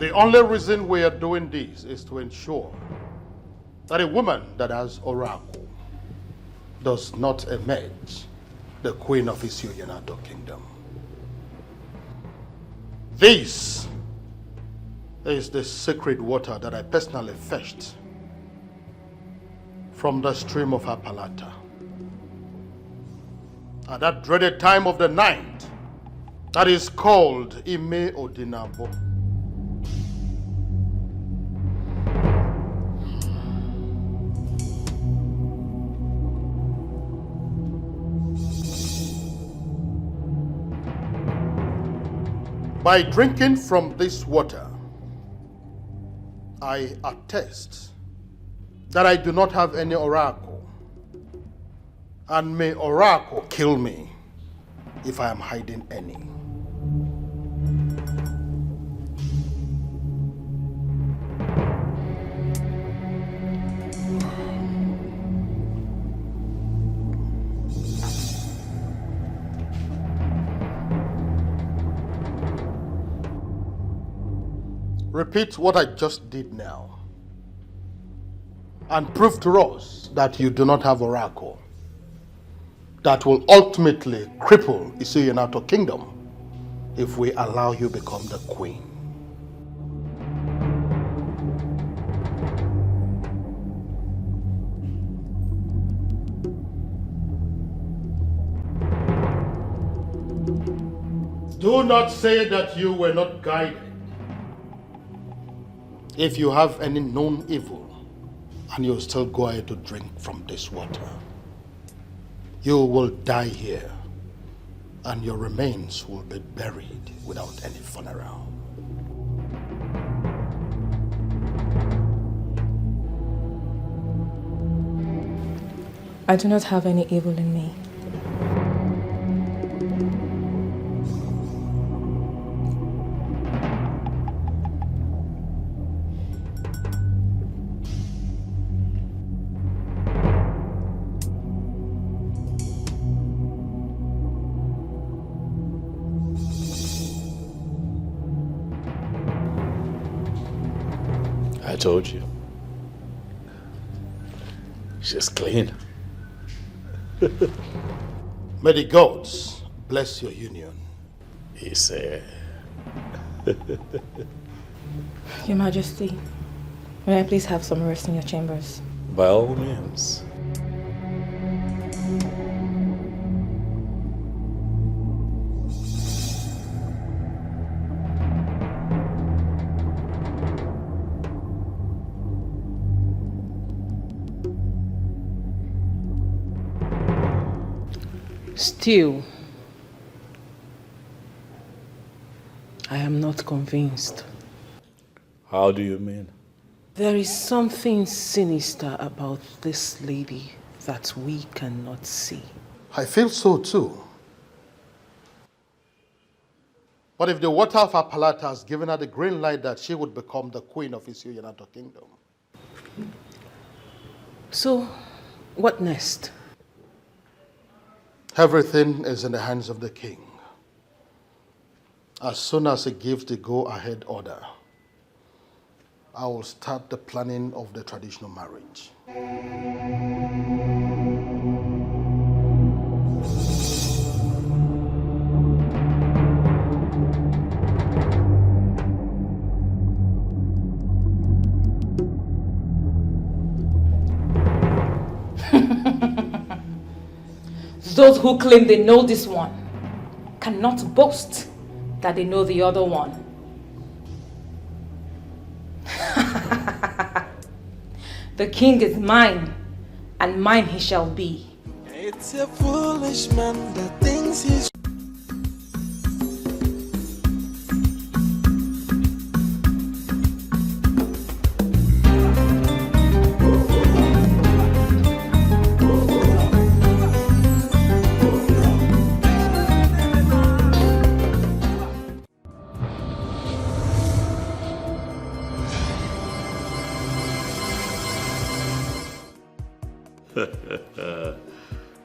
The only reason we are doing this is to ensure that a woman that has oracle does not emerge the queen of Isuyanado kingdom. This is the sacred water that I personally fetched from the stream of Apalata. At that dreaded time of the night, that is called Ime Odinabo. By drinking from this water, I attest that I do not have any oracle, and may oracle kill me if I am hiding any. Repeat what I just did now and prove to us that you do not have oracle that will ultimately cripple Isuyanado kingdom if we allow you become the queen. Do not say that you were not guided. If you have any known evil and you still go ahead to drink from this water, you will die here and your remains will be buried without any funeral. I do not have any evil in me. I told you. She's clean. May the gods bless your union. He said. Your Majesty, may I please have some rest in your chambers? By all means. Still, I am not convinced. How do you mean? There is something sinister about this lady that we cannot see. I feel so too. But if the water of Apalata has given her the green light that she would become the queen of Isuyanado kingdom. So, what next? Everything is in the hands of the king. As soon as he gives the go-ahead order, I will start the planning of the traditional marriage. Those who claim they know this one cannot boast that they know the other one. The king is mine, and mine he shall be. It's a foolish man that thinks he's...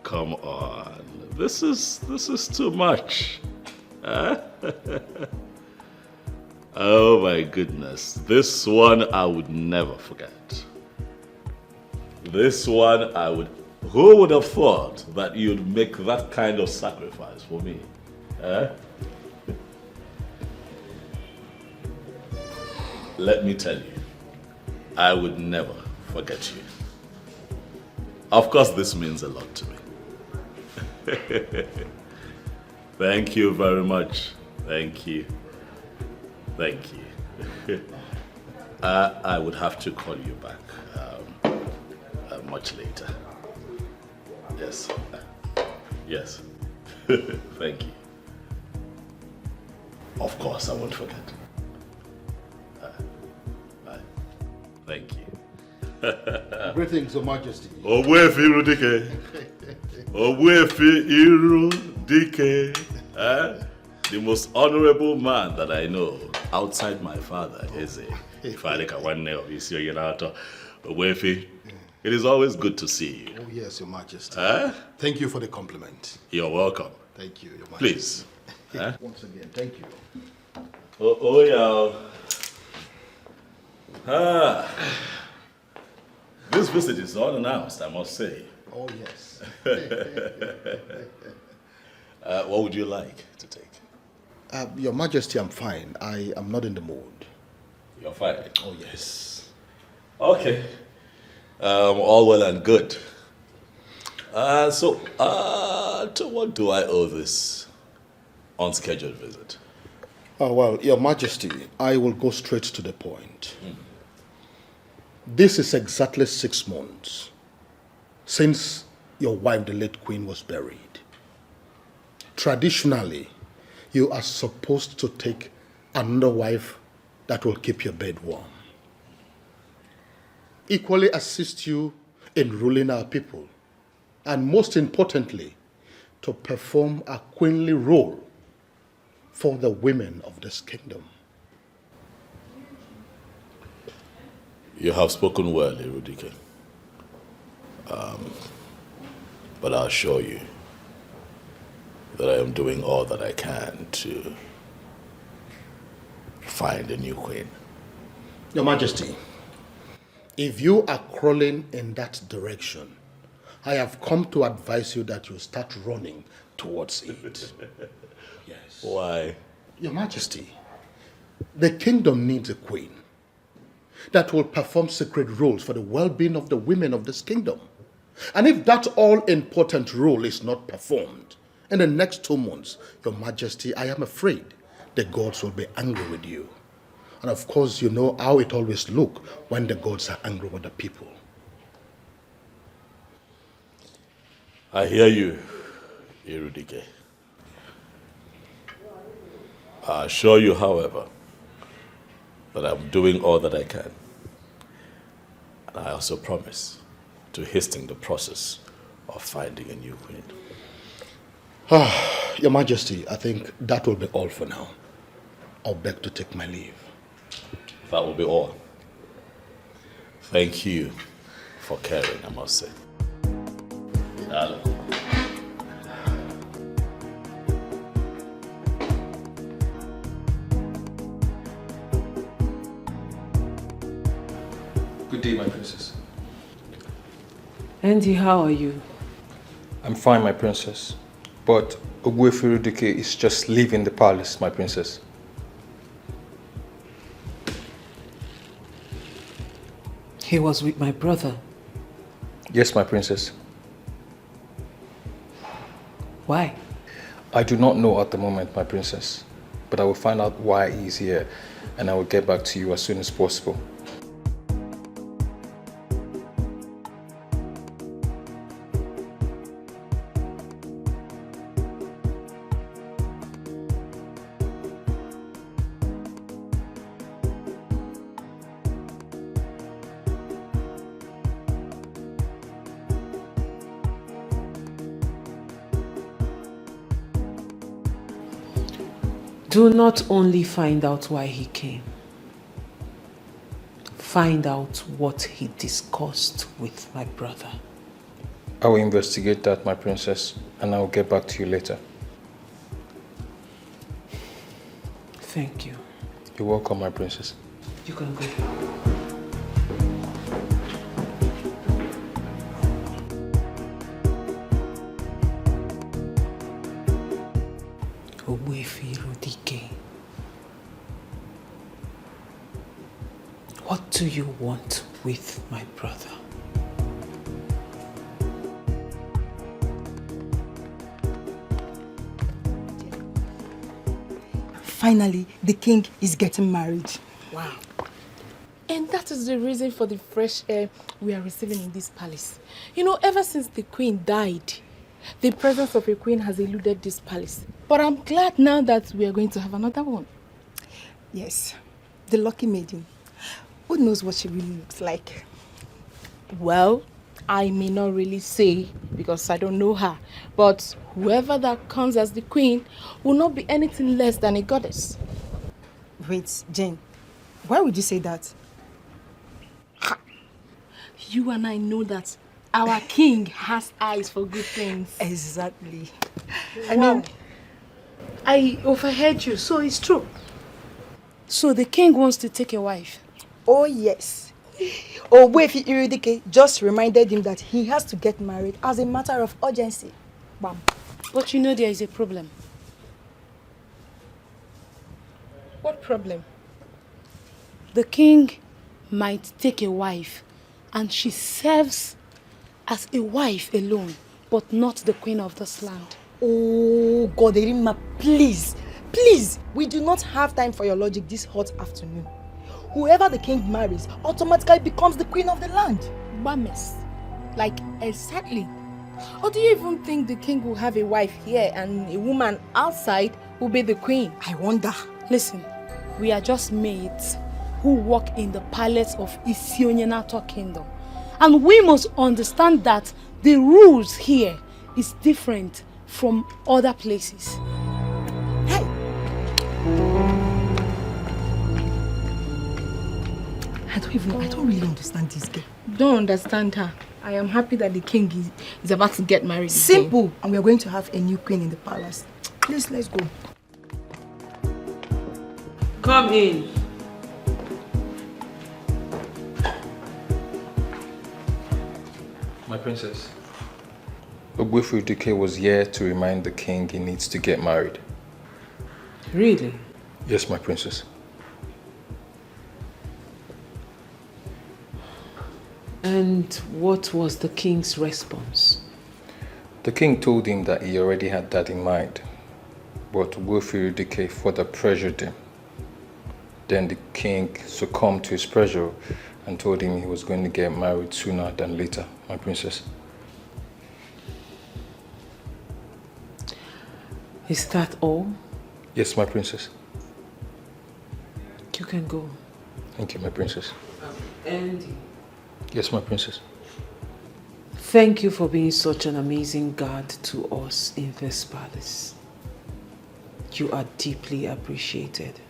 Come on. This is too much. Huh? Oh my goodness. This one I would never forget. This one I would... Who would have thought that you'd make that kind of sacrifice for me? Eh? Let me tell you, I would never forget you. Of course, this means a lot to me. Thank you very much. Thank you. Thank you. I would have to call you back much later. Yes. Yes. Thank you. Of course, I won't forget. Bye. Thank you. Greetings, Your Majesty. Owefi Irudike. Owefi Irudike. The most honorable man that I know outside my father is Fredrick Leonard of Etiko. Owefi, it is always good to see you. Oh, yes, Your Majesty. Thank you for the compliment. You're welcome. Thank you, Your Majesty. Please. Once again, thank you. Oh, yeah. This visit is unannounced, I must say. Oh, yes. What would you like to take? Your Majesty, I'm fine. I am not in the mood. You're fine. Oh, yes. Okay. All well and good. So, to what do I owe this unscheduled visit? Oh, well, Your Majesty, I will go straight to the point. This is exactly 6 months since your wife, the late Queen, was buried. Traditionally, you are supposed to take another wife that will keep your bed warm. Equally assist you in ruling our people, and most importantly, to perform a queenly role for the women of this kingdom. You have spoken well, Irudike. But I assure you that I am doing all that I can to find a new queen. Your Majesty, if you are crawling in that direction, I have come to advise you that you start running towards it. Yes. Why? Your Majesty, the kingdom needs a queen that will perform sacred roles for the well-being of the women of this kingdom. And if that all-important role is not performed in the next 2 months, Your Majesty, I am afraid the gods will be angry with you. And of course, you know how it always looks when the gods are angry with the people. I hear you, Irudike. I assure you, however, that I'm doing all that I can. And I also promise to hasten the process of finding a new queen. Your Majesty, I think that will be all for now. I'll beg to take my leave. That will be all. Thank you for caring, I must say. Hello. Good day, my princess. Andy, how are you? I'm fine, my princess. But Ogbuefi Irudike is just leaving the palace, my princess. He was with my brother. Yes, my princess. Why? I do not know at the moment, my princess. But I will find out why he is here, and I will get back to you as soon as possible. Do not only find out why he came. Find out what he discussed with my brother. I will investigate that, my princess, and I will get back to you later. Thank you. You're welcome, my princess. You can go. What do you want with my brother? Finally, the king is getting married. Wow. And that is the reason for the fresh air we are receiving in this palace. You know, ever since the queen died, the presence of a queen has eluded this palace. But I'm glad now that we are going to have another one. Yes, the lucky maiden. Who knows what she really looks like? Well, I may not really say because I don't know her. But whoever that comes as the queen will not be anything less than a goddess. Wait, Jane, why would you say that? Ha. You and I know that our king has eyes for good things. Exactly. I mean, I overheard you, so it's true. So the king wants to take a wife? Oh, yes. Ogbuefi Iridike just reminded him that he has to get married as a matter of urgency. Bam. But you know there is a problem. What problem? The king might take a wife and she serves as a wife alone, but not the queen of this land. Oh, Goderima, please. Please, we do not have time for your logic this hot afternoon. Whoever the king marries automatically becomes the queen of the land. Bames. Like, exactly. Or do you even think the king will have a wife here and a woman outside will be the queen? I wonder. Listen, we are just maids who work in the palace of Isionyenato Kingdom. And we must understand that the rules here is different from other places. Hey! I don't really understand this girl. Don't understand her. I am happy that the king is about to get married. Simple. Again. And we are going to have a new queen in the palace. Please, let's go. Come in. My princess. Ogbuefi Dike was here to remind the king he needs to get married. Really? Yes, my princess. And what was the king's response? The king told him that he already had that in mind, but Ogbuefi Dike further pressured him. Then the king succumbed to his pressure and told him he was going to get married sooner than later, my princess. Is that all? Yes, my princess. You can go. Thank you, my princess. Andy. Yes, my princess. Thank you for being such an amazing guard to us in this palace. You are deeply appreciated.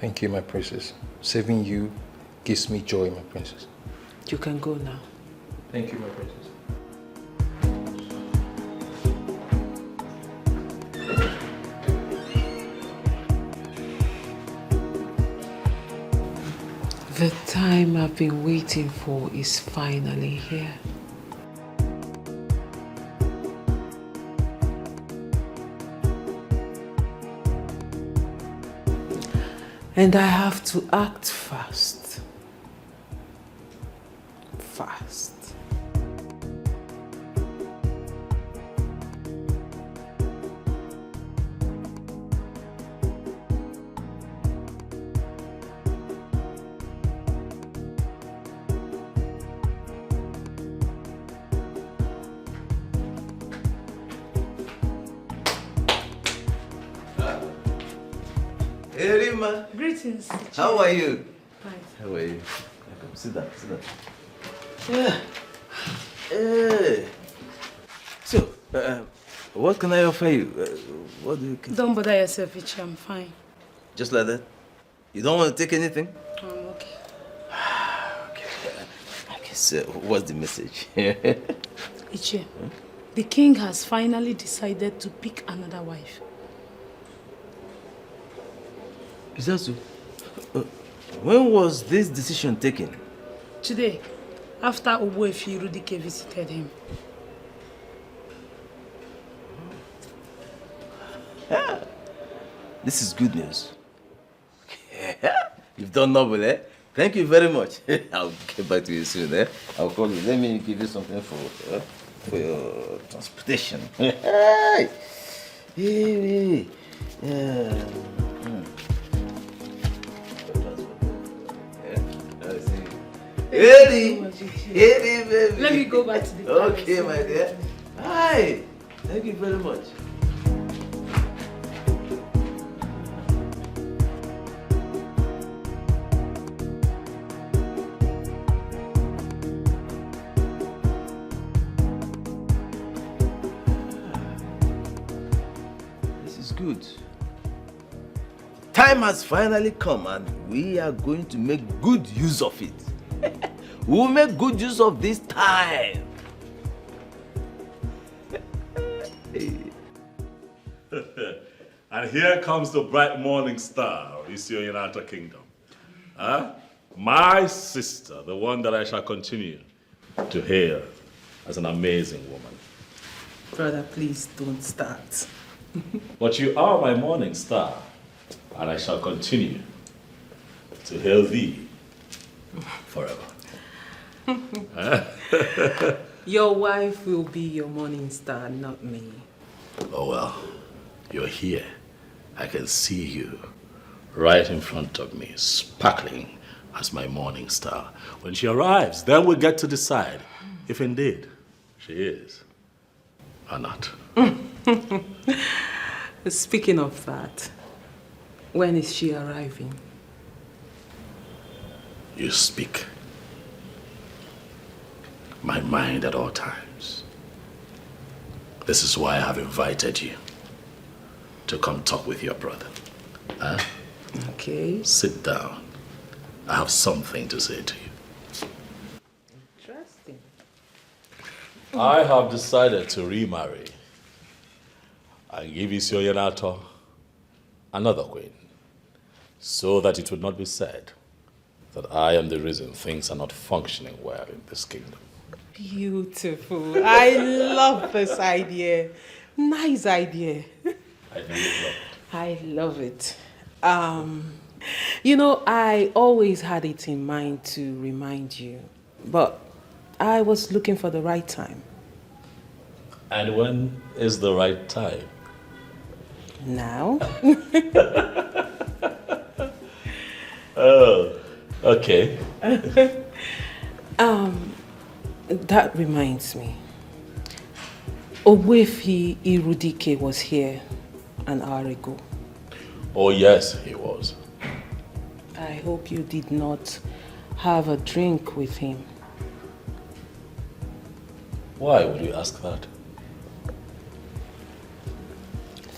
Thank you, my princess. Saving you gives me joy, my princess. You can go now. Thank you, my princess. The time I've been waiting for is finally here. And I have to act fast. Fast. Hey, Rima. Greetings. How are you? Fine. How are you? Come, sit down, sit down. Yeah. Hey. So, what can I offer you? What do you... Don't bother yourself, Ichi. I'm fine. Just like that? You don't want to take anything? I'm okay. Okay, so what's the message? Ichi, the king has finally decided to pick another wife. Is that so? When was this decision taken? Today, after Ogbuefi Irudike visited him. This is good news. You've done noble, eh? Thank you very much. I'll get back to you soon, eh? I'll call you. Let me give you something for your transportation. Hey! Eddie, baby. Let me go back to the Okay, my dear. Hi. Thank you very much. This is good. Time has finally come and we are going to make good use of it. We'll make good use of this time. And here comes the bright morning star of Isio United Kingdom. Huh? My sister, the one that I shall continue to hail as an amazing woman. Brother, please don't start. But you are my morning star, and I shall continue to hail thee forever. Your wife will be your morning star, not me. Oh well, you're here. I can see you right in front of me, sparkling as my morning star. When she arrives, then we'll get to decide if indeed she is or not. Speaking of that, when is she arriving? You speak my mind at all times. This is why I have invited you to come talk with your brother. Huh? Okay. Sit down. I have something to say to you. Interesting. I have decided to remarry and give Isio Yanato another queen, so that it would not be said that I am the reason things are not functioning well in this kingdom. Beautiful. I love this idea. Nice idea. I know you love it. I love it. You know, I always had it in mind to remind you, but I was looking for the right time. And when is the right time? Now? Oh, okay. That reminds me. Ogbuefi Irudike was here an hour ago. Oh yes, he was. I hope you did not have a drink with him. Why would you ask that?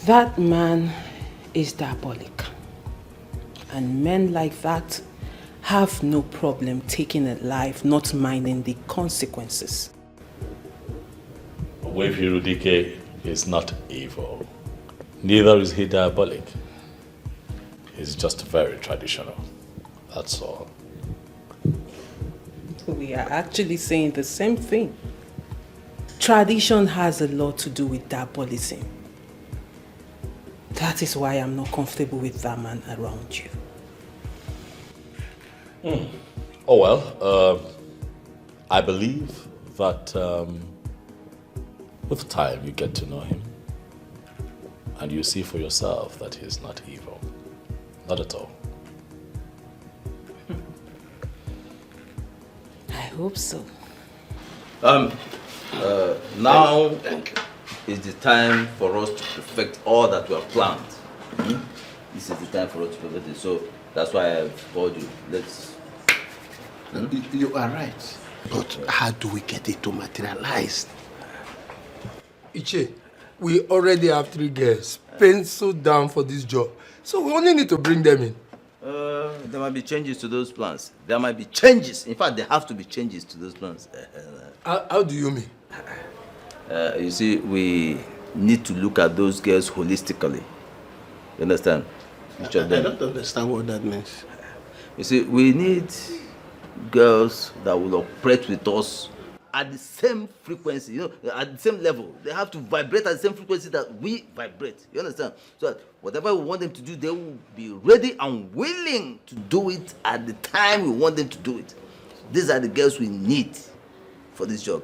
That man is diabolic. And men like that have no problem taking a life, not minding the consequences. Ogbuefi Irudike is not evil. Neither is he diabolic. He's just very traditional. That's all. We are actually saying the same thing. Tradition has a lot to do with diabolism. That is why I'm not comfortable with that man around you. Oh well, I believe that with time you get to know him and you see for yourself that he is not evil. Not at all. I hope so. Now is the time for us to perfect all that we have planned. This is the time for us to perfect it. So that's why I've called you. Let's. You are right. But how do we get it to materialize? Iche, we already have 3 girls penciled down for this job. So we only need to bring them in. There might be changes to those plans. There might be changes. In fact, there have to be changes to those plans. How do you mean? You see, we need to look at those girls holistically. You understand? I don't understand what that means. You see, we need girls that will operate with us at the same frequency, at the same level. They have to vibrate at the same frequency that we vibrate. You understand? So that whatever we want them to do, they will be ready and willing to do it at the time we want them to do it. These are the girls we need for this job.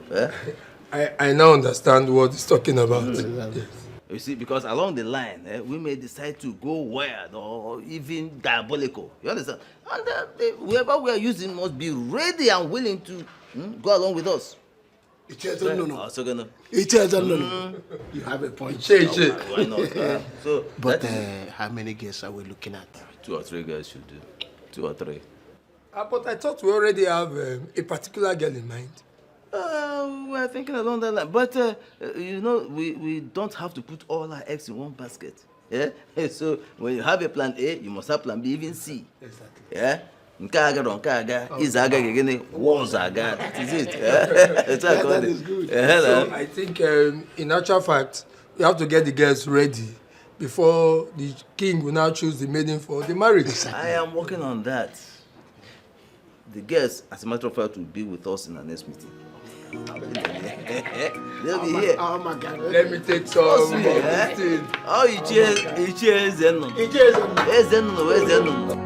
I now understand what he's talking about. Yes. You see, because along the line, we may decide to go wild or even diabolical. You understand? And whoever we are using must be ready and willing to go along with us. No. You have a point. Why not? But how many girls are we looking at? 2 or 3 girls should do. 2 or 3. But I thought we already have a particular girl in mind. We're thinking along that line. But, we don't have to put all our eggs in one basket. Yeah? So, when you have a plan A, you must have plan B, even C. Exactly. Yeah? Nkaga, Izaga, Wazaga. That is it. That's that is good. So, I think, in actual fact, we have to get the girls ready before the king will now choose the maiden for the marriage. Exactly. I am working on that. The girls, as a matter of fact, will be with us in our next meeting. They'll be here. Oh my God. Let me take some. Oh, you cheers, Zeno. Where's Zeno?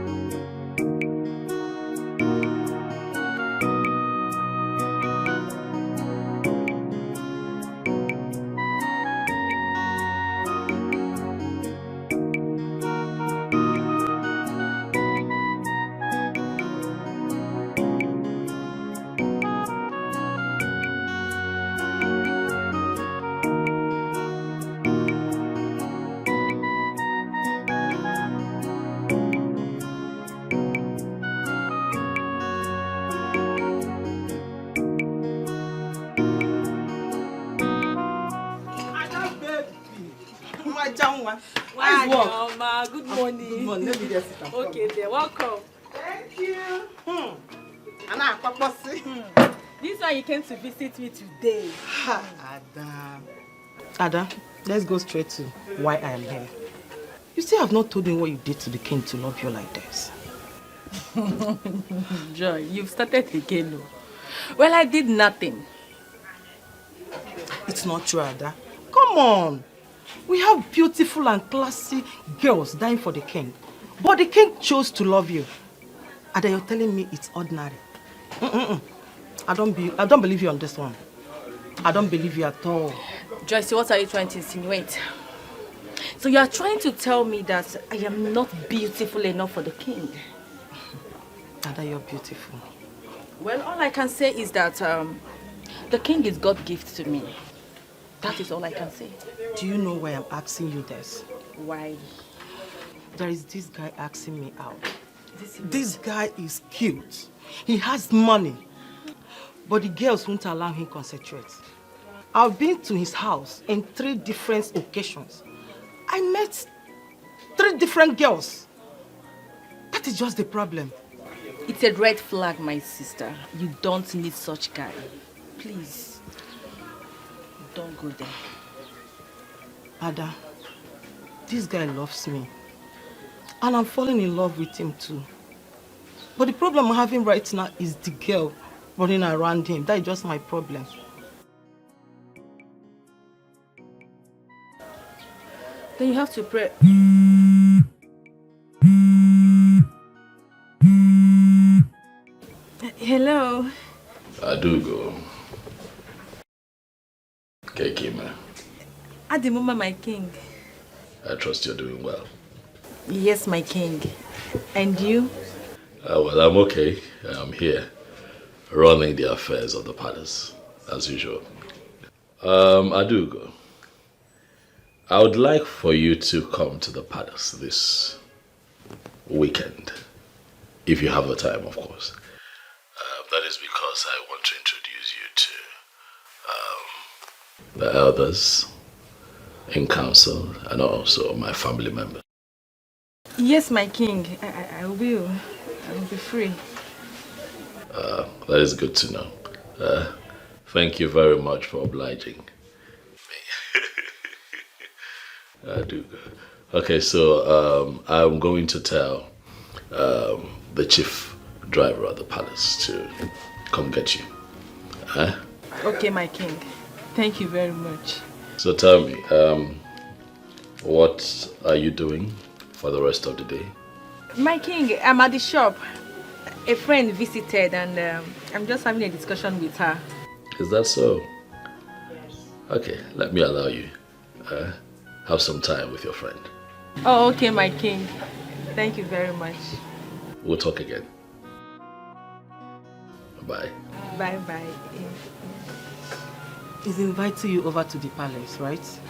Good morning. Good morning. Let me just sit down. Okay, then welcome. Thank you. This one you came to visit me today. Ada, let's go straight to why I am here. You still have not told me what you did to the king to love you like this. Joy, you've started again. No? Well, I did nothing. It's not true, Ada. Come on. We have beautiful and classy girls dying for the king. But the king chose to love you. Ada, you're telling me it's ordinary. I don't believe you on this one. I don't believe you at all. Joyce, what are you trying to insinuate? So you are trying to tell me that I am not beautiful enough for the king? Ada, you're beautiful. Well, all I can say is that the king is God's gift to me. That is all I can say. Do you know why I'm asking you this? Why? There is this guy asking me out. This guy is cute. He has money. But the girls won't allow him to concentrate. I've been to his house in 3 different occasions. I met 3 different girls. That is just the problem. It's a red flag, my sister. You don't need such guy. Please. Don't go there. Ada, this guy loves me. And I'm falling in love with him too. But the problem I'm having right now is the girl running around him. That is just my problem. Then you have to pray. Hello. I do go. Kekima. Adimuma, my king. I trust you're doing well. Yes, my king. And you? Well, I'm okay. I'm here, running the affairs of the palace, as usual. I do go. I would like for you to come to the palace this weekend, if you have the time, of course. That is because I want to introduce you to the elders in council and also my family members. Yes, my king. I will. I will be free. That is good to know. Thank you very much for obliging me. I do. Okay, so I'm going to tell the chief driver of the palace to come get you. Huh? Okay, my king. Thank you very much. So tell me, what are you doing for the rest of the day? My king, I'm at the shop. A friend visited and I'm just having a discussion with her. Is that so? Yes. Okay, let me allow you. Have some time with your friend. Oh, okay, my king. Thank you very much. We'll talk again. Bye. Bye-bye. He's inviting you over to the palace, right?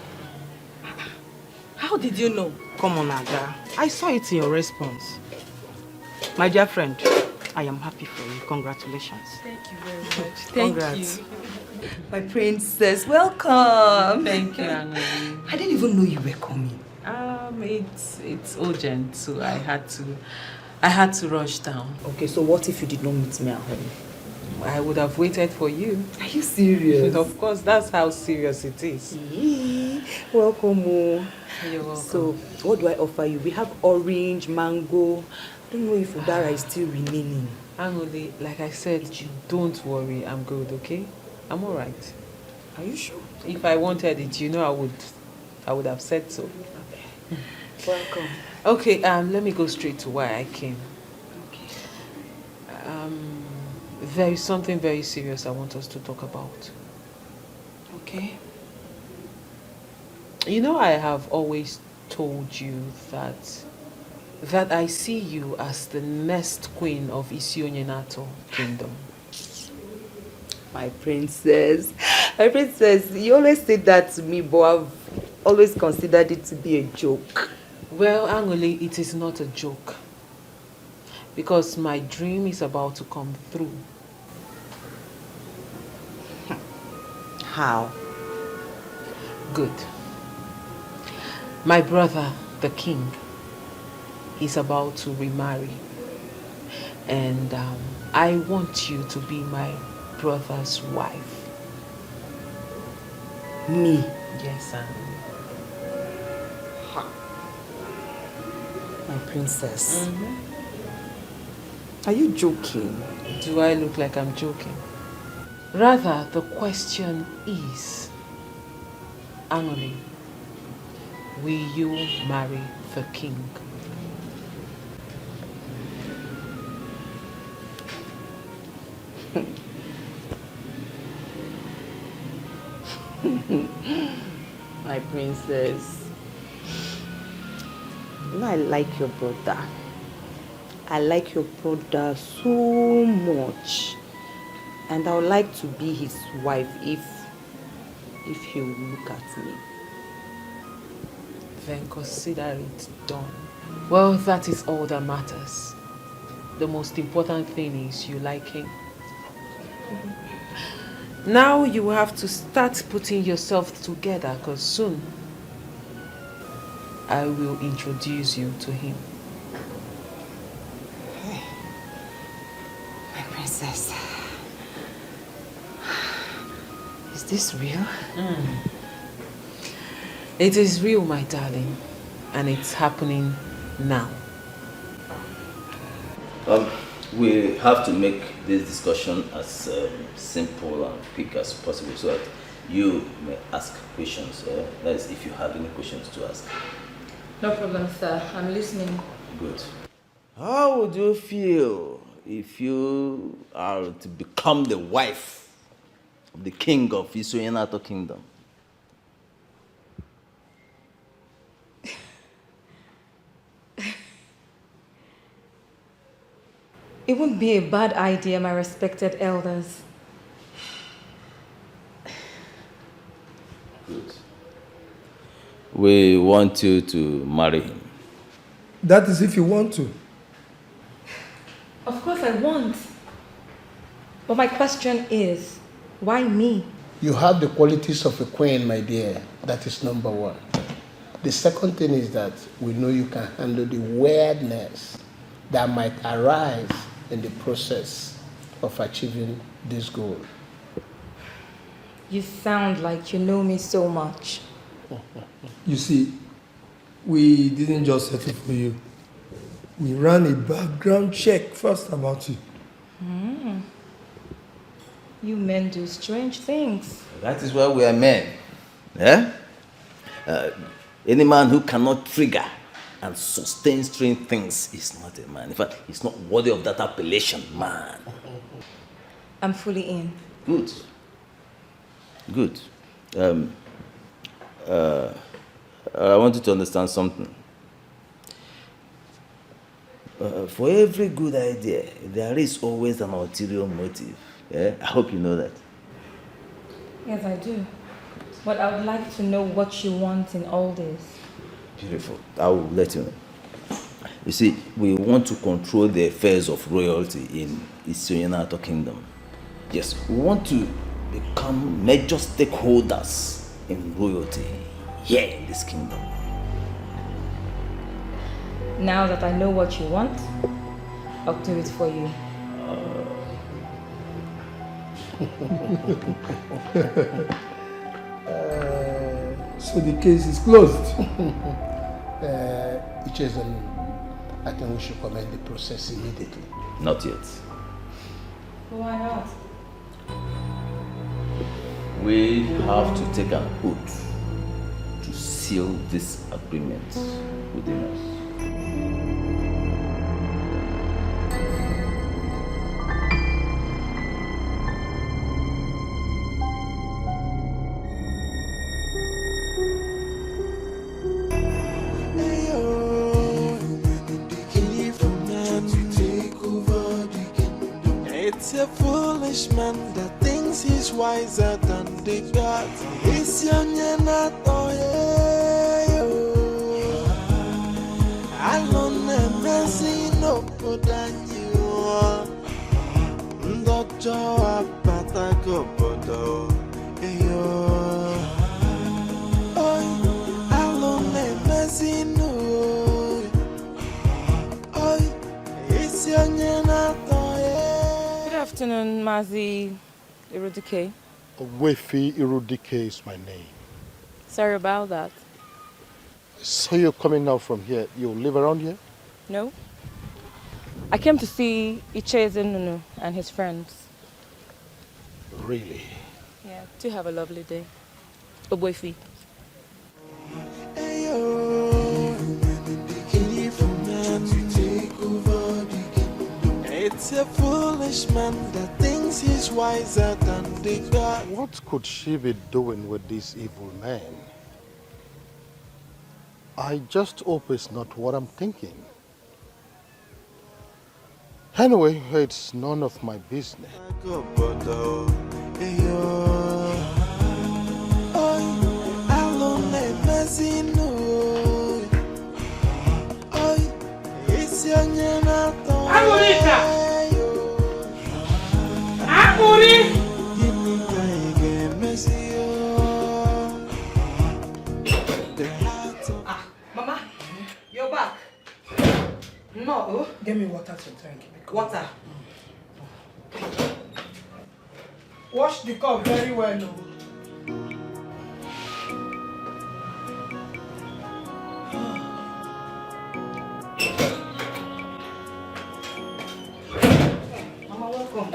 How did you know? Come on, Aga. I saw it in your response. My dear friend, I am happy for you. Congratulations. Thank you very much. Thank Congrats. you. My princess, welcome. Thank you, Annie. I didn't even know you were coming. It's urgent, so I had to rush down. Okay, so what if you did not meet me at home? I would have waited for you. Are you serious? Of course, that's how serious it is. Welcome. Oh. You're welcome. So, what do I offer you? We have orange, mango. I don't know if Udara is still remaining. Angoli, like I said, don't worry. I'm good, okay? I'm all right. Are you sure? If I wanted it, I would have said so. Okay. Welcome. Okay, let me go straight to why I came. Okay. There is something very serious I want us to talk about. Okay. You know, I have always told you that I see you as the next queen of Isionyenato kingdom. My princess, you always say that to me, but I've always considered it to be a joke. Well, Angoli, it is not a joke. Because my dream is about to come through. How? Good. My brother, the king, is about to remarry. And I want you to be my brother's wife. Me? Yes, Angoli. My princess. Are you joking? Do I look like I'm joking? Rather, the question is, Angoli, will you marry the king? My princess. You know, I like your brother. I like your brother so much. And I would like to be his wife if he will look at me. Then consider it done. Well, that is all that matters. The most important thing is you like him. Now you have to start putting yourself together, because soon I will introduce you to him. My princess. Is this real? It is real, my darling, and it's happening now. We have to make this discussion as simple and quick as possible so that you may ask questions. That is, if you have any questions to ask. No problem, sir. I'm listening. Good. How would you feel if you are to become the wife of the king of Isoyenato Kingdom? It wouldn't be a bad idea, my respected elders. Good. We want you to marry him. That is if you want to. Of course I want. But my question is, why me? You have the qualities of a queen, my dear. That is number one. The second thing is that we know you can handle the weirdness that might arise in the process of achieving this goal. You sound like you know me so much. You see, we didn't just settle for you. we ran a background check first about you. You men do strange things. That is why we are men. Eh? Any man who cannot trigger and sustain strange things is not a man. In fact, he's not worthy of that appellation, man. I'm fully in. Good. Good. I want you to understand something. For every good idea, there is always an ulterior motive. Yeah? I hope you know that. Yes, I do. But I would like to know what you want in all this. Beautiful. I will let you know. You see, we want to control the affairs of royalty in Isonyenato Kingdom. Yes, we want to become major stakeholders in royalty here in this kingdom. Now that I know what you want, I'll do it for you. So the case is closed. I think we should commence the process immediately. Not yet. Why not? We have to take an oath to seal this agreement within us. It's a foolish man that thinks he's wiser than the gods. It's young and not alone and messy no good than you. Doctor, Patago, Bodo. Alone and messy no. It's young and not. Good afternoon, Mazi Edochie. Wefi Edochie is my name. Sorry about that. So you're coming now from here. You live around here? No. I came to see Chizzy and his friends. Really? Yeah, do have a lovely day. Wefi. It's a foolish man that thinks he's wiser than the God. What could she be doing with this evil man? I just hope it's not what I'm thinking. Anyway, it's none of my business. Mama, you're back. No. Get me water to drink. Water. Wash the cup very well. No? Mama, welcome.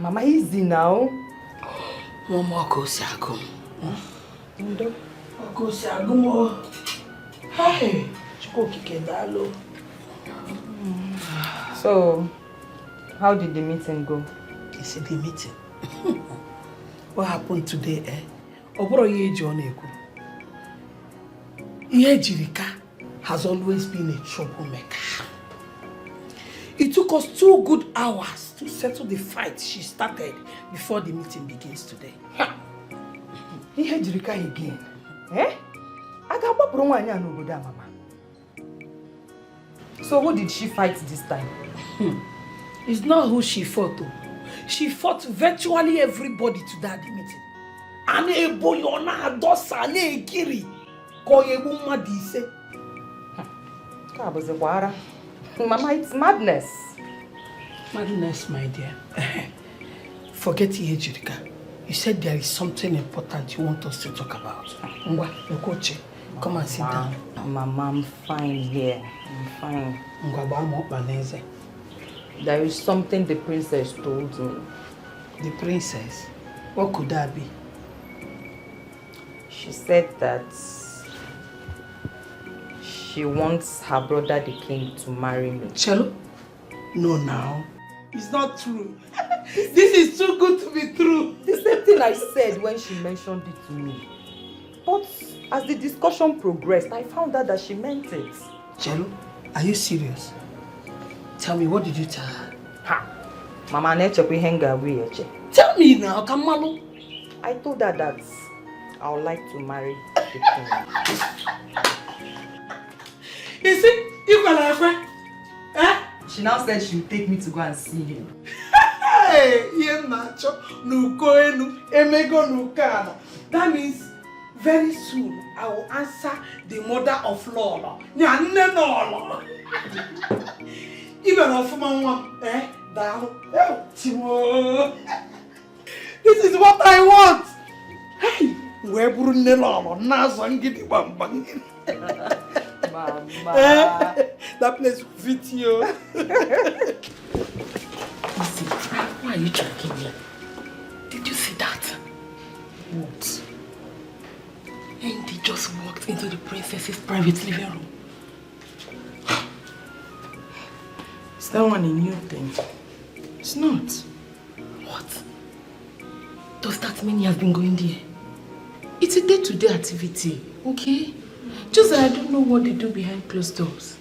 Mama, easy now. Mama, Go. Hey, So, how did the meeting go? You see the meeting? What happened today, eh? Oboro Jirika has always been a troublemaker. It took us 2 good hours to settle the fight she started before the meeting begins today. Jirika again. Eh? Mama. So who did she fight this time? It's not who she fought though. She fought virtually everybody to that meeting. Ane boyona adosa ane ekiri. Koyebu madise. Mama, it's madness. Madness, my dear. Forget Jirika. You said there is something important you want us to talk about. Ngwa, Edochie, come and sit down. Mama, I'm fine here. I'm fine. Ngwa, there is something the princess told me. The princess? What could that be? She said that she wants her brother the king to marry me. Chelo? No, now. It's not true. This is too good to be true. The same thing I said when she mentioned it to me. But as the discussion progressed, I found out that she meant it. Chelo, are you serious? Tell me, what did you tell her? Ha! Mama Neche we hang away. Tell me now, Kamalu. I told her that I would like to marry the king. You see, you got a friend. Eh? She now said she would take me to go and see him. Hey, that means very soon I will answer the mother of Lola. Even of Mama, eh? This is what I want. Hey, where Brunello, Nazangidi Bambang. Mama. That place will fit you. Listen, why are you tracking me? Did you see that? What? Andy just walked into the princess's private living room. Is that one a new thing? It's not. What? Does that mean he has been going there? It's a day-to-day activity, okay? Just that I don't know what they do behind closed doors.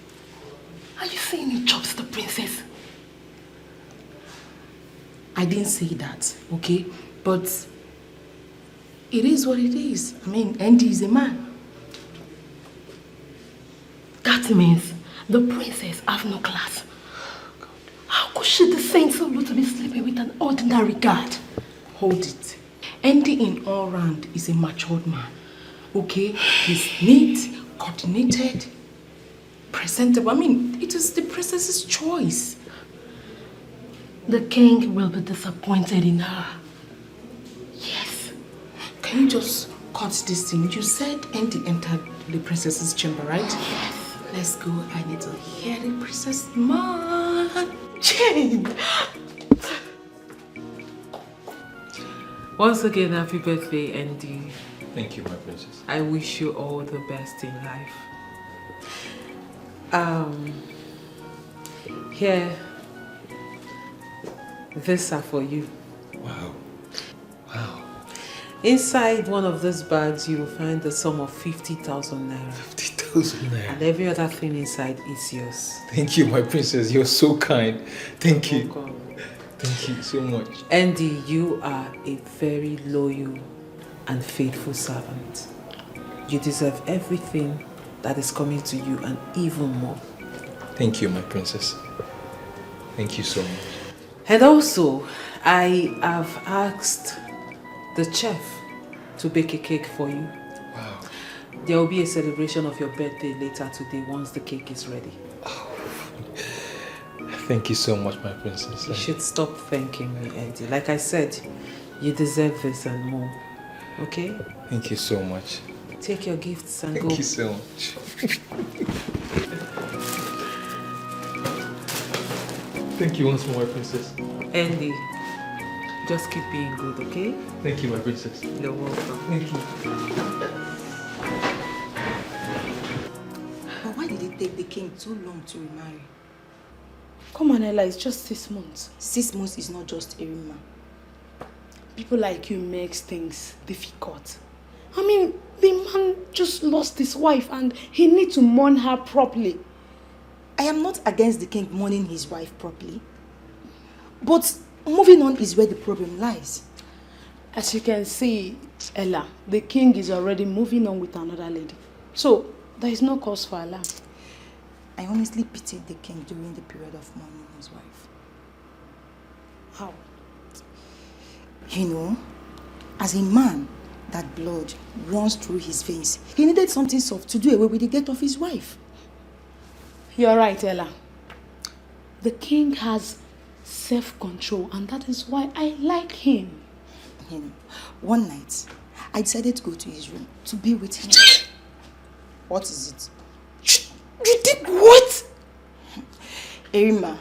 Are you saying he chops the princess? I didn't say that, okay? But it is what it is. I mean, Andy is a man. That means the princess has no class. How could she descend so low to be sleeping with an ordinary guard? Hold it. Andy in all round is a matured man. Okay? He's neat, coordinated, presentable. I mean, it is the princess's choice. The king will be disappointed in her. Yes. Can you just cut this thing? You said Andy entered the princess's chamber, right? Yes. Let's go. I need to hear the princess man. Jane! Once again, happy birthday, Andy. Thank you, my princess. I wish you all the best in life. Here, these are for you. Wow. Wow. Inside one of those bags, you will find the sum of 50,000 naira. 50,000 naira. And every other thing inside is yours. Thank you, my princess. You're so kind. Thank you. Welcome. Thank you so much. Andy, you are a very loyal and faithful servant. You deserve everything that is coming to you and even more. Thank you, my princess. Thank you so much. And also, I have asked the chef to bake a cake for you. Wow. There will be a celebration of your birthday later today once the cake is ready. Oh. Thank you so much, my princess. You should stop thanking me, Andy. Like I said, you deserve this and more. Okay? Thank you so much. Take your gifts and go. Thank you so much. Thank you once more, my princess. Andy, just keep being good, okay? Thank you, my princess. You're welcome. Thank you. But why did it take the king too long to remarry? Come on, Ella, it's just 6 months. 6 months is not just a remarry. People like you makes things difficult. I mean, the man just lost his wife and he needs to mourn her properly. I am not against the king mourning his wife properly. But moving on is where the problem lies. As you can see, Ella, the king is already moving on with another lady. So, there is no cause for alarm. I honestly pitied the king during the period of mourning his wife. How? You know, as a man, that blood runs through his veins. He needed something soft to do away with the death of his wife. You're right, Ella. The king has self-control and that is why I like him. You know, one night, I decided to go to his room to be with him. What is it? You did what? Erima,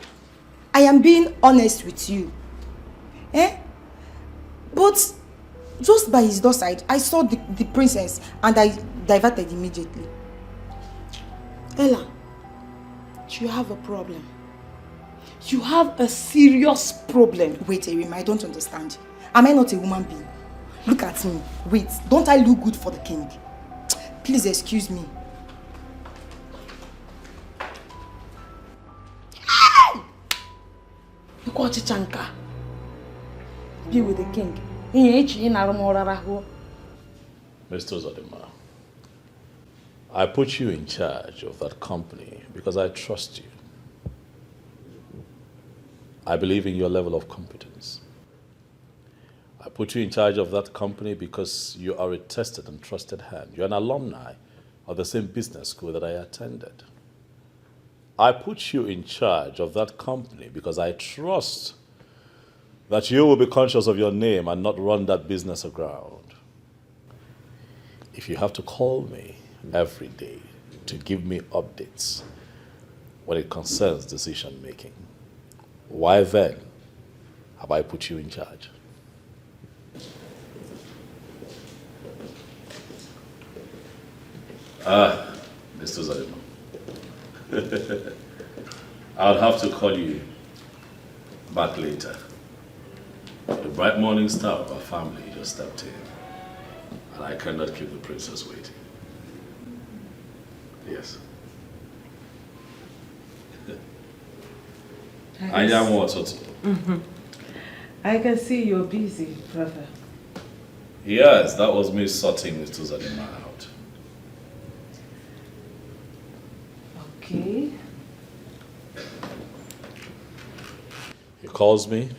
I am being honest with you. But just by his doorstep, I saw the princess and I diverted immediately. Ella, you have a problem. You have a serious problem. Wait, Erima, I don't understand. Am I not a woman being? Look at me. Wait, don't I look good for the king? Please excuse me. Be with the king. Mr. Zodima, I put you in charge of that company because I trust you. I believe in your level of competence. I put you in charge of that company because you are a tested and trusted hand. You're an alumni of the same business school that I attended. I put you in charge of that company because I trust that you will be conscious of your name and not run that business aground. If you have to call me every day to give me updates when it concerns decision making, why then have I put you in charge? Mr. Zodima. I'll have to call you back later. The bright morning star of our family just stepped in, and I cannot keep the princess waiting. Yes. I am water too. I can see you're busy, brother. Yes, that was me sorting Mr. Zodima out. Okay. He calls me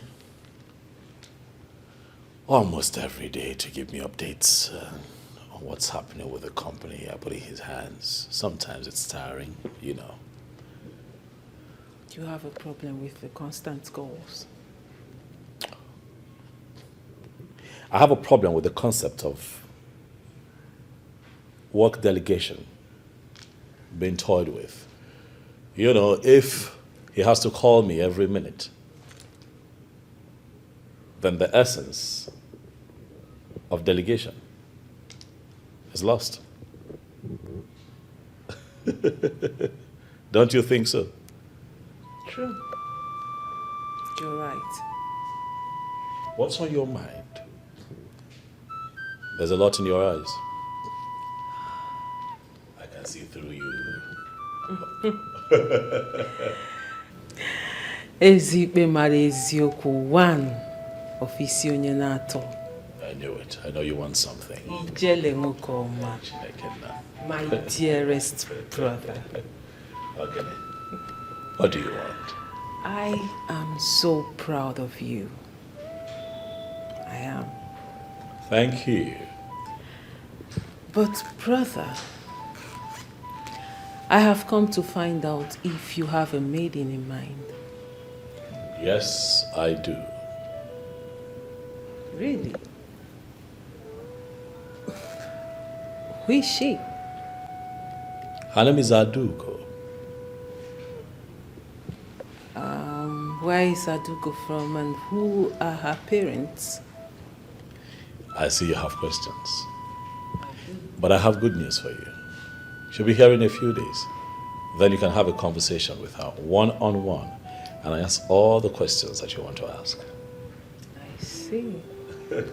almost every day to give me updates on what's happening with the company. I put in his hands. Sometimes it's tiring, you know. You have a problem with the constant calls. I have a problem with the concept of work delegation being toyed with. You know, if he has to call me every minute, then the essence of delegation is lost. Don't you think so? True. You're right. What's on your mind? There's a lot in your eyes. I can see through you. Ezikpe mara eziokwu one ofisi onye na-atọ. I knew it. I know you want something. Ijele nwoke ọma. My dearest brother. Okay. What do you want? I am so proud of you. I am. Thank you. But brother, I have come to find out if you have a maiden in mind. Yes, I do. Really? Who is she? Her name is Aduko. Where is Aduko from and who are her parents? I see you have questions. But I have good news for you. She'll be here in a few days. Then you can have a conversation with her one-on-one and ask all the questions that you want to ask. I see.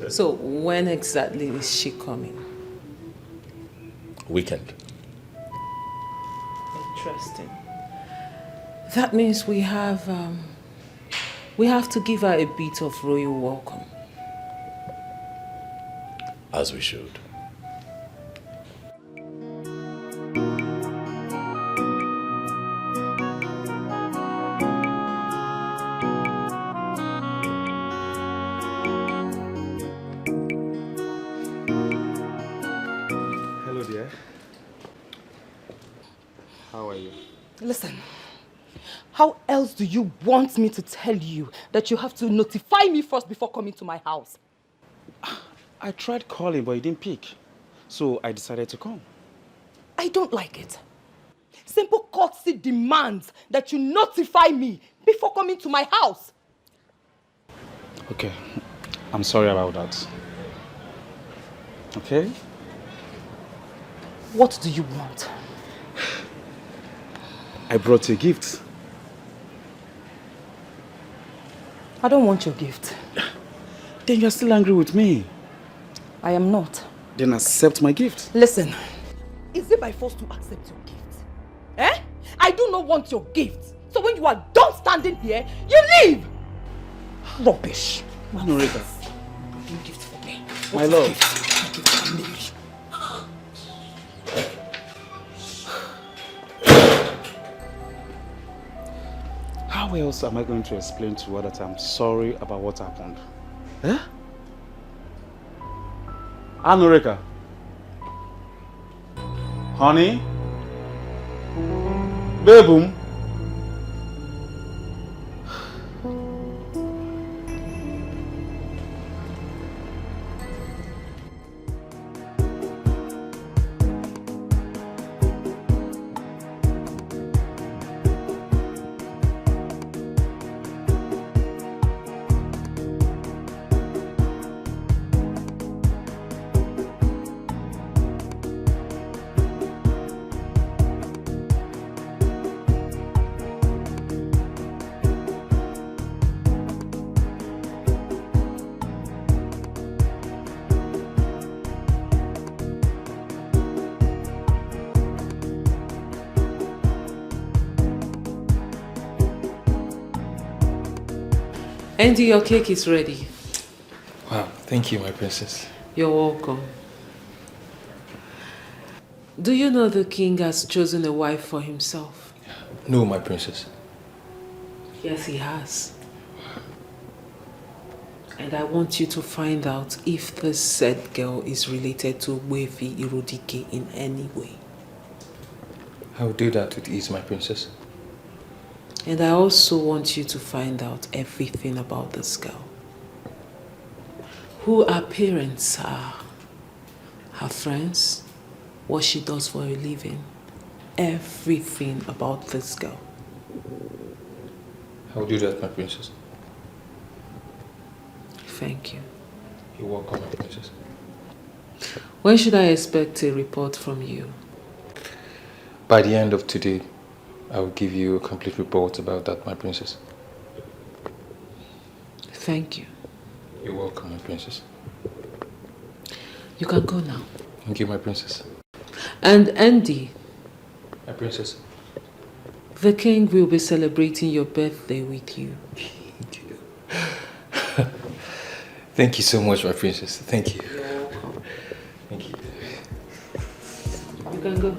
So when exactly is she coming? Weekend. Interesting. That means we have to give her a bit of royal welcome. As we should. Hello, dear. How are you? Listen, how else do you want me to tell you that you have to notify me first before coming to my house? I tried calling, but he didn't pick. So I decided to come. I don't like it. Simple courtesy demands that you notify me before coming to my house. Okay, I'm sorry about that. Okay? What do you want? I brought you a gift. I don't want your gift. Then you're still angry with me. I am not. Then accept my gift. Listen, is it by force to accept your gift? Eh? I do not want your gift. So when you are done standing here, you leave! Rubbish. Norika. No gift for me. My love. Gift for me. How else am I going to explain to her that I'm sorry about what happened? Eh? Norika. Honey? Baboom? Andy, your cake is ready. Wow, thank you, my princess. You're welcome. Do you know the king has chosen a wife for himself? No, my princess. Yes, he has. And I want you to find out if this said girl is related to Wefi Irodike in any way. I'll do that with ease, my princess. And I also want you to find out everything about this girl. Who her parents are, her friends, what she does for a living, everything about this girl. I'll do that, my princess. Thank you. You're welcome, my princess. When should I expect a report from you? By the end of today, I will give you a complete report about that, my princess. Thank you. You're welcome, my princess. You can go now. Thank you, my princess. And Andy. My princess. The king will be celebrating your birthday with you. Thank you so much, my princess. Thank you. You're welcome. Thank you. You can go.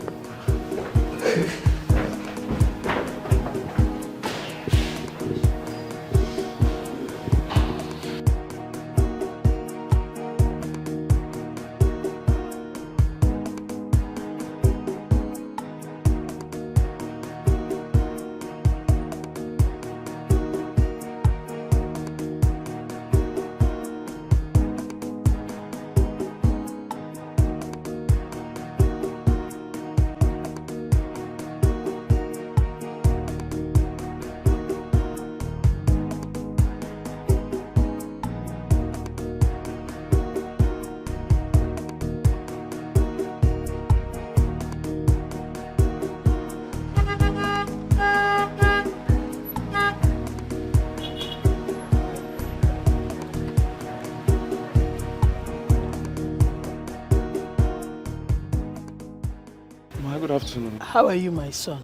Good afternoon. How are you, my son?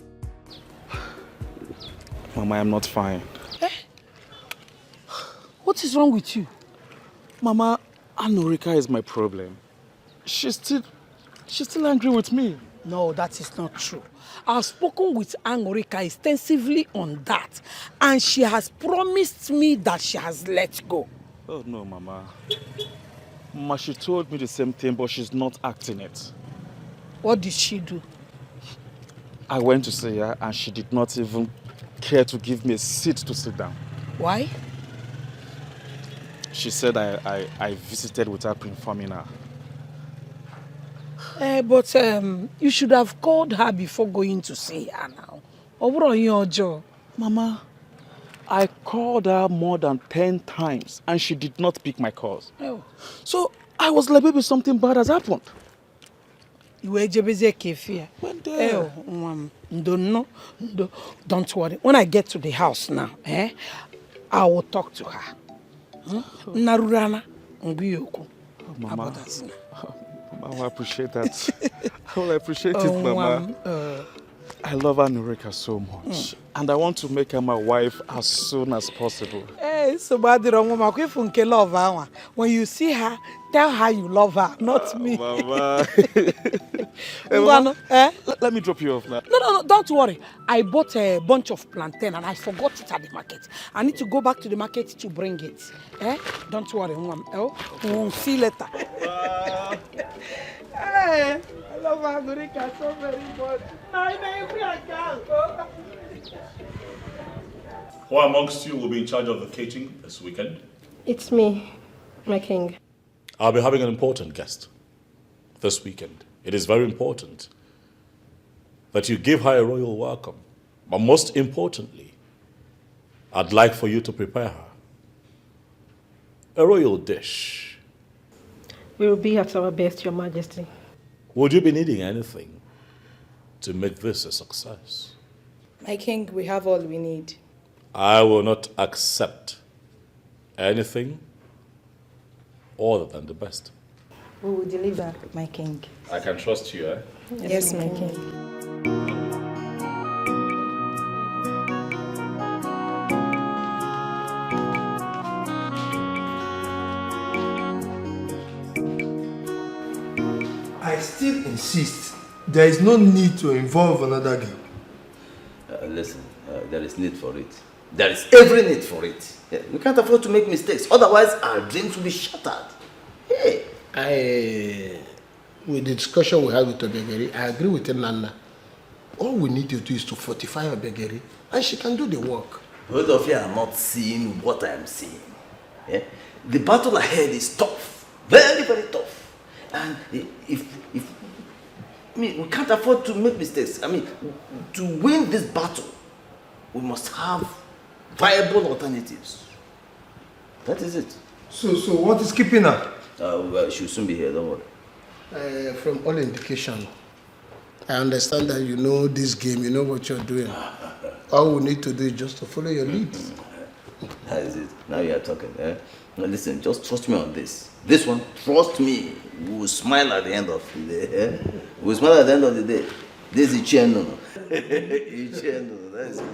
Mama, I'm not fine. Eh? What is wrong with you? Mama, Norika is my problem. She's still angry with me. No, that is not true. I've spoken with Norika extensively on that, and she has promised me that she has let go. Oh no, Mama. Mama, she told me the same thing, but she's not acting it. What did she do? I went to see her and she did not even care to give me a seat to sit down. Why? She said I visited without informing her. But you should have called her before going to see her now. Mama, I called her more than 10 times and she did not pick my calls. Oh. So I was like, maybe something bad has happened. You were kefia. Don't worry. When I get to the house now, I will talk to her. Narurana, Mama, I will appreciate that. I will appreciate it, Mama. I love Anorika so much. And I want to make her my wife as soon as possible. So bad love. When you see her, tell her you love her, not me. Mama. Hey, Mama, let me drop you off now. No, don't worry. I bought a bunch of plantain and I forgot it at the market. I need to go back to the market to bring it. Don't worry, we'll see you later. Hey, I love Anorika so very much. Who amongst you will be in charge of the catering this weekend? It's me, my king. I'll be having an important guest this weekend. It is very important that you give her a royal welcome. But most importantly, I'd like for you to prepare her a royal dish. We will be at our best, Your Majesty. Would you be needing anything to make this a success? My king, we have all we need. I will not accept anything other than the best. We will deliver, my king. I can trust you, eh? Yes, my king. I still insist there is no need to involve another girl. Listen, there is need for it. There is every need for it. Yeah, we can't afford to make mistakes. Otherwise, our dreams will be shattered. Hey. With the discussion we had with Obegeri, I agree with Nana. All we need to do is to fortify Obegeri, and she can do the work. Both of you are not seeing what I am seeing. Yeah? The battle ahead is tough. Very, very tough. And we can't afford to make mistakes. To win this battle, we must have viable alternatives. That is it. So what is keeping her? Well, she'll soon be here, don't worry. From all indication, I understand that you know this game, you know what you're doing. All we need to do is just to follow your lead. That is it. Now you are talking. Now listen, just trust me on this. This one, trust me, we will smile at the end of the day. We will smile at the end of the day. This is Icheno. Icheno, that's it.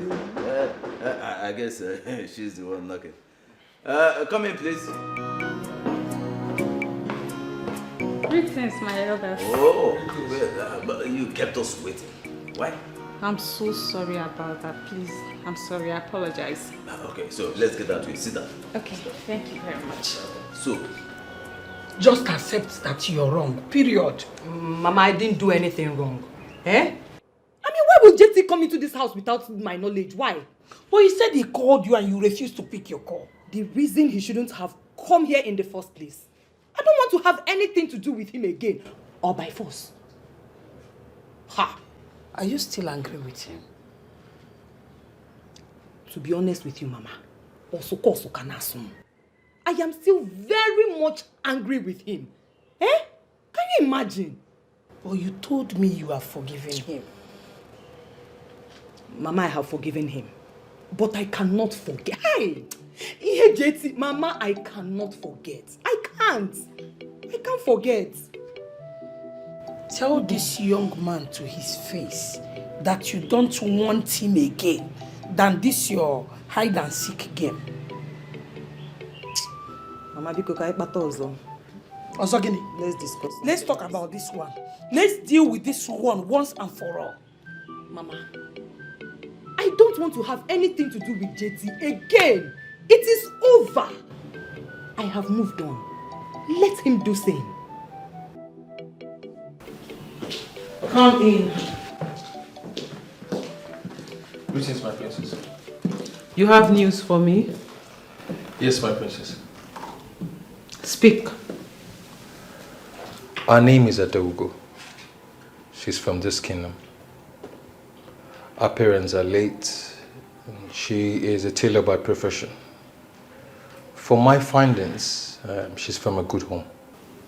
I guess she's the one knocking. Come in, please. Greetings, my elders. Oh, well, but you kept us waiting. Why? I'm so sorry about that. Please, I'm sorry. I apologize. Okay, so let's get down to it. Sit down. Okay, thank you very much. So, just accept that you're wrong, period. Mama, I didn't do anything wrong. Why would JT come into this house without my knowledge? Why? But he said he called you and you refused to pick your call. The reason he shouldn't have come here in the first place. I don't want to have anything to do with him again. Or by force. Ha! Are you still angry with him? To be honest with you, Mama, I am still very much angry with him. Can you imagine? Well, you told me you have forgiven him. Mama, I have forgiven him. But I cannot forget. Hey! JT, Mama, I cannot forget. I can't forget. Tell this young man to his face that you don't want him again than this your hide and seek game. Mama, biko kai patozo. Osogini, let's discuss. Let's talk about this one. Let's deal with this one once and for all. Mama, I don't want to have anything to do with JT again. It is over. I have moved on. Let him do same. Come in. Greetings, my princess. You have news for me? Yes, my princess. Speak. Her name is Adogo. She's from this kingdom. Her parents are late. She is a tailor by profession. From my findings, she's from a good home.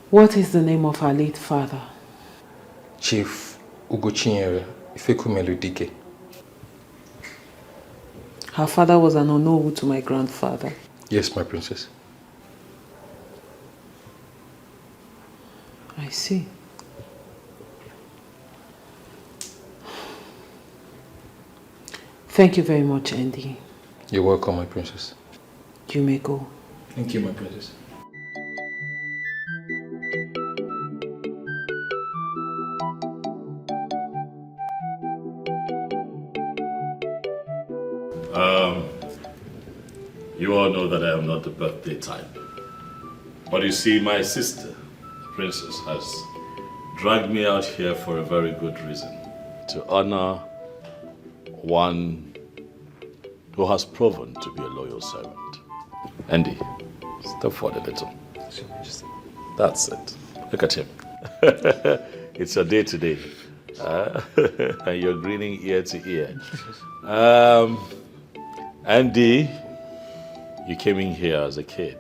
What is the name of her late father? Chief Ugochinyere Ifekumeludike. Her father was an Onowu to my grandfather. Yes, my princess. I see. Thank you very much, Andy. You're welcome, my princess. You may go. Thank you, my princess. You all know that I am not the birthday type. But you see, my sister, the princess, has dragged me out here for a very good reason. To honor one who has proven to be a loyal servant. Andy, step forward a little. That's it. Look at him. It's your day today. And you're grinning ear to ear. Andy, you came in here as a kid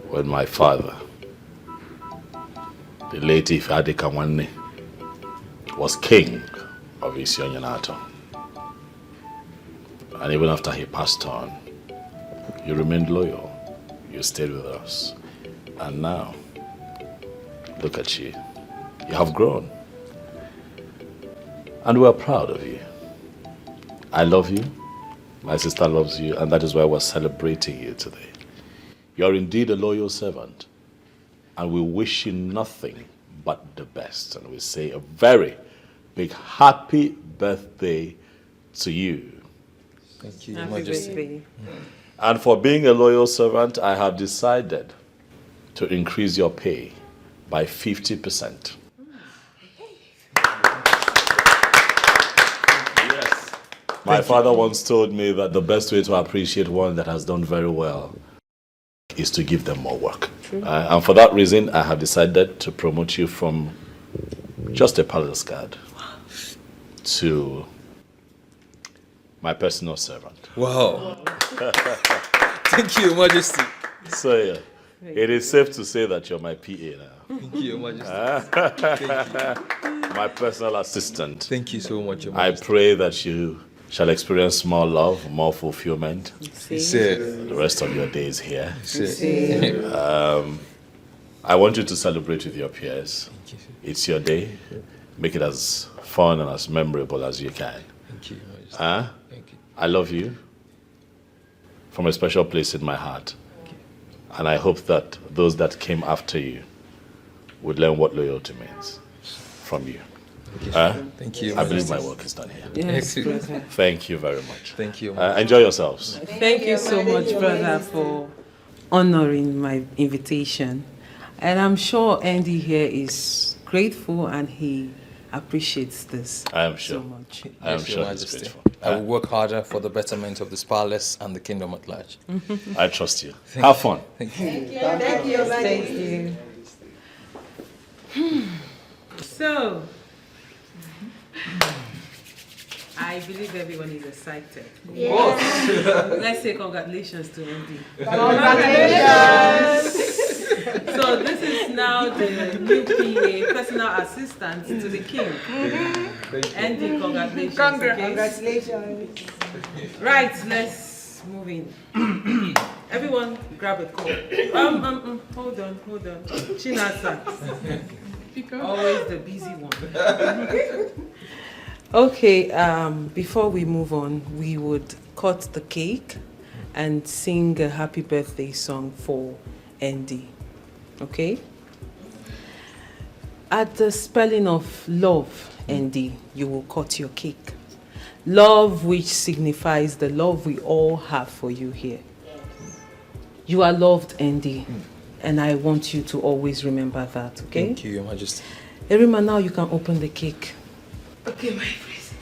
when my father, the late Ifeadika, was king of Isionyanato. And even after he passed on, you remained loyal. You stayed with us. And now, look at you. You have grown. And we're proud of you. I love you. My sister loves you. And that is why we're celebrating you today. You're indeed a loyal servant. And we wish you nothing but the best. And we say a very big happy birthday to you. Thank you, Happy Majesty. birthday. And for being a loyal servant, I have decided to increase your pay by 50%. Yes. My father once told me that the best way to appreciate one that has done very well is to give them more work. And for that reason, I have decided to promote you from just a palace guard to my personal servant. Wow. Thank you, Majesty. So, yeah, it is safe to say that you're my PA now. Thank you, Majesty. Thank you. My personal assistant. Thank you so much, Your I Majesty. pray that you shall experience more love, more fulfillment. Sir. The rest of your days here. Sir. I want you to celebrate with your peers. It's your day. Make it as fun and as memorable as you can. Thank you, Majesty. Thank you. I love you from a special place in my heart. And I hope that those that came after you would learn what loyalty means from you. Thank you. I believe my work is done here. Yes, brother. Thank you very much. Thank you. Enjoy yourselves. Thank you so much, brother, for honoring my invitation. And I'm sure Andy here is grateful and he appreciates this I am sure. so much. I am Yes, sure Your he's Majesty. grateful. I will work harder for the betterment of this palace and the kingdom at large. I trust you. Thank Have you. fun. Thank you. Thank you. Thank you. So, I believe everyone is excited. Yes. Let's say congratulations to Andy. Congratulations. So this is now the new PA, personal assistant to the king. Andy, congratulations. Congratulations. Right, let's move in. Everyone grab a call. Hold on. Chinasa. Always the busy one. Okay, before we move on, we would cut the cake and sing a happy birthday song for Andy. Okay? At the spelling of love, Andy, you will cut your cake. Love, which signifies the love we all have for you here. You are loved, Andy, and I want you to always remember that, okay? Thank you, Your Majesty. Erima, now you can open the cake. Okay, my princess.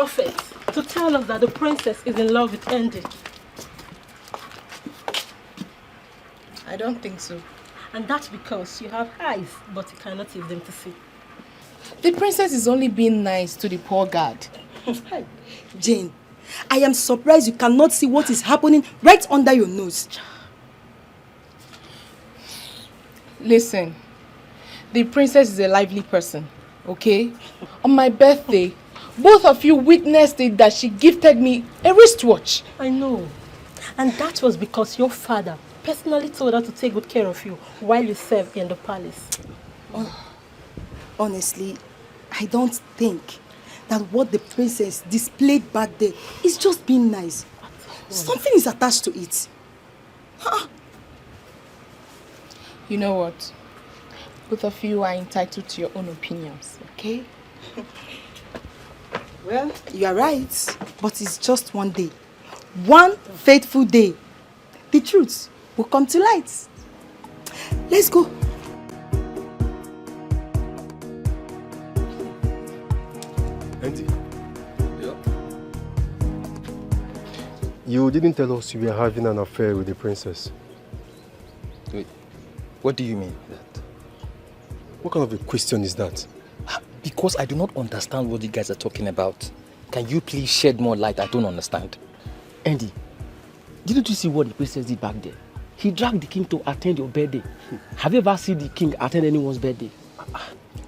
prophet to tell us that the princess is in love with Andy? I don't think so. And that's because you have eyes, but you cannot use them to see. The princess is only being nice to the poor guard. Jane, I am surprised you cannot see what is happening right under your nose. Listen, the princess is a lively person, okay? On my birthday, both of you witnessed it that she gifted me a wristwatch. I know. And that was because your father personally told her to take good care of you while you served in the palace. Honestly, I don't think that what the princess displayed back there is just being nice. Something is attached to it. You know what? Both of you are entitled to your own opinions, okay? Well, you are right, but it's just one day. One fateful day. The truth will come to light. Let's go. Auntie. Yeah. You didn't tell us you were having an affair with the princess. Wait, what do you mean that? What kind of a question is that? Because I do not understand what you guys are talking about. Can you please shed more light? I don't understand. Andy, didn't you see what the princess did back there? He dragged the king to attend your birthday. Have you ever seen the king attend anyone's birthday?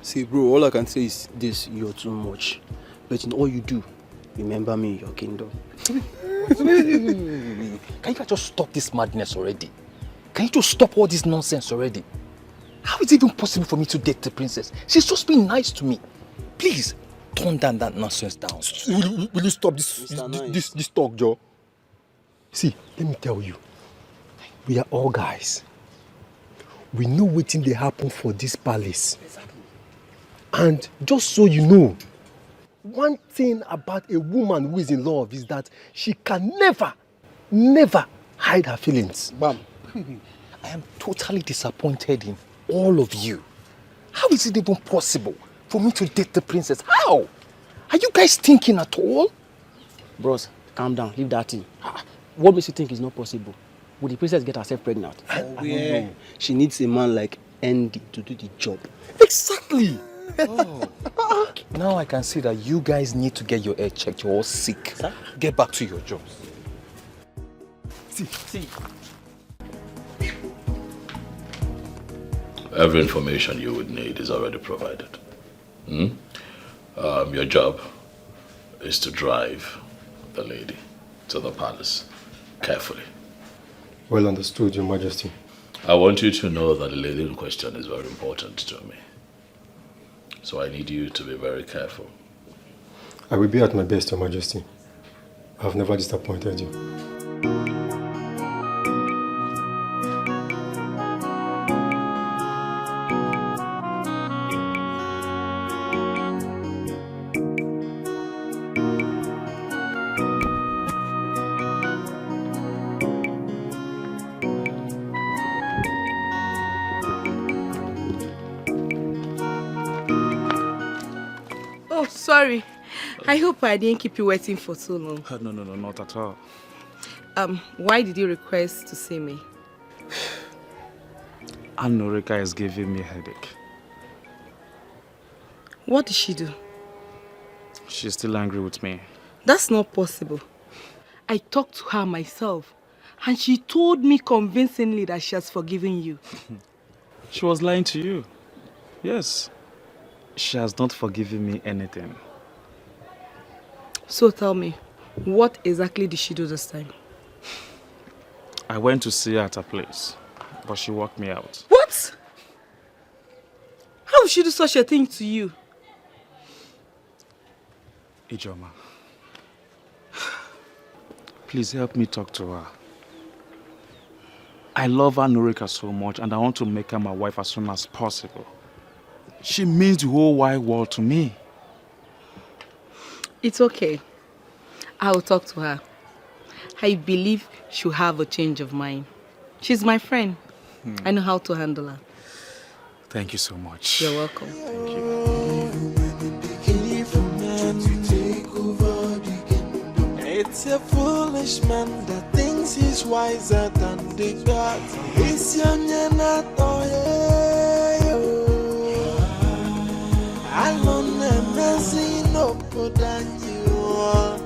See, bro, all I can say is this: you're too much. But in all you do, remember me in your kingdom. Can you guys just stop this madness already? Can you just stop all this nonsense already? How is it even possible for me to date the princess? She's just being nice to me. Please, tone down that nonsense down. Will you stop this talk, Joe? See, let me tell you. We are all guys. We know what thing they happen for this palace. Exactly. And just so you know, one thing about a woman who is in love is that she can never hide her feelings. Bam. I am totally disappointed in all of you. How is it even possible for me to date the princess? How? Are you guys thinking at all? Bros, calm down. Leave that thing. What makes you think it's not possible? Will the princess get herself pregnant? I don't know. She needs a man like Andy to do the job. Exactly. Now I can see that you guys need to get your head checked. You're all sick. Sir? Get back to your jobs. See. Every information you would need is already provided. Your job is to drive the lady to the palace carefully. Well understood, Your Majesty. I want you to know that the lady in question is very important to me. So I need you to be very careful. I will be at my best, Your Majesty. I have never disappointed you. Sorry. I hope I didn't keep you waiting for so long. No, not at all. Why did you request to see me? Norika is giving me a headache. What did she do? She's still angry with me. That's not possible. I talked to her myself, and she told me convincingly that she has forgiven you. She was lying to you. Yes. She has not forgiven me anything. So tell me, what exactly did she do this time? I went to see her at her place, but she walked me out. What? How would she do such a thing to you? Ijoma, please help me talk to her. I love Norika so much and I want to make her my wife as soon as possible. She means the whole wide world to me. It's okay. I will talk to her. I believe she'll have a change of mind. She's my friend. I know how to handle her. Thank you so much. You're welcome. Thank you. Take over. He's a foolish man that thinks he's wiser than the gods. He's young and not alone and messing up than you are.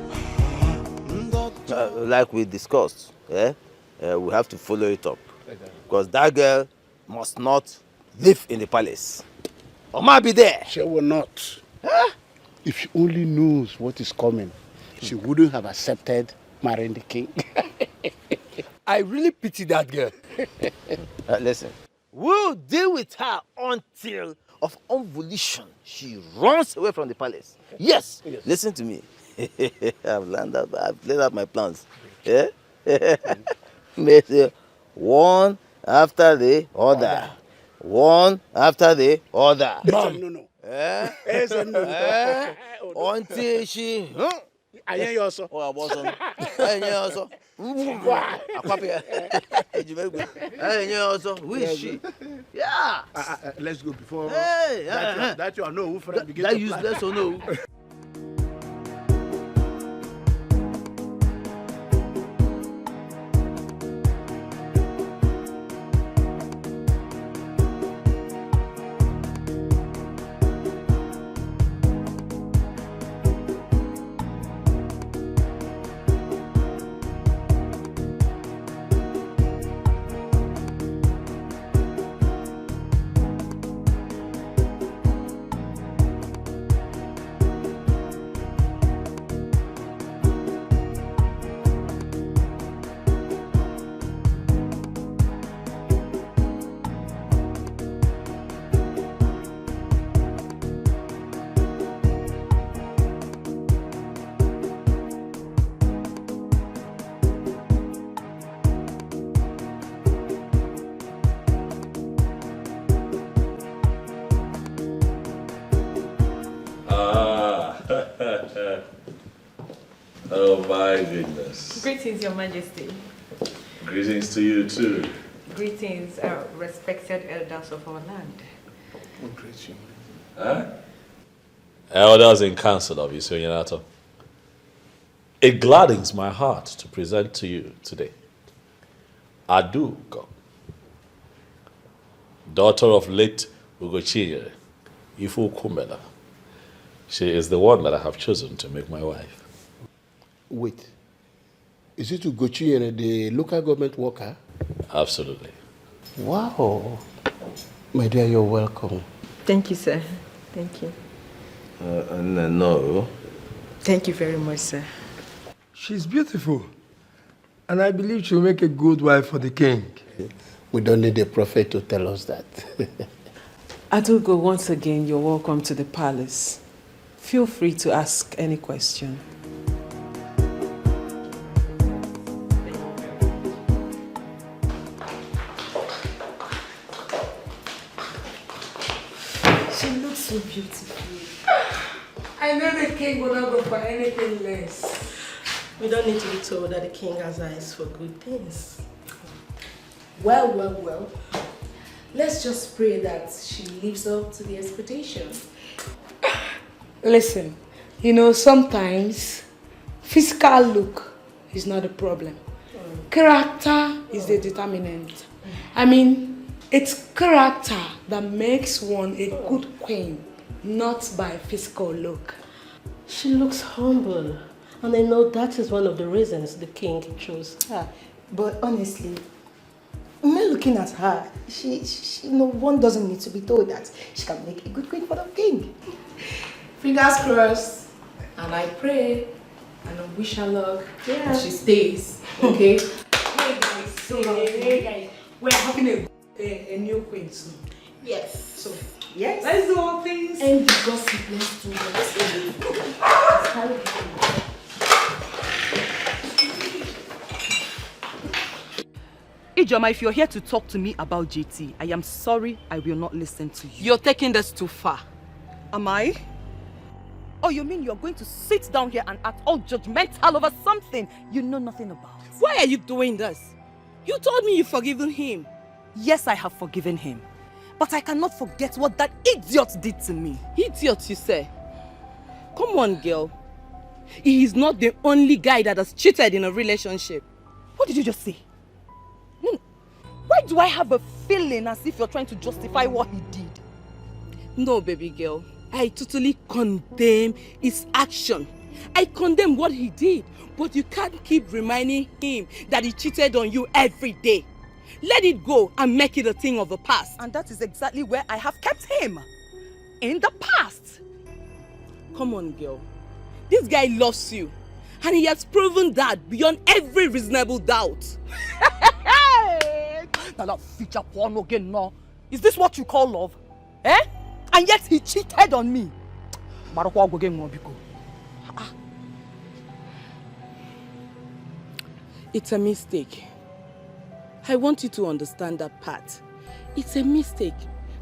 Like we discussed, we have to follow it up. Because that girl must not live in the palace. Or might be there. She will not. If she only knows what is coming, she wouldn't have accepted marrying the king. I really pity that girl. Listen, we'll deal with her until of volition she runs away from the palace. Yes. Listen to me. I've laid out my plans. Yeah? One after the other. One after the other. No. Until she... I hear you also. Oh, I was on. I hear you also. Who is she? Yeah. Let's go before Hey, that you are no friend begin that to useless or no. Oh my goodness. Greetings, Your Majesty. Greetings to you too. Greetings, respected elders of our land. Huh? Elders in council of Isoyanato. It gladdens my heart to present to you today Aduko, daughter of late Ugochi Ifu Kumela. She is the one that I have chosen to make my wife. Wait. Is it Ugochi, the local government worker? Absolutely. Wow. My dear, you're welcome. Thank you, sir. Thank you. No. Thank you very much, sir. She's beautiful. And I believe she'll make a good wife for the king. We don't need a prophet to tell us that. Adugo, once again, you're welcome to the palace. Feel free to ask any question. She looks so beautiful. I know the king will not go for anything less. We don't need to be told that the king has eyes for good things. Well. Let's just pray that she lives up to the expectations. Listen, sometimes physical look is not a problem. Character is the determinant. I mean, it's character that makes one a good queen, not by physical look. She looks humble, and I know that is one of the reasons the king chose her. But honestly, me looking at her, she one doesn't need to be told that she can make a good queen for the king. Fingers crossed, and I pray, and I wish her luck that she stays, okay? Hey guys, we're having a new queen soon. Yes. So, yes. Let's do all things. And the gossip, let's do Ijoma, if you're here to talk to me about JT, I am sorry, I will not listen to you. You're taking this too far. Am I? Oh, you mean you're going to sit down here and act all judgmental over something you know nothing about? Why are you doing this? You told me you've forgiven him. Yes, I have forgiven him. But I cannot forget what that idiot did to me. Idiot, you say? Come on, girl. he is not the only guy that has cheated in a relationship. What did you just say? Why do I have a feeling as if you're trying to justify what he did? No, baby girl. I totally condemn his action. I condemn what he did. But you can't keep reminding him that he cheated on you every day. Let it go and make it a thing of the past. And that is exactly where I have kept him. In the past. Come on, girl. This guy loves you. And he has proven that beyond every reasonable doubt. Now that feature porn again, no. Is this what you call love? Eh? And yet he cheated on me. It's a mistake. I want you to understand that part. It's a mistake.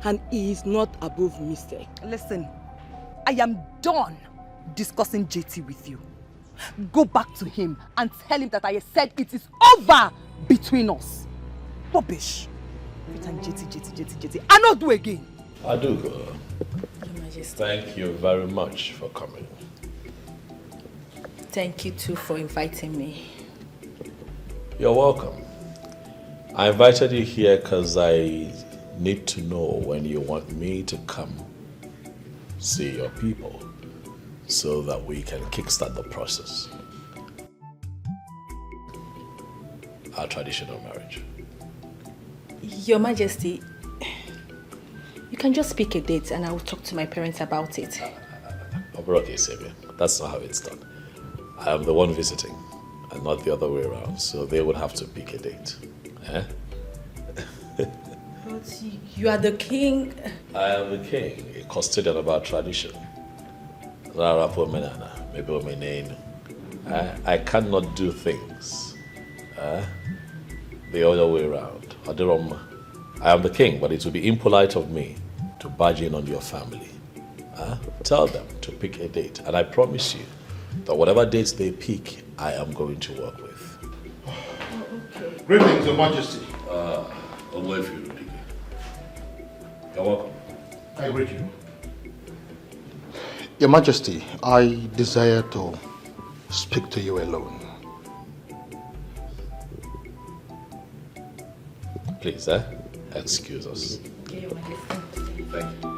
And he is not above mistake. Listen, I am done discussing JT with you. Go back to him and tell him that I said it is over between us. Rubbish. And JT. I not do again. I do go. Thank you very much for coming. Thank you too for inviting me. You're welcome. I invited you here because I need to know when you want me to come see your people so that we can kickstart the process. Our traditional marriage. Your Majesty, you can just pick a date and I will talk to my parents about it. Okay, Sabian. That's not how it's done. I am the one visiting and not the other way around, so they would have to pick a date. Eh? But you are the king. I am the king, a custodian of our tradition. I cannot do things the other way around. I am the king, but it would be impolite of me to barge in on your family. Tell them to pick a date, and I promise you that whatever dates they pick, I am going to work with. Okay. Greetings, Your Majesty. You're welcome. I greet you. Your Majesty, I desire to speak to you alone. Please, excuse us. Thank you.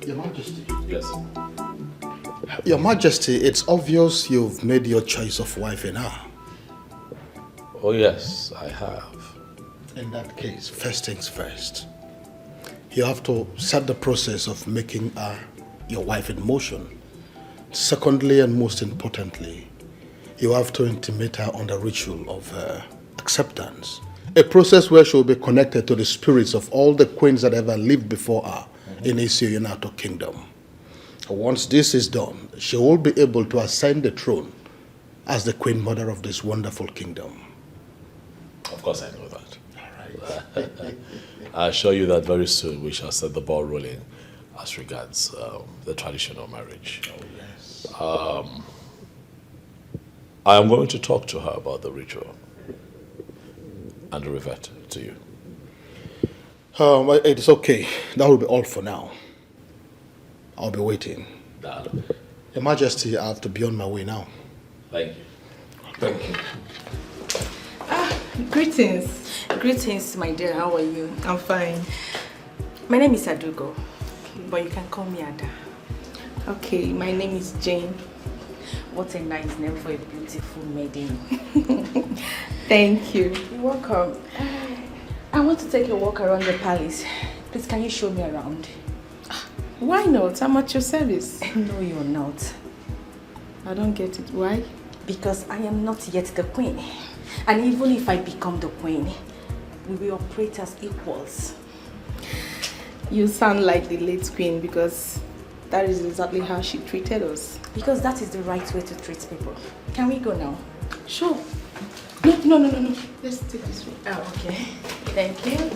Your Majesty. Yes. Your Majesty, it's obvious you've made your choice of wife in her. Oh yes, I have. In that case, first things first. You have to set the process of making her your wife in motion. Secondly, and most importantly, you have to intimate her on the ritual of acceptance. A process where she will be connected to the spirits of all the queens that ever lived before her in Isiyonato Kingdom. Once this is done, she will be able to ascend the throne as the queen mother of this wonderful kingdom. Of course I know that. All right. I assure you that very soon we shall set the ball rolling as regards the traditional marriage. Oh, yes. I am going to talk to her about the ritual and revert to you. It's okay. That will be all for now. I'll be waiting. Darling. Your Majesty, I have to be on my way now. Thank you. Thank you. Greetings. Greetings, my dear. How are you? I'm fine. My name is Adugo, but you can call me Ada. Okay, my name is Jane. What a nice name for a beautiful maiden. Thank you. You're welcome. I want to take a walk around the palace. Please, can you show me around? Why not? I'm at your service. No, you're not. I don't get it. Why? Because I am not yet the queen. And even if I become the queen, we will operate as equals. You sound like the late queen because that is exactly how she treated us. Because that is the right way to treat people. Can we go now? Sure. No. Let's take this way. Oh, okay. Thank you.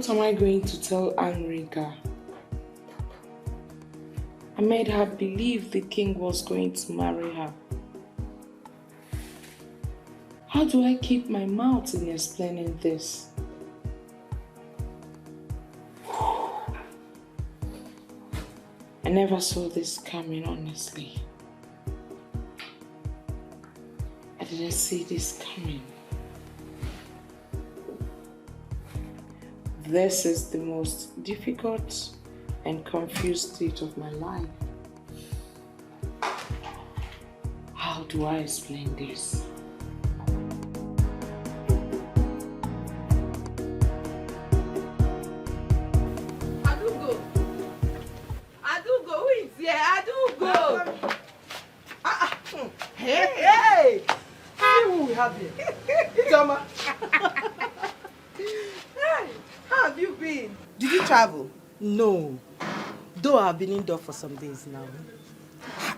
What am I going to tell Anrika? I made her believe the king was going to marry her. How do I keep my mouth in explaining this? I never saw this coming, honestly. I didn't see this coming. This is the most difficult and confused state of my life. How do I explain this? Adugo, who is here? Adugo! Hey! See who we have here. Toma. Hey, how have you been? Did you travel? No. Though I've been indoor for some days now.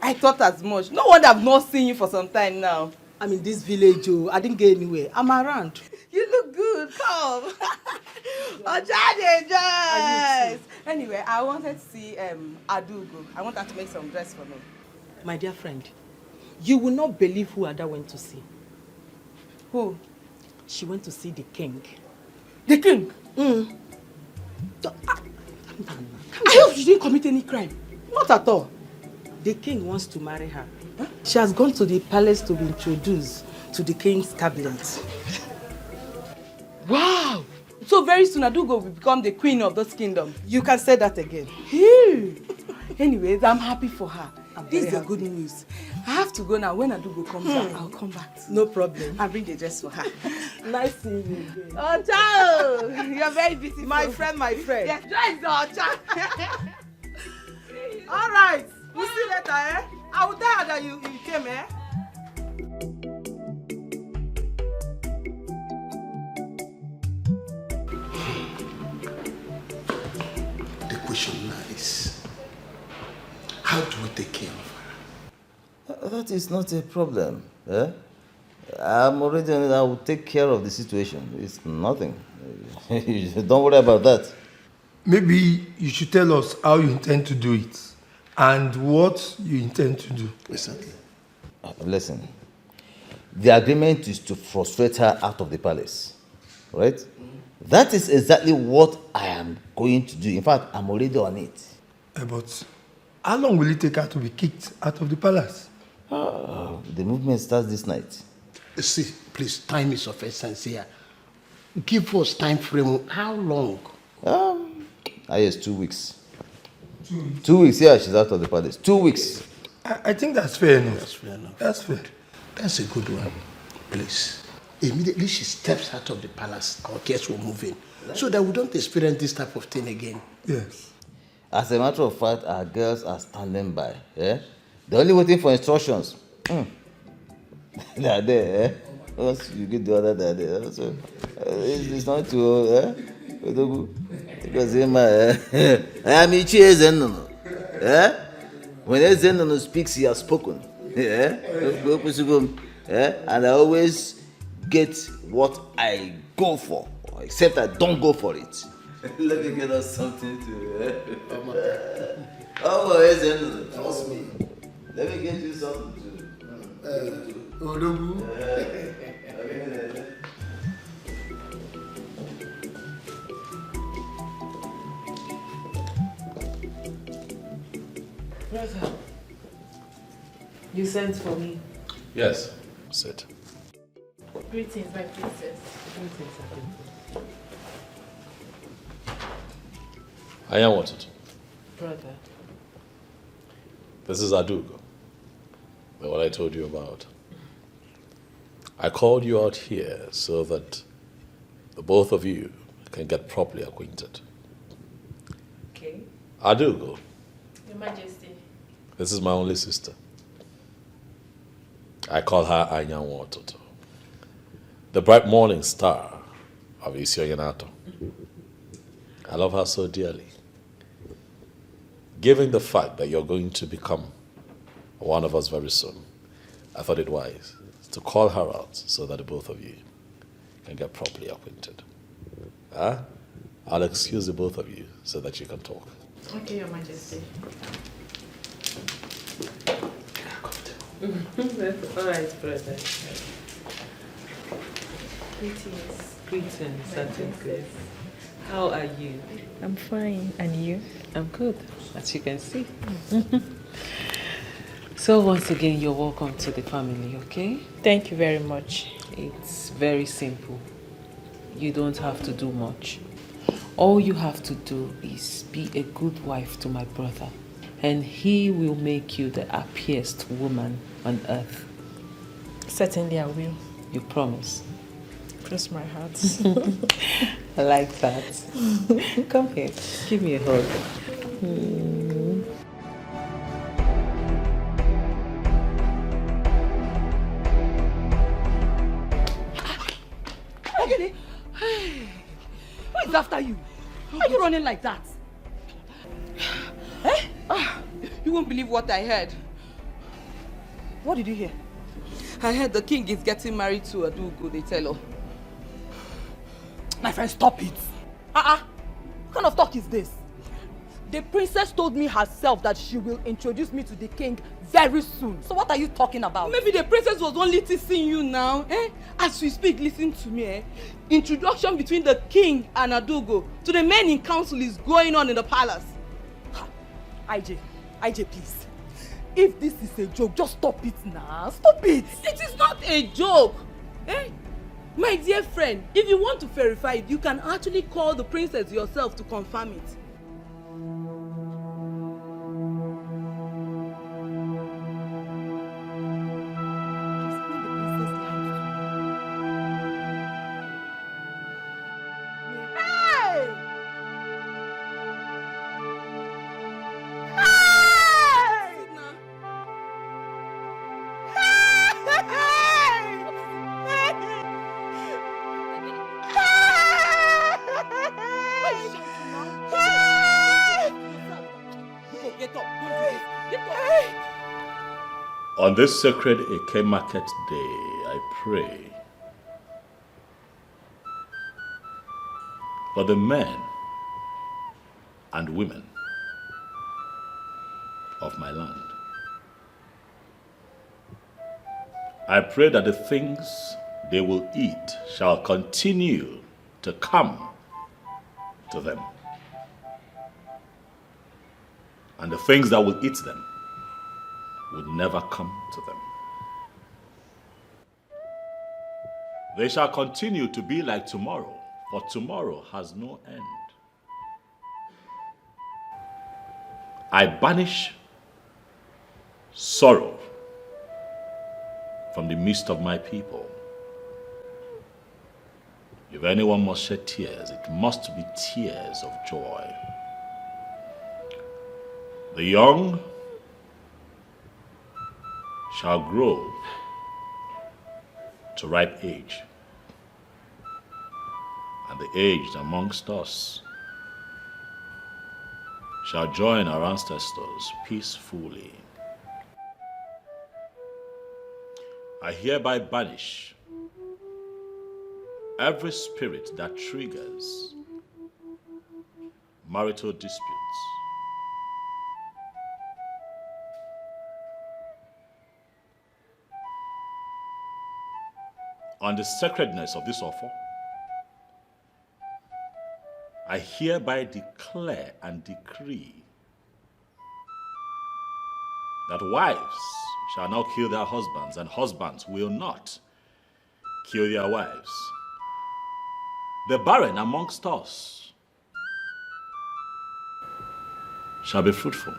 I thought as much. No wonder I've not seen you for some time now. I'm in this village, oh. I didn't get anywhere. I'm around. You look good. Come. Joyce. Anyway, I wanted to see Adugo. I want her to make some dress for me. My dear friend, you will not believe who Ada went to see. Who? She went to see the king. The king? I hope she didn't commit any crime. Not at all. The king wants to marry her. Huh? She has gone to the palace to be introduced to the king's cabinet. Wow! So very soon Adugo will become the queen of this kingdom. You can say that again. Anyways, I'm happy for her. This is happy. good news. I have to go now. When Adugo comes back, I'll come back. No problem. I'll bring the dress for her. Nice seeing you again. Ocha! You're very busy. My friend. Yes, join the Ocha. All right. We'll see you later, eh? I will tell her that you came, eh? The question now is, how do we take care of her? That is not a problem. Eh? I'm already on it. I will take care of the situation. It's nothing. Don't worry about that. Maybe you should tell us how you intend to do it and what you intend to do. Exactly. Listen, the agreement is to frustrate her out of the palace, right? That is exactly what I am going to do. In fact, I'm already on it. But how long will it take her to be kicked out of the palace? The movement starts this night. See, please, time is of essence here. Give us time frame. How long? Yes, 2 weeks. 2 weeks, yeah, she's out of the palace. 2 weeks. I think that's fair enough. That's fair enough. That's fair. That's a good one. Please. Immediately she steps out of the palace, our guests will move in. So that we don't experience this type of thing again. Yes. As a matter of fact, our girls are standing by. Yeah? They're only waiting for instructions. They are there. Eh? Once you get the other, they're there. So, it's not too. Because Alichi Zenono. When Zenono speaks, he has spoken. And I always get what I go for, except I don't go for it. Let me get us something to. Trust me. Let me get you something to. Brother, you sent for me. Yes, sit. Greetings, my princess. I am wanted. Brother. This is Adugo, the one I told you about. I called you out here so that the both of you can get properly acquainted. Okay. Adugo, Your Majesty. this is my only sister. I call her Anyanwu Ototo, the bright morning star of Isioyanato. I love her so dearly. Given the fact that you're going to become one of us very soon, I thought it wise to call her out so that the both of you can get properly acquainted. Huh? I'll excuse the both of you so that you can talk. Okay, Your Majesty. All right, brother. Greetings, Sergeant Grace. How are you? I'm fine. And you? I'm good, as you can see. So once again, you're welcome to the family, okay? Thank you very much. It's very simple. You don't have to do much. All you have to do is be a good wife to my brother, and he will make you the happiest woman on earth. Certainly I will. You promise? Cross my heart. I like that. Come here, give me a hug. Okay, who is after you? Why are you running like that? Eh? You won't believe what I heard. What did you hear? I heard the king is getting married to Adugo, they tell her. My friend, stop it. What kind of talk is this? The princess told me herself that she will introduce me to the king very soon. So what are you talking about? Maybe the princess was only teasing you now. As we speak, listen to me. Introduction between the king and Adugo to the men in council is going on in the palace. IJ, please. If this is a joke, just stop it now. Stop it. It is not a joke. My dear friend, if you want to verify it, you can actually call the princess yourself to confirm it. On this sacred Eke Market Day, I pray for the men and women of my land. I pray that the things they will eat shall continue to come to them, and the things that will eat them would never come to them. They shall continue to be like tomorrow, for tomorrow has no end. I banish sorrow from the midst of my people. If anyone must shed tears, it must be tears of joy. The young shall grow to ripe age, and the aged amongst us shall join our ancestors peacefully. I hereby banish every spirit that triggers marital disputes. On the sacredness of this offer, I hereby declare and decree that wives shall now kill their husbands, and husbands will not kill their wives. The barren amongst us shall be fruitful,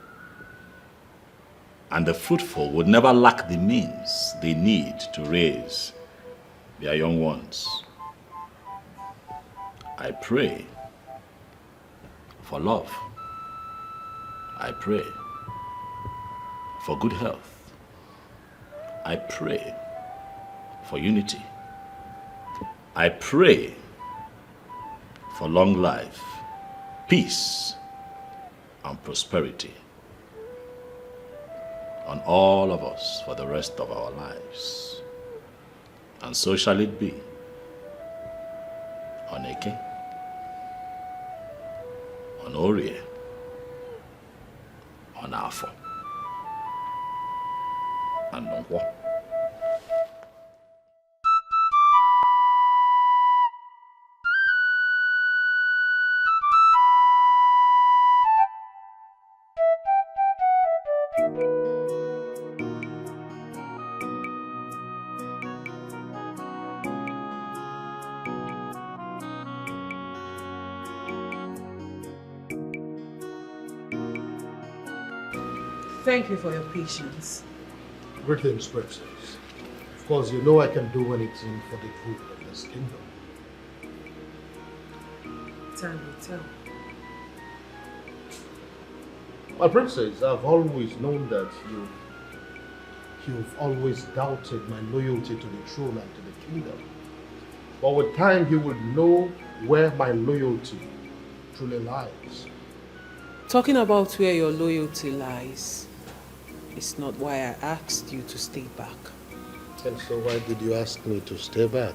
and the fruitful would never lack the means they need to raise their young ones. I pray for love. I pray for good health. I pray for unity. I pray for long life, peace, and prosperity on all of us for the rest of our lives. And so shall it be. Oneke. on Orie, on Afo, and on what? Thank you for your patience. Greetings, Princess. Of course, you know I can do anything for the good of this kingdom. Tell. My princess, I've always known that you've always doubted my loyalty to the throne and to the kingdom. But with time, you will know where my loyalty truly lies. Talking about where your loyalty lies is not why I asked you to stay back. And so why did you ask me to stay back?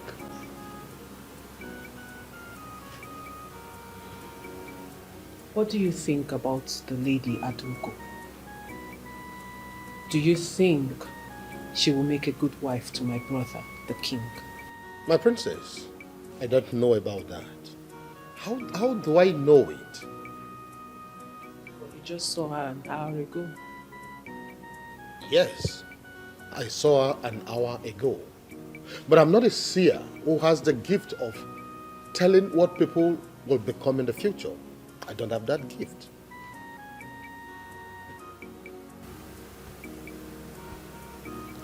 What do you think about the lady Aduko? Do you think she will make a good wife to my brother, the king? My princess, I don't know about that. How do I know it? You just saw her an hour ago. Yes, I saw her an hour ago. But I'm not a seer who has the gift of telling what people will become in the future. I don't have that gift.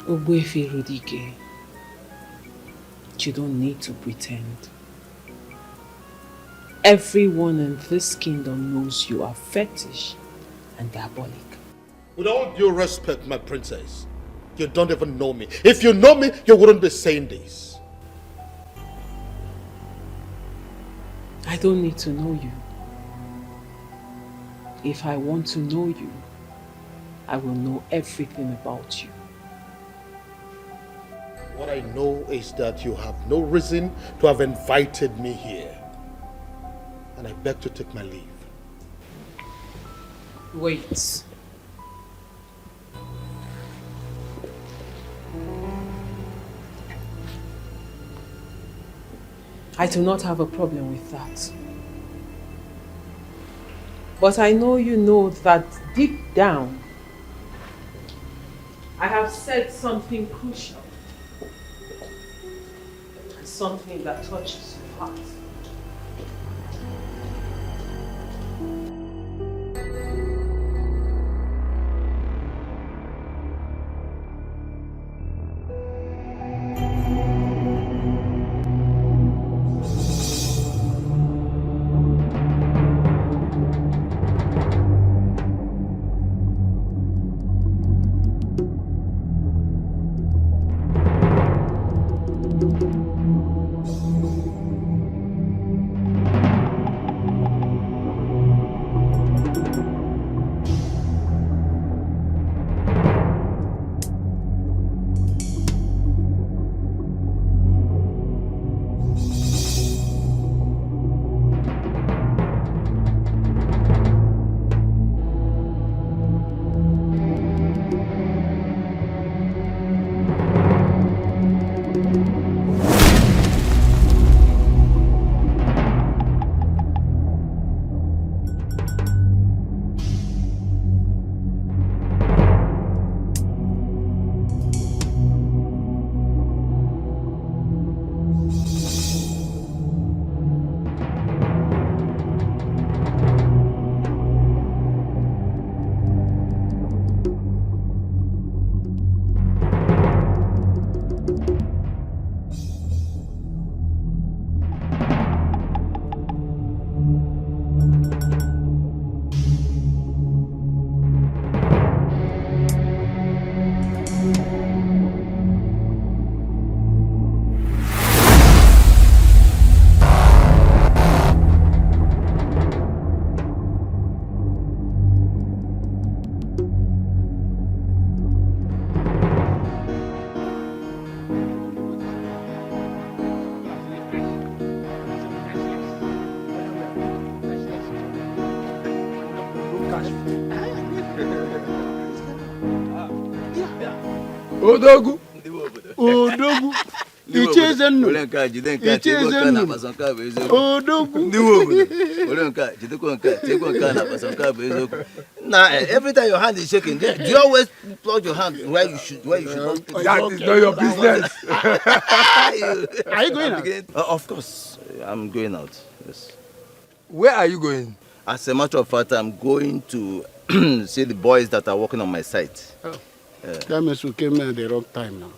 Ogbuefi Rudike, you don't need to pretend. Everyone in this kingdom knows you are fetish and diabolic. With all due respect, my princess, you don't even know me. If you know me, you wouldn't be saying this. I don't need to know you. If I want to know you, I will know everything about you. What I know is that you have no reason to have invited me here. And I beg to take my leave. Wait. I do not have a problem with that. But I know you know that deep down, I have said something crucial. And something that touches your heart. Odogu. Odogu. Ichezenu. Now, every time your hand is shaking, do you always plug your hand where you should not? That is not your business. Are you going out? Of course, I'm going out. Yes. Where are you going? As a matter of fact, I'm going to see the boys that are working on my site. Oh. That means we came at the wrong time now.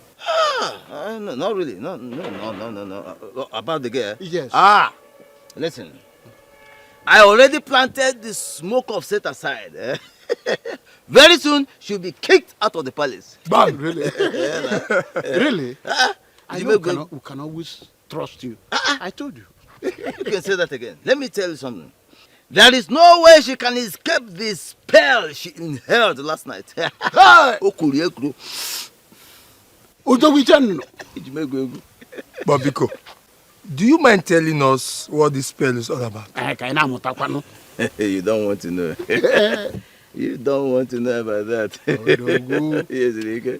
No, not really. No. About the girl? Yes. Listen. I already planted the smoke of set aside. Very soon, she'll be kicked out of the palace. Bang! Really? Really? I know we can always trust you. I told you. You can say that again. Let me tell you something. There is no way she can escape the spell she inhaled last night. Babiko, do you mind telling us what this spell is all about? You don't want to know. You don't want to know about that. Yes, Rike.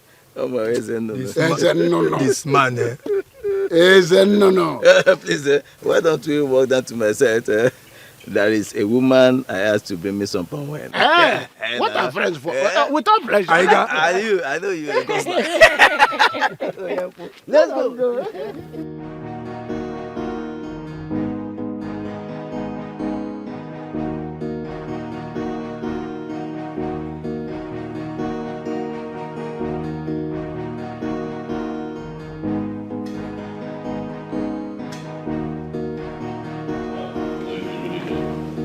This man, Please, why don't we walk down to my site? There is a woman I asked to bring me some palm wine. What are friends for? Without pleasure. I know you. Let's go.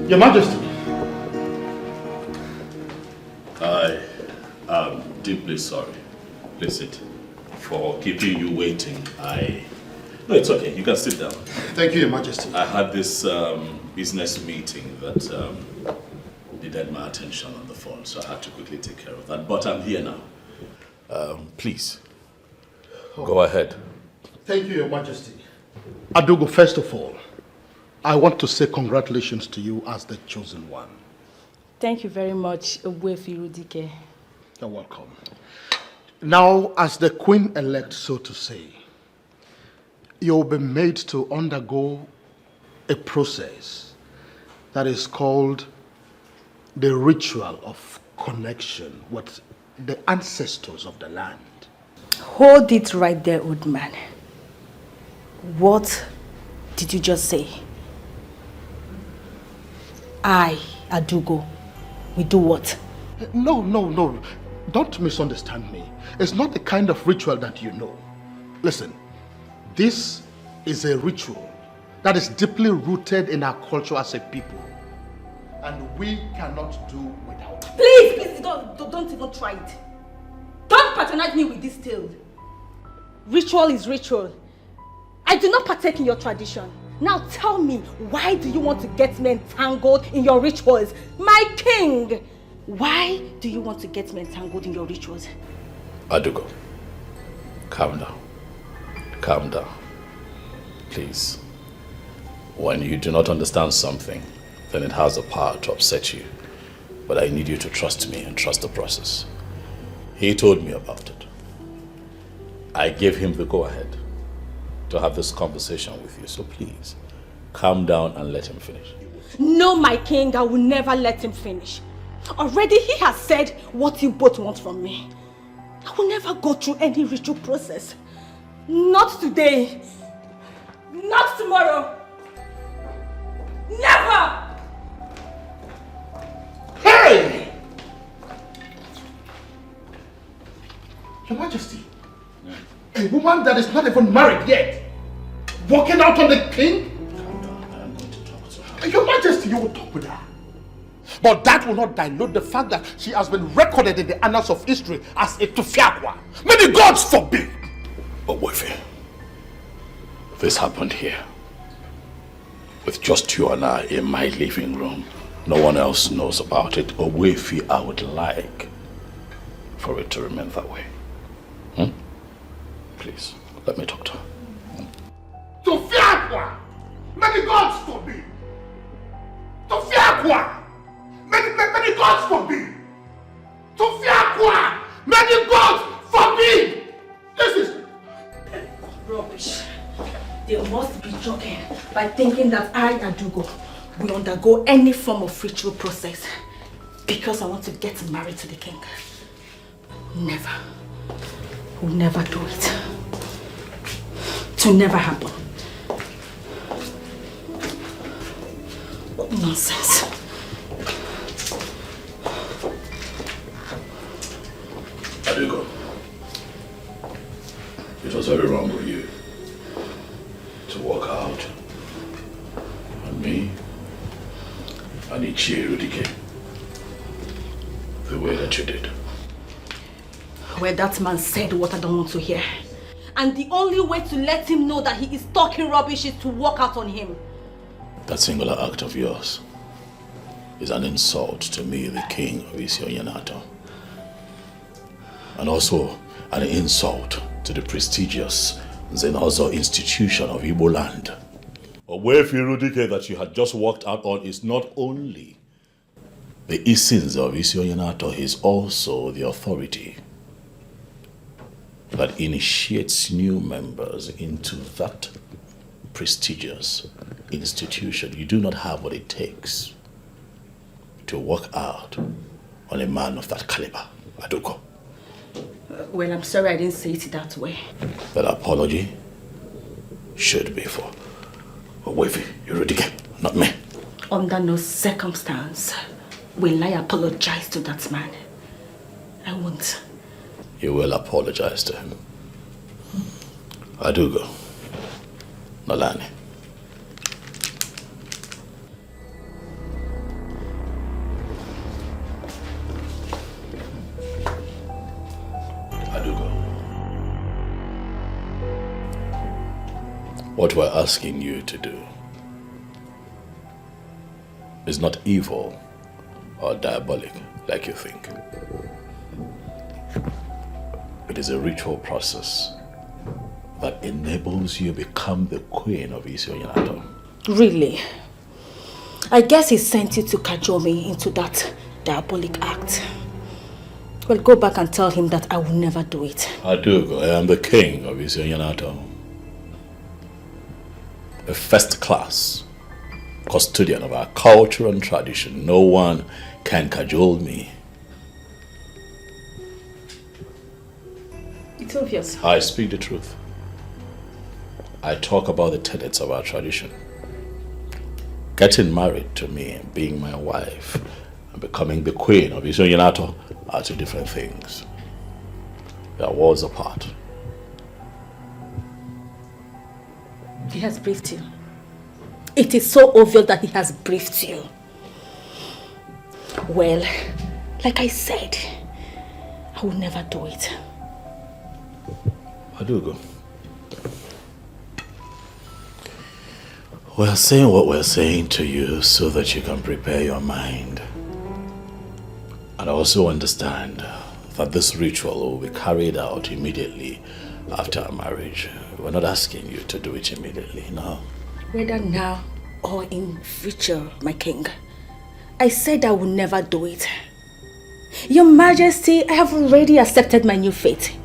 Your Majesty. I am deeply sorry. Listen, for keeping you waiting. No, it's okay. You can sit down. Thank you, Your Majesty. I had this business meeting that needed my attention on the phone, so I had to quickly take care of that. But I'm here now. Please, go ahead. Thank you, Your Majesty. Adugo, first of all, I want to say congratulations to you as the chosen one. Thank you very much, Ogbuefi. You're welcome. Now, as the queen-elect, so to say, you'll be made to undergo a process that is called the ritual of connection with the ancestors of the land. Hold it right there, old man. What did you just say? I, Adugo, we do what? No. Don't misunderstand me. It's not the kind of ritual that you know. Listen, this is a ritual that is deeply rooted in our culture as a people. And we cannot do without it. Please, don't even try it. Don't patronize me with this tale. Ritual is ritual. I do not partake in your tradition. Now tell me, why do you want to get me entangled in your rituals? My king! Why do you want to get me entangled in your rituals? Adugo, calm down. Calm down. Please. When you do not understand something, then it has the power to upset you. But I need you to trust me and trust the process. He told me about it. I gave him the go-ahead to have this conversation with you. So please, calm down and let him finish. No, my king, I will never let him finish. Already he has said what you both want from me. I will never go through any ritual process. Not today. Not tomorrow. Never! Hey! Your Majesty, a woman that is not even married yet, walking out on the king? Your Majesty, you will talk with her. But that will not dilute the fact that she has been recorded in the annals of history as a Tufiakwa. May the gods forbid! But Wefe, this happened here. With just you and I in my living room. No one else knows about it. But Wefe, I would like for it to remain that way. Please, let me talk to her. Tufiakwa! May the gods forbid! Tufiakwa! May the gods forbid! Tufiakwa! May the gods forbid! Rubbish. They must be joking by thinking that I, Adugo, will undergo any form of ritual process because I want to get married to the king. Never. Will never do it. It will never happen. What nonsense. Adugo, it was very wrong of you to walk out on me and Edochie the way that you did. Well, that man said what I don't want to hear. And the only way to let him know that he is talking rubbish is to walk out on him. That singular act of yours is an insult to me, the king of Onyenata. And also an insult to the prestigious Zenozo institution of Igbo land. Owefiru Dike that you had just walked out on is not only the Isins of Onyenata, he is also the authority that initiates new members into that prestigious institution. You do not have what it takes to walk out on a man of that caliber, Adugo. Well, I'm sorry I didn't say it that way. That apology should be for Owefiru Dike, not me. Under no circumstance will I apologize to that man. I won't. You will apologize to him. Adugo, Nolani. Adugo. What we're asking you to do is not evil or diabolic like you think. It is a ritual process that enables you to become the queen of Onyenata. Really? I guess he sent you to cajole me into that diabolic act. Well, go back and tell him that I will never do it. Adugo, I am the king of Onyenata. A first-class custodian of our culture and tradition. No one can cajole me. It's obvious. I speak the truth. I talk about the tenets of our tradition. Getting married to me and being my wife and becoming the queen of Onyenata are two different things. They are worlds apart. He has briefed you. It is so obvious that he has briefed you. Well, like I said, I will never do it. Adugo. We're saying what we're saying to you so that you can prepare your mind. And also understand that this ritual will be carried out immediately after our marriage. We're not asking you to do it immediately, no. Whether now or in future, my king, I said I will never do it. Your Majesty, I have already accepted my new fate.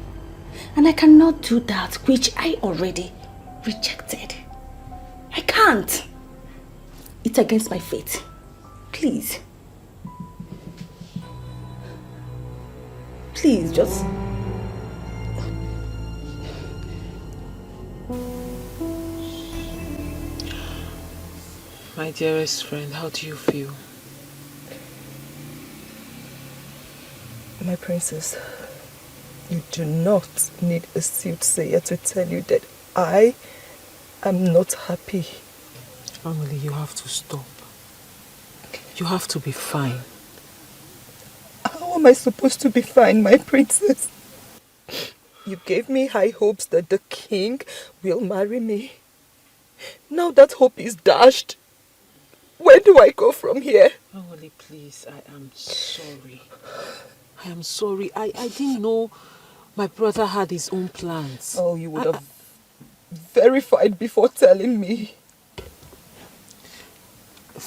And I cannot do that which I already rejected. I can't. It's against my fate. Please. Please, just... My dearest friend, how do you feel? My princess, you do not need a soothsayer to tell you that I am not happy. Emily, you have to stop. You have to be fine. How am I supposed to be fine, my princess? You gave me high hopes that the king will marry me. Now that hope is dashed. Where do I go from here? Emily, please, I am sorry. I am sorry. I didn't know my brother had his own plans. Oh, you would have verified before telling me.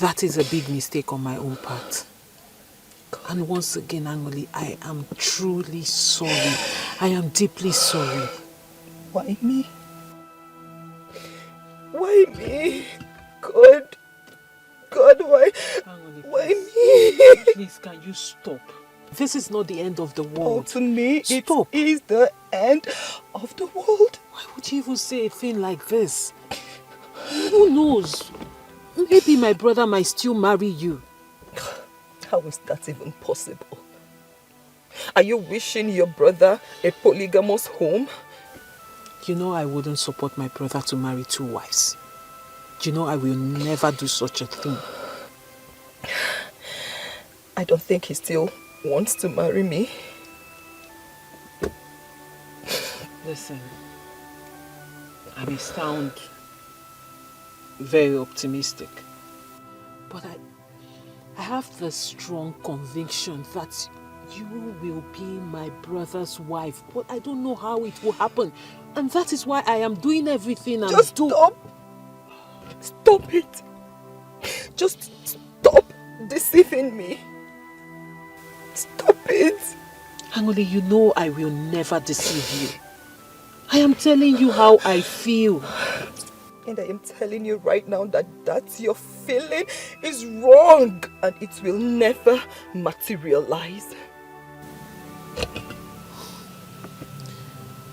That is a big mistake on my own part. And once again, Angoli, I am truly sorry. I am deeply sorry. Why me? Why me? God, why me? Please, can you stop? This is not the end of the world. Oh, to me, stop. It is the end of the world. Why would you even say a thing like this? Who knows? Maybe my brother might still marry you. How is that even possible? Are you wishing your brother a polygamous home? You know I wouldn't support my brother to marry 2 wives. You know I will never do such a thing. I don't think he still wants to marry me. Listen, I may sound very optimistic, but I have the strong conviction that you will be my brother's wife, but I don't know how it will happen. And that is why I am doing everything I'm Just stop. Stop it. Just stop deceiving me. Stop it. Angoli, you know I will never deceive you. I am telling you how I feel. And I am telling you right now that your feeling is wrong and it will never materialize.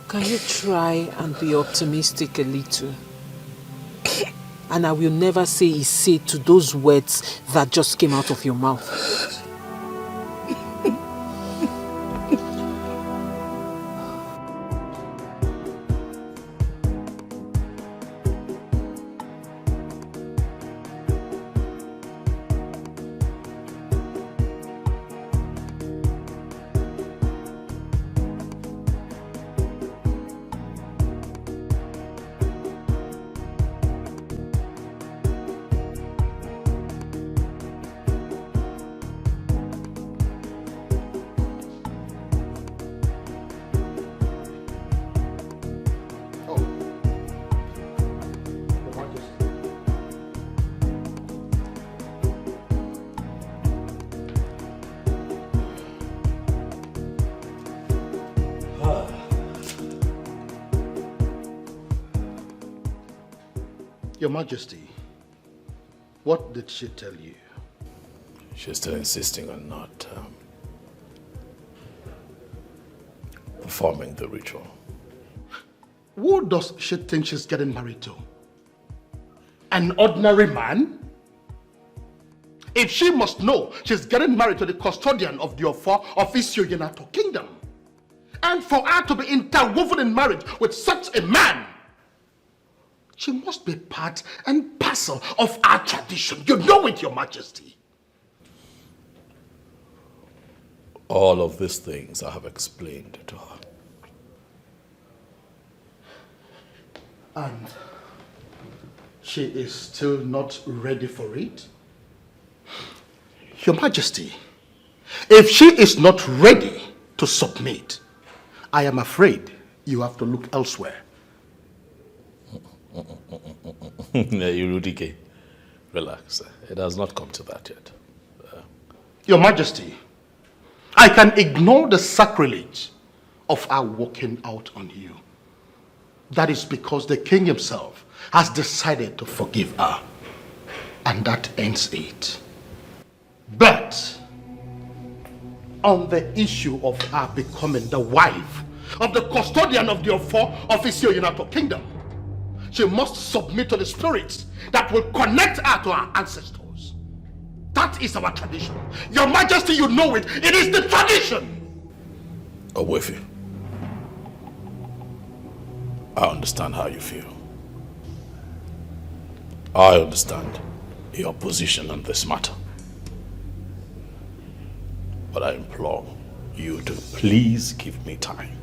Can you try and be optimistic a little? And I will never say is say to those words that just came out of your mouth. Your Majesty, what did she tell you? She's still insisting on not performing the ritual. Who does she think she's getting married to? An ordinary man? If she must know she's getting married to the custodian of the Ofo of Isioyenato Kingdom, and for her to be interwoven in marriage with such a man, she must be part and parcel of our tradition. You know it, Your Majesty. All of these things I have explained to her. And she is still not ready for it? Your Majesty, if she is not ready to submit, I am afraid you have to look elsewhere. Irudike, relax. It has not come to that yet. Your Majesty, I can ignore the sacrilege of our walking out on you. That is because the king himself has decided to forgive her. And that ends it. But on the issue of her becoming the wife of the custodian of the Ofo of Isioyenato Kingdom, she must submit to the spirits that will connect her to our ancestors. That is our tradition. Your Majesty, you know it. It is the tradition. Owefi, I understand how you feel. I understand your position on this matter. But I implore you to please give me time.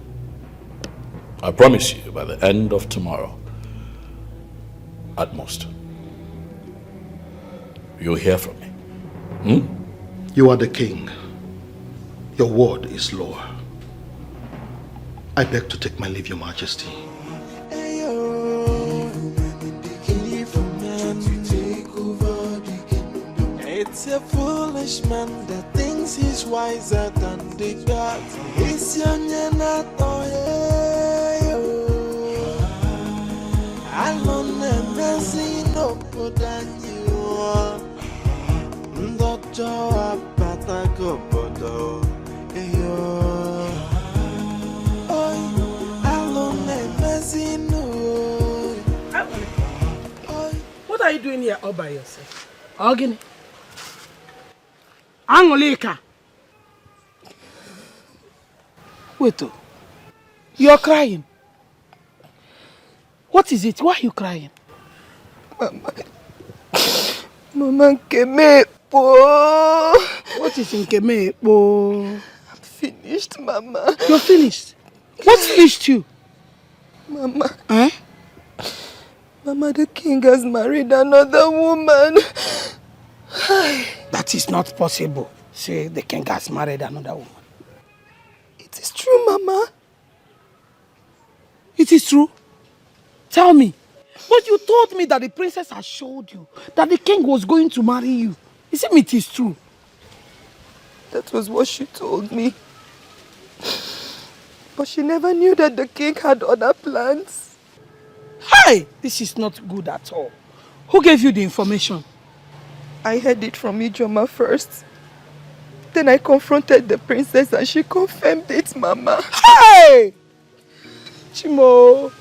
I promise you by the end of tomorrow, at most, you'll hear from me. You are the king. Your word is law. I beg to take my leave, Your Majesty. It's a foolish man that thinks he's wiser than the gods. It's your alone and messy. What are you doing here all by yourself? Ogini. Angolika. Wait, you're crying. What is it? Why are you crying? Mama Nkemepo. What is Nkemepo? I'm finished, Mama. You're finished? What finished you? Mama. Eh? Mama, the king has married another woman. That is not possible. Say the king has married another woman. It is true, Mama. It is true? Tell me. But you told me that the princess had showed you that the king was going to marry you. Isn't it is true? That was what she told me. But she never knew that the king had other plans. Hey! This is not good at all. Who gave you the information? I heard it from Ijoma first. Then I confronted the princess and she confirmed it, Mama. Hey! Chimo,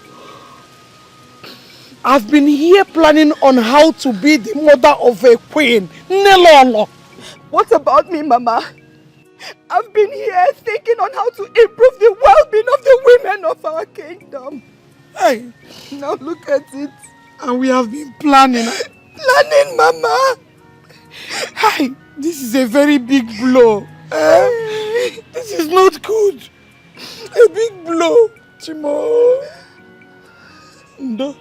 I've been here planning on how to be the mother of a queen. Nelolo. What about me, Mama? I've been here thinking on how to improve the well-being of the women of our kingdom. Hey! Now look at it. And we have been planning. Planning, Mama! Hey! This is a very big blow. This is not good. A big blow. Chimo. No.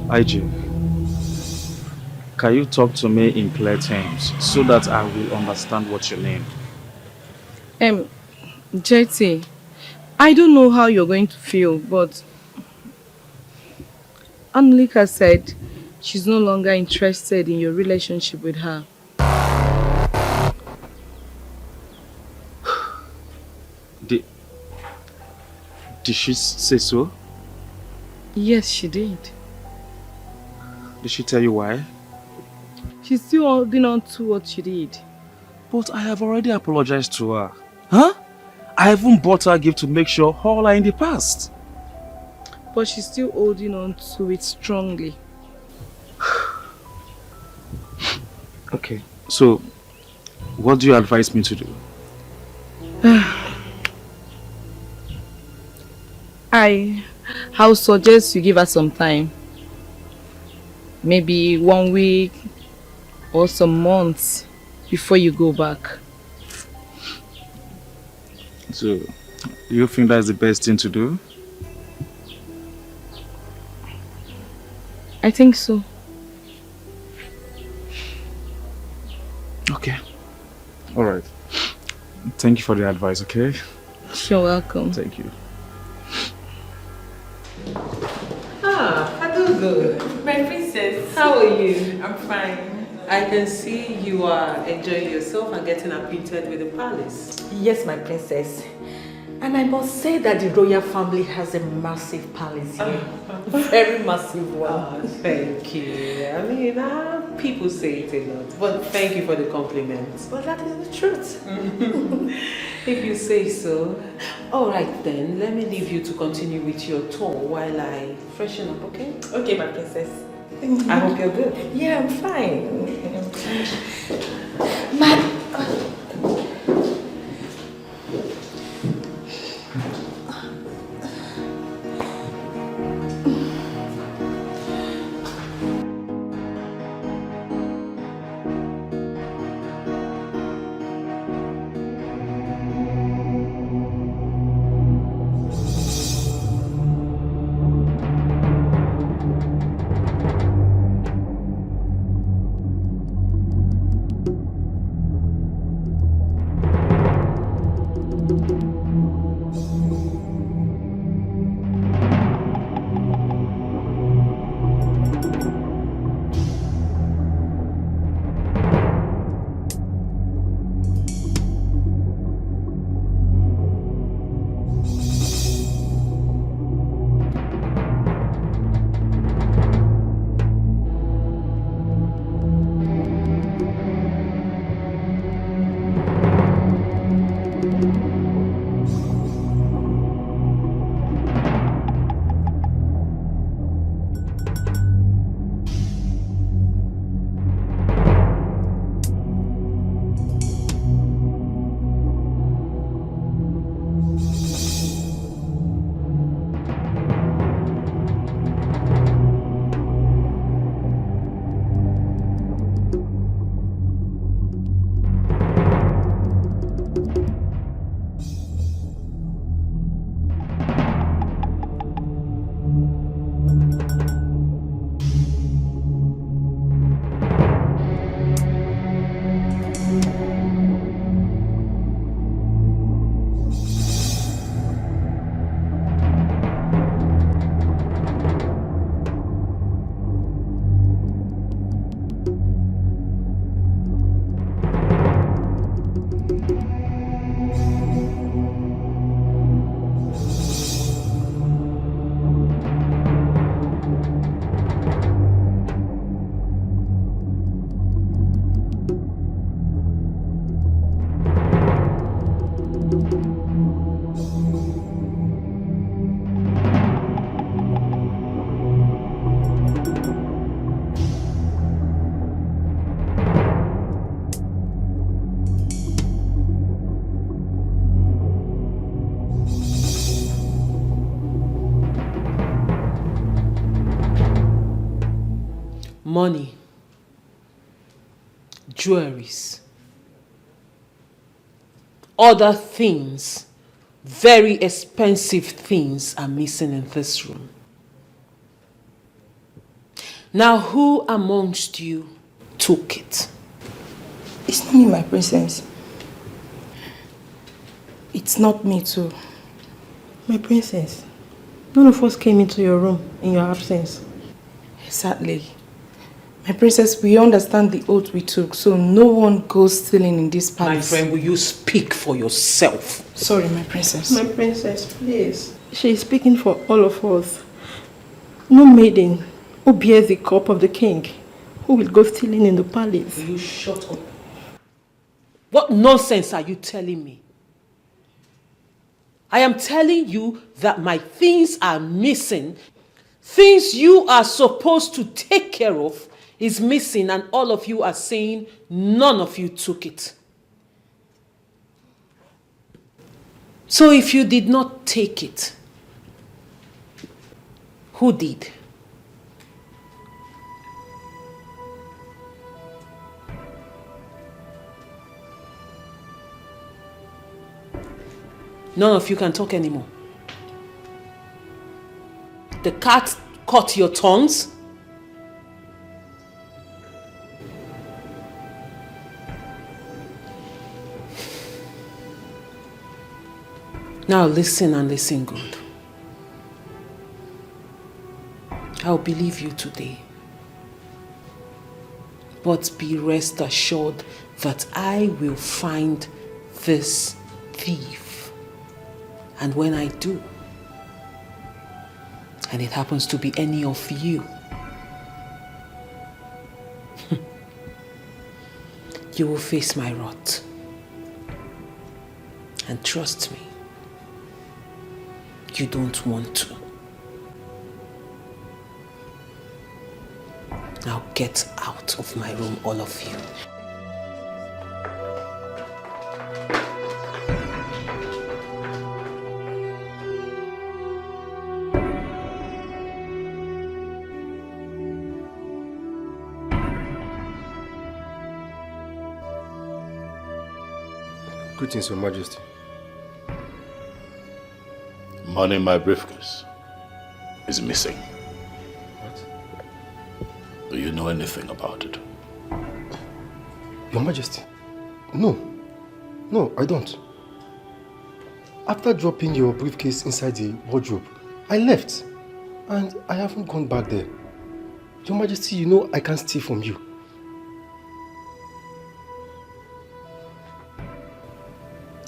IJ, can you talk to me in clear terms so that I will understand what you mean? JT, I don't know how you're going to feel, but Anlika said she's no longer interested in your relationship with her. Did she say so? Yes, she did. Did she tell you why? She's still holding on to what she did. But I have already apologized to her. Huh? I even bought her a gift to make sure all are in the past. But she's still holding on to it strongly. Okay, so what do you advise me to do? I'll suggest you give her some time. Maybe 1 week or some months before you go back. So, do you think that's the best thing to do? I think so. Okay. Alright. Thank you for the advice, okay? You're welcome. Thank you. Adugo, my princess, how are you? I'm fine. I can see you are enjoying yourself and getting acquainted with the palace. Yes, my princess. And I must say that the royal family has a massive palace here. Very massive one. Thank you. I mean, people say it a lot, but thank you for the compliments. But that is the truth. If you say so. All right then, let me leave you to continue with your tour while I freshen up, okay? Okay, my princess. I hope you're good. Yeah, I'm fine. Money, jewelries, other things, very expensive things are missing in this room. Now, who amongst you took it? It's not me, my princess. It's not me too. My princess, none of us came into your room in your absence. Exactly. My princess, we understand the oath we took, so no one goes stealing in this palace. My friend, will you speak for yourself? Sorry, my princess. My princess, please. She is speaking for all of us. No maiden who bears the cup of the king who will go stealing in the palace. Will you shut up? What nonsense are you telling me? I am telling you that my things are missing. Things you are supposed to take care of is missing, and all of you are saying none of you took it. So if you did not take it, who did? None of you can talk anymore. The cat caught your tongues. Now listen and listen good. I'll believe you today. But be rest assured that I will find this thief. And when I do, and it happens to be any of you, you will face my wrath. And trust me, you don't want to. Now get out of my room, all of you. Greetings, Your Majesty. Money in my briefcase is missing. What? Do you know anything about it? Your Majesty, no. No, I don't. After dropping your briefcase inside the wardrobe, I left. And I haven't gone back there. Your Majesty, you know I can't steal from you.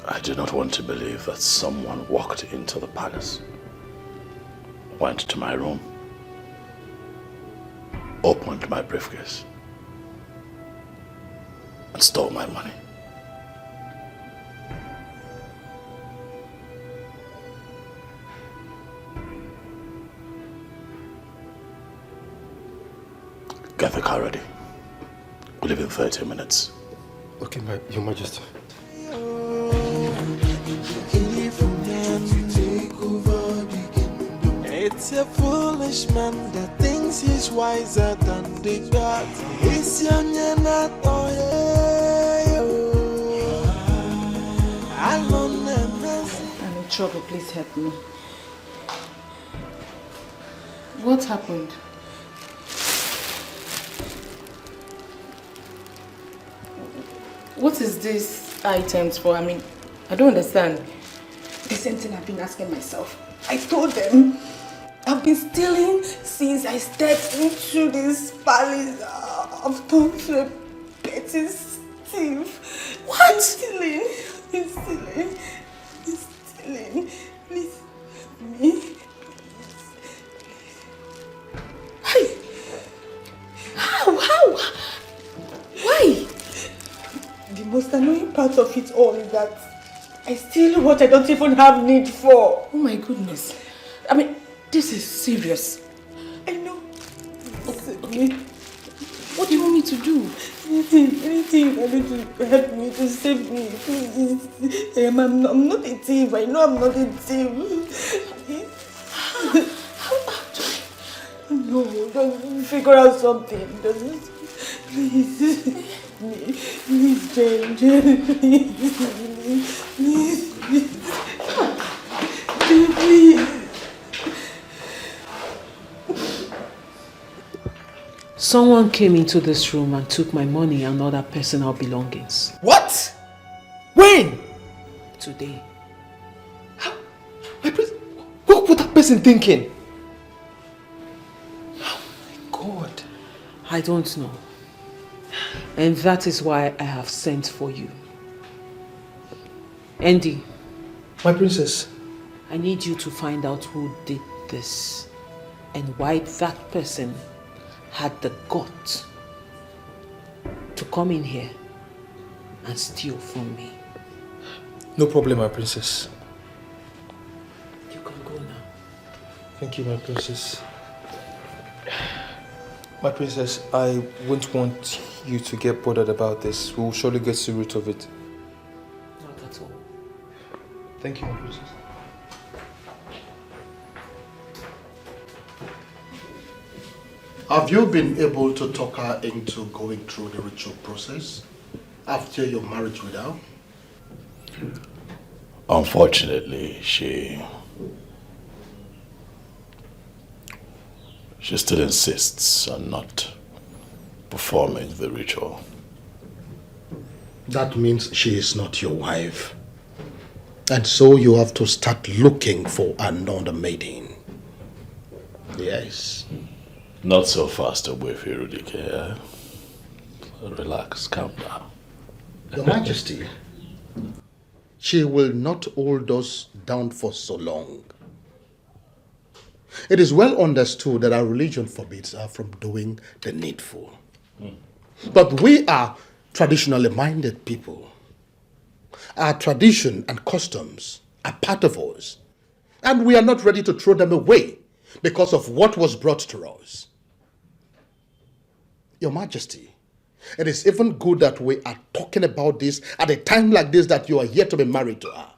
I do not want to believe that someone walked into the palace, went to my room, opened my briefcase, and stole my money. Get the car ready. We leave in 30 minutes. Okay, Your Majesty. It's a foolish man that thinks he's wiser than the gods. It's young and not I'm in trouble, please help me. What happened? What is this items for? I mean, I don't understand. The same thing I've been asking myself. I told them I've been stealing since I stepped into this palace. I've turned to a petty thief. What? Stealing. Stealing. Stealing. Please, me. Hey. How? Why? The most annoying part of it all is that I steal what I don't even have need for. Oh my goodness. I mean, this is serious. I know. Okay. What do you want me to do? Anything you can do to help me, to save me, please. I'm not a thief. I know I'm not a thief. How do I? No, just figure out something. Please. Please, Jane. Please. Someone came into this room and took my money and other personal belongings. What? When? Today. What was that person thinking? Oh my God. I don't know. And that is why I have sent for you. Andy. My princess. I need you to find out who did this and why that person had the gut to come in here and steal from me. No problem, my princess. You can go now. Thank you, my princess. My princess, I wouldn't want you to get bothered about this. We'll surely get to the root of it. Not at all. Thank you, my princess. Have you been able to talk her into going through the ritual process after your marriage with her? Unfortunately, she still insists on not performing the ritual. That means she is not your wife. And so you have to start looking for another maiden. Yes. Not so fast away, Fredrick. Relax, calm down. Your Majesty, she will not hold us down for so long. It is well understood that our religion forbids her from doing the needful. But we are traditionally minded people. Our tradition and customs are part of us. And we are not ready to throw them away because of what was brought to us. Your Majesty, it is even good that we are talking about this at a time like this that you are yet to be married to her.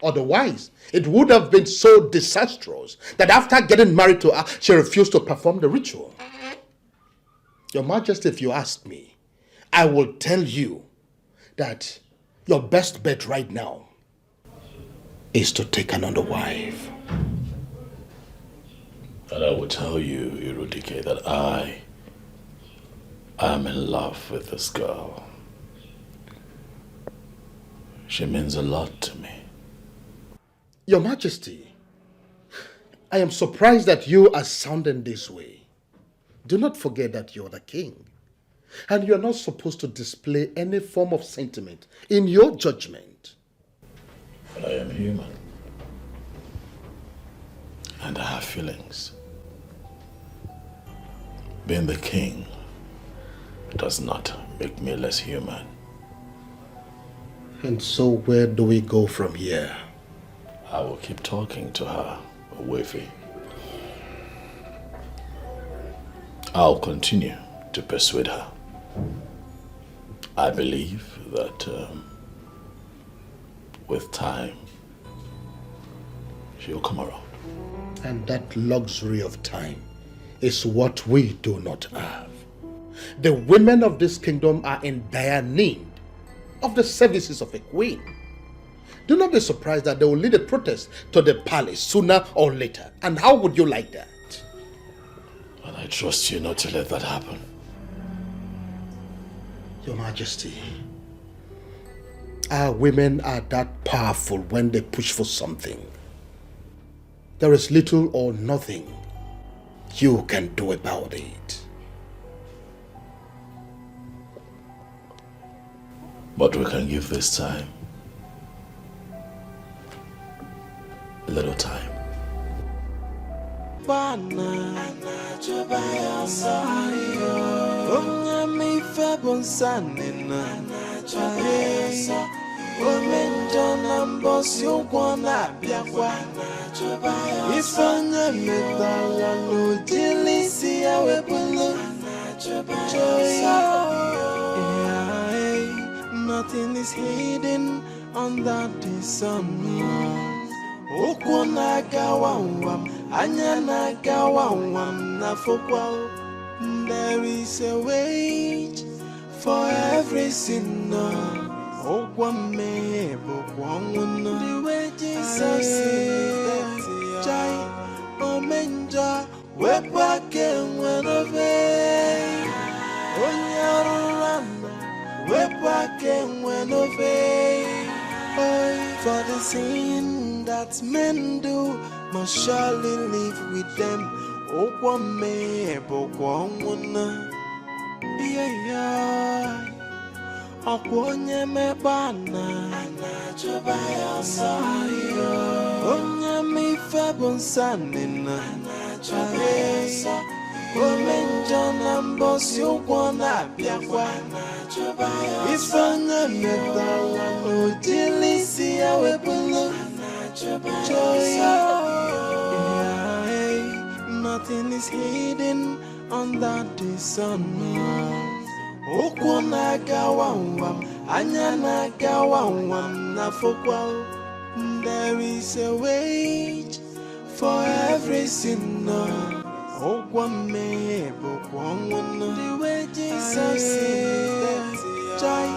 Otherwise, it would have been so disastrous that after getting married to her, she refused to perform the ritual. Your Majesty, if you ask me, I will tell you that your best bet right now is to take another wife. And I will tell you, Edochie, that I am in love with this girl. She means a lot to me. Your Majesty, I am surprised that you are sounding this way. Do not forget that you're the king. And you're not supposed to display any form of sentiment in your judgment. But I am human. And I have feelings. Being the king does not make me less human. And so where do we go from here? I will keep talking to her, Wavy. I'll continue to persuade her. I believe that with time, she'll come around. And that luxury of time is what we do not have. The women of this kingdom are in dire need of the services of a queen. Do not be surprised that they will lead a protest to the palace sooner or later. And how would you like that? And I trust you not to let that happen. Your Majesty, our women are that powerful when they push for something. There is little or nothing you can do about it. But we can give this time a little time. Nothing is hidden under the sun. Okuna gawawam, anyana gawawam na fokwa. There is a wage for every sinner. Okwame bokwanguna. The wages of sin. Jai omenja wepake wenove. Onyarulana wepake wenove. For the sin that men do must surely live with them. Okwame bokwanguna. Yeah. Okwonye mebana Anachobaya sayo Onye mi febon sanina Anachobaya sayo Omenjona mbosi ukwana biakwa Anachobaya Ifanya metala Ojilisi ya webulu Anachobaya Nothing is hidden under the sun. Okwana gawawam, anyana gawawam na fokwa. There is a wage for every sinner. Okwame bokwangwana. The wages of sin. Jai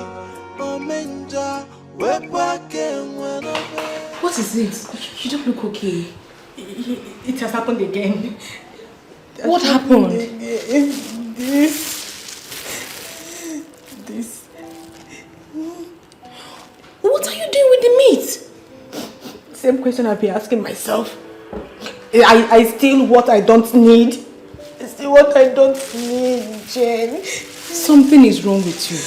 omenja wepake whenever. What is it? You don't look okay. It has happened again. What happened? This. What are you doing with the meat? Same question I've been asking myself. I steal what I don't need. I steal what I don't need, Jen. Something is wrong with you.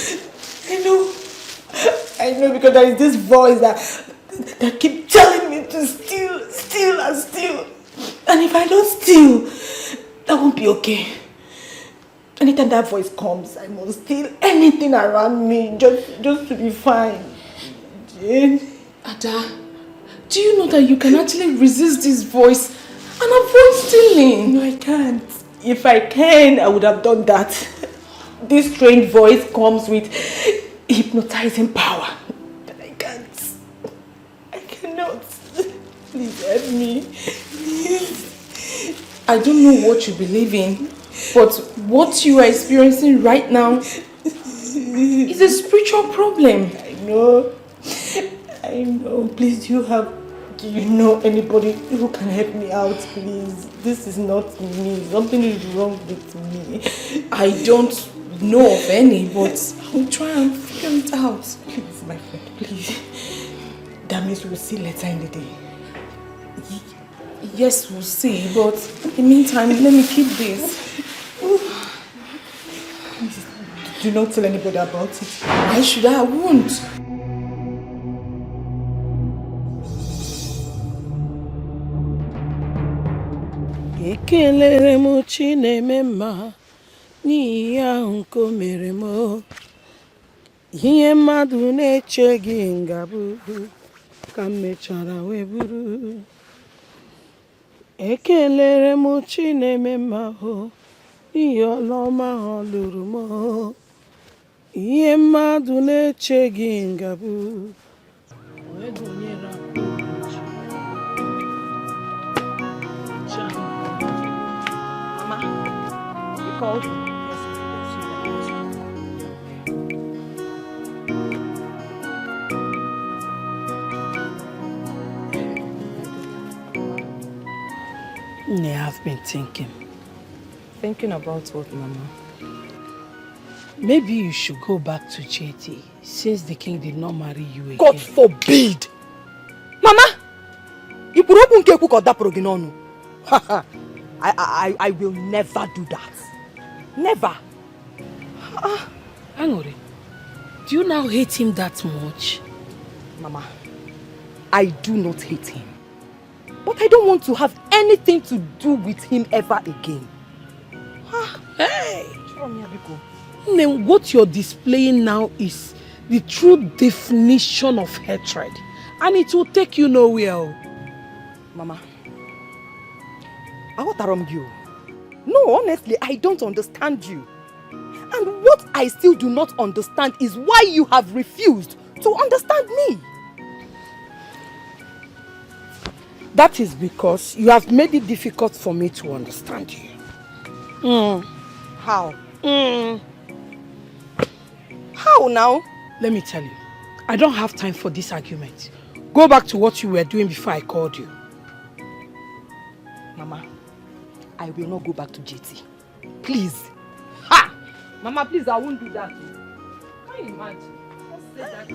I know because there is this voice that keeps telling me to steal and steal. And if I don't steal, that won't be okay. Anytime that voice comes, I must steal anything around me just to be fine. Jane. Ada, Do you know that you can actually resist this voice and avoid stealing? No, I can't. If I can, I would have done that. This strange voice comes with hypnotizing power. But I can't. I cannot. Please help me. Please. I don't know what you believe in, but what you are experiencing right now is a spiritual problem. I know. I know. Please, do you know anybody who can help me out, please? This is not me. Something is wrong with me. I don't know of any, but I'll try and figure it out. Please, my friend, please. That means we'll see later in the day. Yes, we'll see, but in the meantime, let me keep this. Please, do not tell anybody about it. Why should I? I won't. Ekelere m Chineme mma n'ihi ihe ahụ nke o mere m. Ihe mmadụ na-echeghị ngabụ ka m mechara wee bụrụ. Ekelere m Chineme mma n'ihi ọlụ ọma ọ lụrụ m. Ihe mmadụ na-echeghị ngabụ wee gụnyere called? I've been thinking. Thinking about what, Mama? Maybe you should go back to JT since the king did not marry you again. God forbid! Mama! You put up unke ko dapro ginonu. I will never do that. Never. Angore, do you now hate him that much? Mama, I do not hate him. But I don't want to have anything to do with him ever again. Hey! Then what you're displaying now is the true definition of hatred. And it will take you nowhere. Mama, I want to you. No, honestly, I don't understand you. And what I still do not understand is why you have refused to understand me. That is because you have made it difficult for me to understand you. How? How now? Let me tell you, I don't have time for this argument. Go back to what you were doing before I called you. Mama, I will not go back to JT. Please. Ha! Mama, please, I won't do that. Can you imagine? Just say that.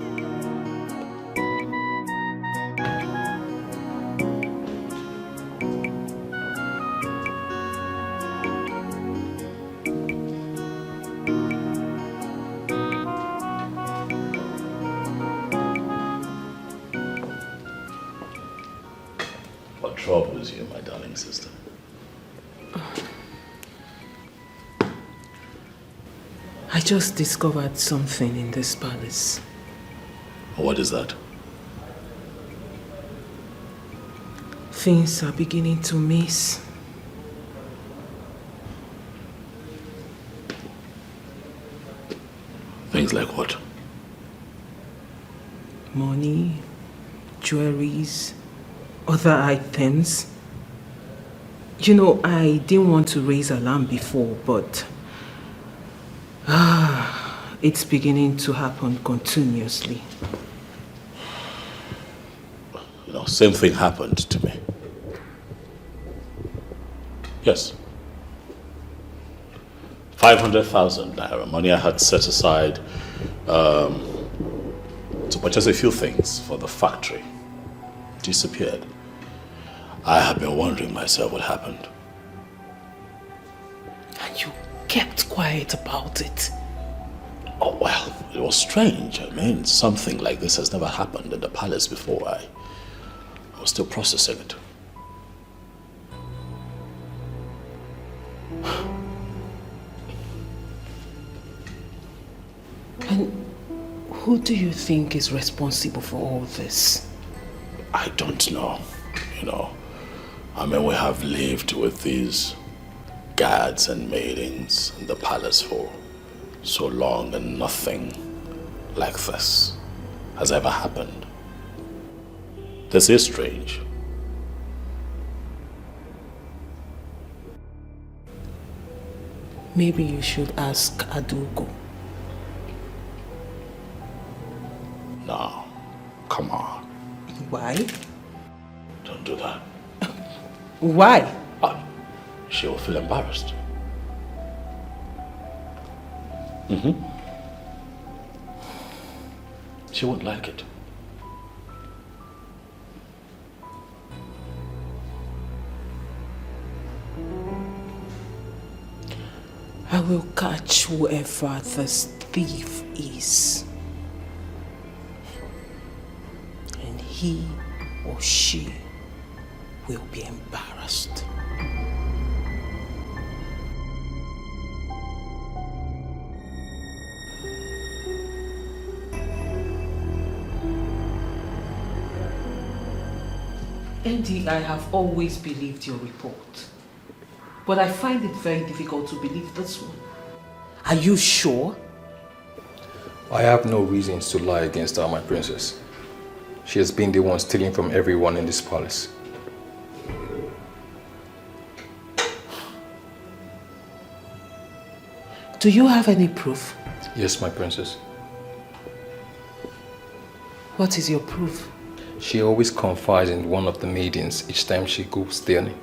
What troubles you, my darling sister? I just discovered something in this palace. What is that? Things are beginning to miss. Things like what? Money, jewelries, other items. You know, I didn't want to raise alarm before, but it's beginning to happen continuously. You know, same thing happened to me. Yes. 500,000 naira money I had set aside to purchase a few things for the factory disappeared. I have been wondering myself what happened. And you kept quiet about it. Oh, well, it was strange. I mean, something like this has never happened in the palace before. I was still processing it. And who do you think is responsible for all this? I don't know, I mean, we have lived with these guards and maidens in the palace for so long and nothing like this has ever happened. This is strange. Maybe you should ask Adugo. No, come on. Why? Don't do that. Why? She will feel embarrassed. She won't like it. I will catch whoever this thief is. And he or she will be embarrassed. Andy, I have always believed your report. But I find it very difficult to believe this one. Are you sure? I have no reasons to lie against her, my princess. She has been the one stealing from everyone in this palace. Do you have any proof? Yes, my princess. What is your proof? She always confides in one of the maidens each time she goes stealing.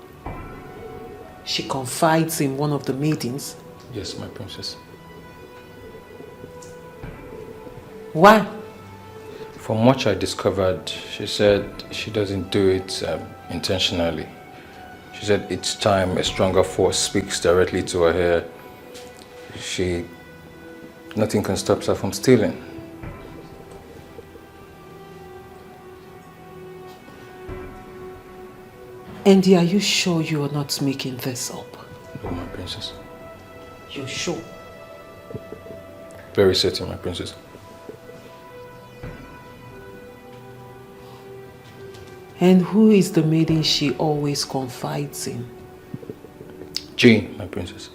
She confides in one of the maidens? Yes, my princess. Why? From what I discovered, she said she doesn't do it intentionally. She said each time a stronger force speaks directly to her hair, nothing can stop her from stealing. Andy, are you sure you are not making this up? No, my princess. You're sure? Very certain, my princess. And who is the maiden she always confides in? Jane, my princess.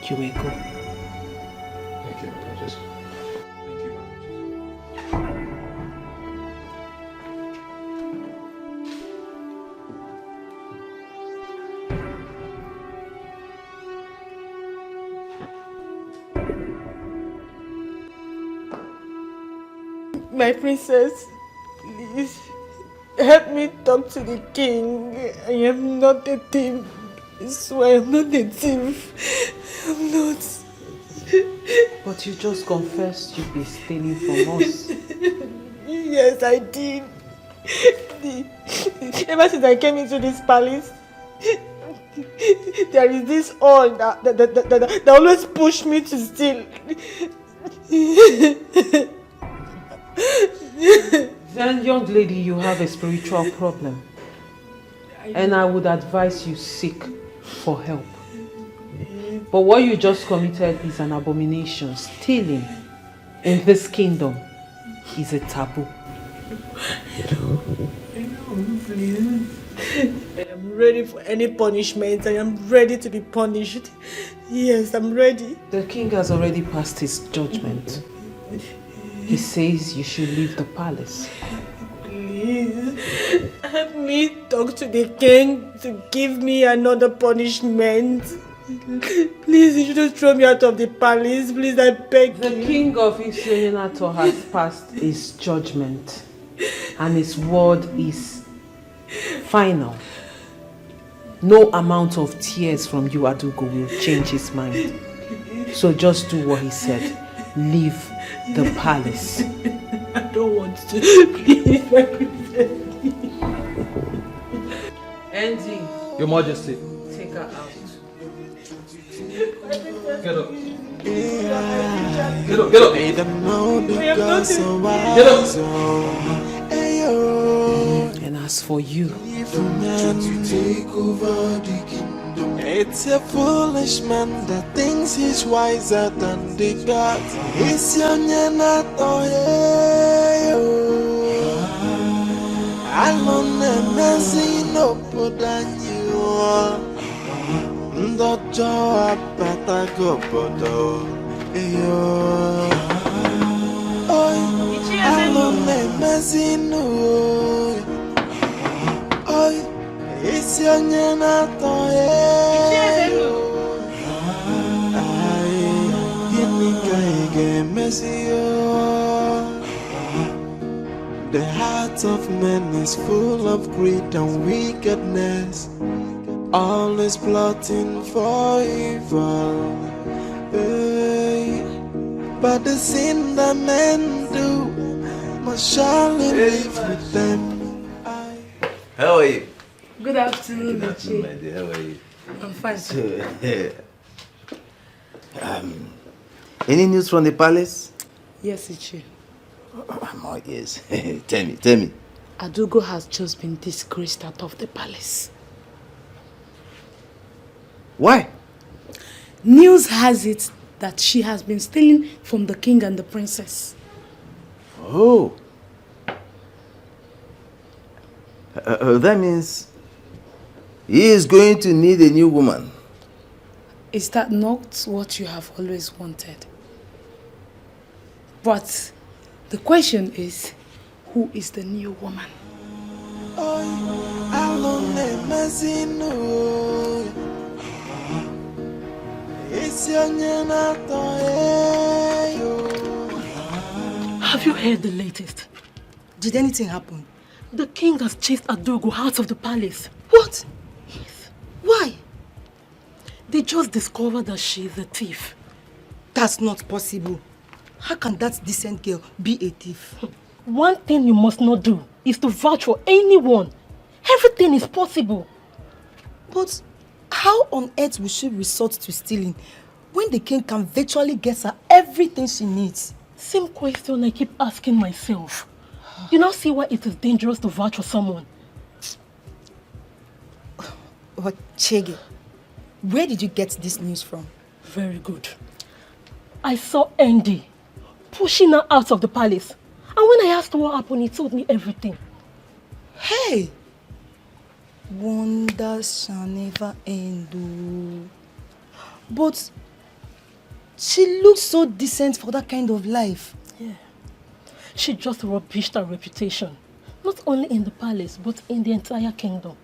You may go. Thank you, princess. Thank you, My princess, please help me talk to the king. I am not a thief. I swear I'm not a thief. I'm not. But you just confessed you've been stealing from us. Yes, I did. Ever since I came into this palace, there is this all that always push me to steal. Then, young lady, you have a spiritual problem. And I would advise you seek for help. But what you just committed is an abomination. Stealing in this kingdom is a taboo. Please. I am ready for any punishment. I am ready to be punished. Yes, I'm ready. The king has already passed his judgment. He says you should leave the palace. Please, help me talk to the king to give me another punishment. Please, you shouldn't throw me out of the palace. Please, I beg you. The king of Islenato has passed his judgment, and his word is final. No amount of tears from you, Adugo, will change his mind. So just do what he said. Leave the palace. I don't want to. Please, my princess. Andy. Your Majesty. Take her out. Get up. Get up, get up. Get up. And as for you, to take over the kingdom. It's a foolish man that thinks he's wiser than the gods. It's young and not alone and messy no put on you. The job better go poto. Alone and messy no. It's young and not the heart of man is full of greed and wickedness, always plotting for evil. But the sin that men do must surely live with them. How are you? Good afternoon, Alichi. My dear, how are you? I'm fine. So, any news from the palace? Yes, Ichi. Oh, yes. Tell me. Adugo has just been disgraced out of the palace. Why? News has it that she has been stealing from the king and the princess. Oh. That means he is going to need a new woman. Is that not what you have always wanted? But the question is, who is the new woman? Have you heard the latest? Did anything happen? The king has chased Adogo out of the palace. What? Yes. Why? They just discovered that she is a thief. That's not possible. How can that decent girl be a thief? One thing you must not do is to vouch for anyone. Everything is possible. But how on earth will she resort to stealing when the king can virtually get her everything she needs? Same question I keep asking myself. You now see why it is dangerous to vouch for someone. But Chege, where did you get this news from? Very good. I saw Andy pushing her out of the palace. And when I asked what happened, he told me everything. Hey! Wonders shall never end. But she looks so decent for that kind of life. Yeah. She just rubbished her reputation. Not only in the palace, but in the entire kingdom.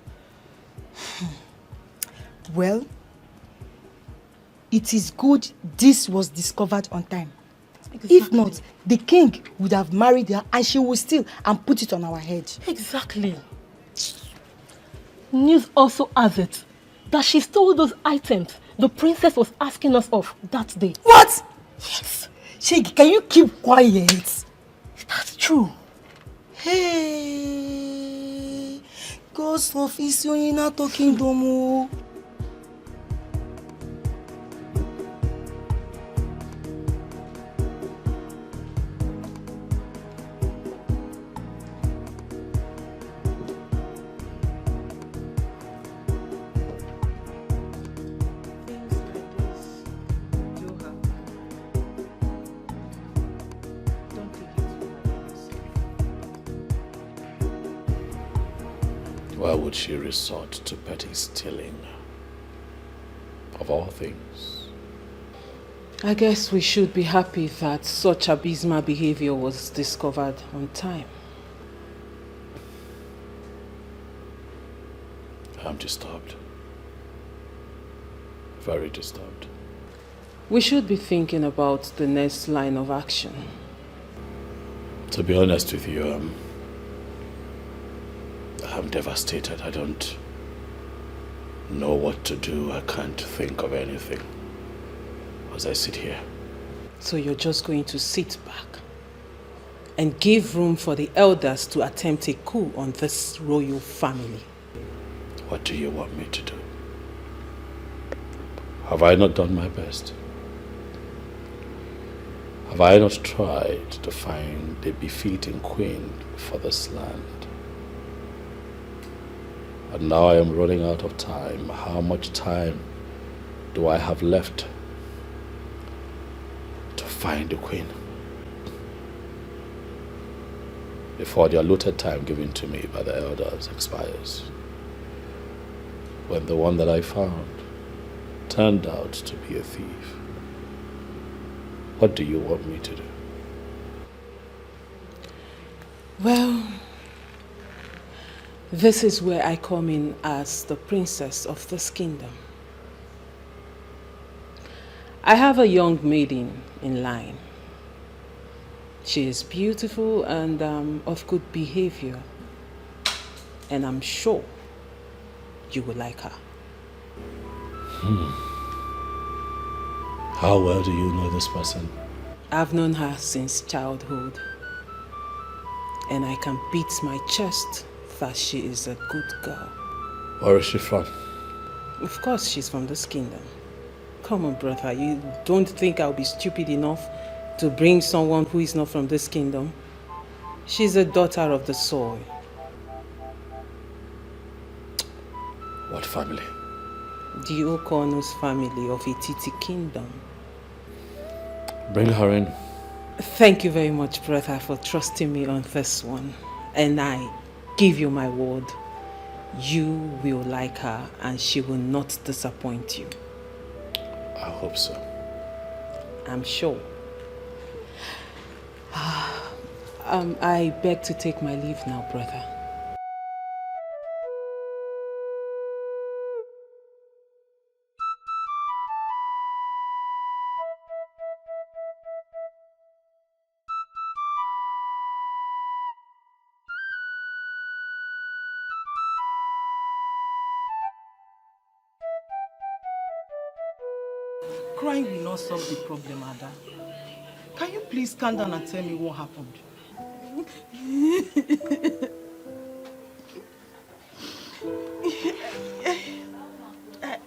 Well, it is good this was discovered on time. Exactly. If not, the king would have married her and she would steal and put it on our head. Exactly. News also has it that she stole those items the princess was asking us of that day. What? Yes. Shegi, can you keep quiet? That's true. Hey, Ghost of Isyonina talking domo. Why would she resort to petty stealing? Of all things. I guess we should be happy that such abysmal behavior was discovered on time. I'm disturbed. Very disturbed. We should be thinking about the next line of action. To be honest with you, I'm devastated. I don't know what to do. I can't think of anything as I sit here. So you're just going to sit back and give room for the elders to attempt a coup on this royal family? What do you want me to do? Have I not done my best? Have I not tried to find a befitting queen for this land? And now I am running out of time. How much time do I have left to find the queen before the allotted time given to me by the elders expires? When the one that I found turned out to be a thief. What do you want me to do? Well, this is where I come in as the princess of this kingdom. I have a young maiden in line. She is beautiful and of good behavior. And I'm sure you will like her. How well do you know this person? I've known her since childhood. And I can beat my chest that she is a good girl. Where is she from? Of course she's from this kingdom. Come on, brother, you don't think I'll be stupid enough to bring someone who is not from this kingdom? She's a daughter of the soil. What family? The Okono's family of Etiti kingdom. Bring her in. Thank you very much, brother, for trusting me on this one. And I give you my word, you will like her and she will not disappoint you. I hope so. I'm sure. I beg to take my leave now, brother. Crying will not solve the problem, Ada. Can you please calm down and tell me what happened?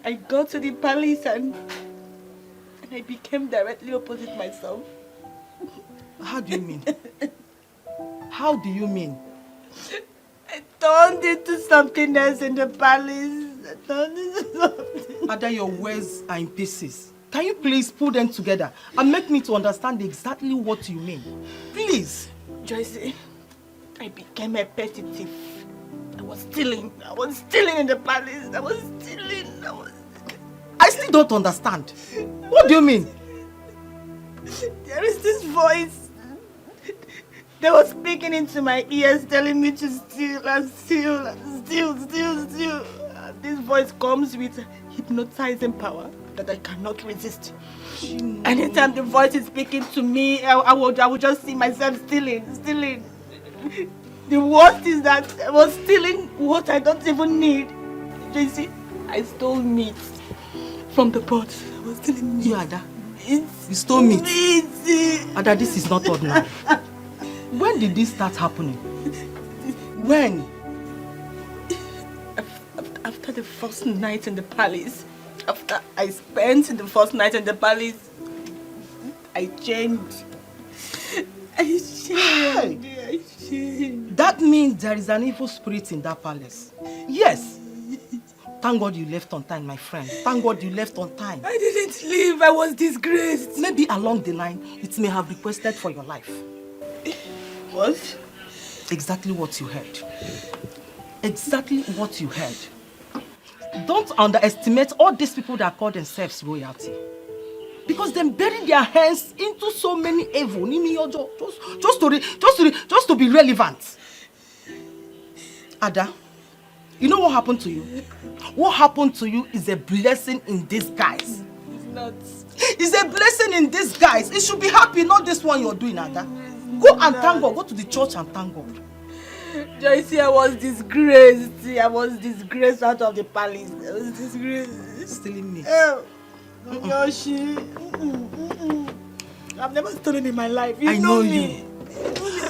I got to the palace and I became directly opposite myself. How do you mean? How do you mean? I turned into something else in the palace. I turned into something. Ada, your words are in pieces. Can you please put them together and make me to understand exactly what you mean? Please. Joyce, I became a petty thief. I was stealing in the palace. I still don't understand. What do you mean? There is this voice that was speaking into my ears telling me to steal and steal and steal. This voice comes with hypnotizing power that I cannot resist. Anytime the voice is speaking to me, I would just see myself stealing. The worst is that I was stealing what I don't even need. You see, I stole meat from the pot. I was stealing meat. You, Ada? You stole meat? Ada, this is not ordinary. When did this start happening? When? After the first night in the palace. After I spent the first night in the palace, I changed. I changed. That means there is an evil spirit in that palace. Yes. Thank God you left on time, my friend. Thank God you left on time. I didn't leave. I was disgraced. Maybe along the line, it may have requested for your life. What? Exactly what you heard. Exactly what you heard. Don't underestimate all these people that call themselves royalty. Because they bury their hands into so many evil, just to be relevant. Ada, you know what happened to you? What happened to you is a blessing in disguise. It's not. It's a blessing in disguise. You should be happy, not this one you're doing, Ada. Go and thank God. Go to the church and thank God. Joyce, I was disgraced. I was disgraced out of the palace. I was disgraced. Stealing me. Yoshi. I've never stolen in my life. You I know me. You.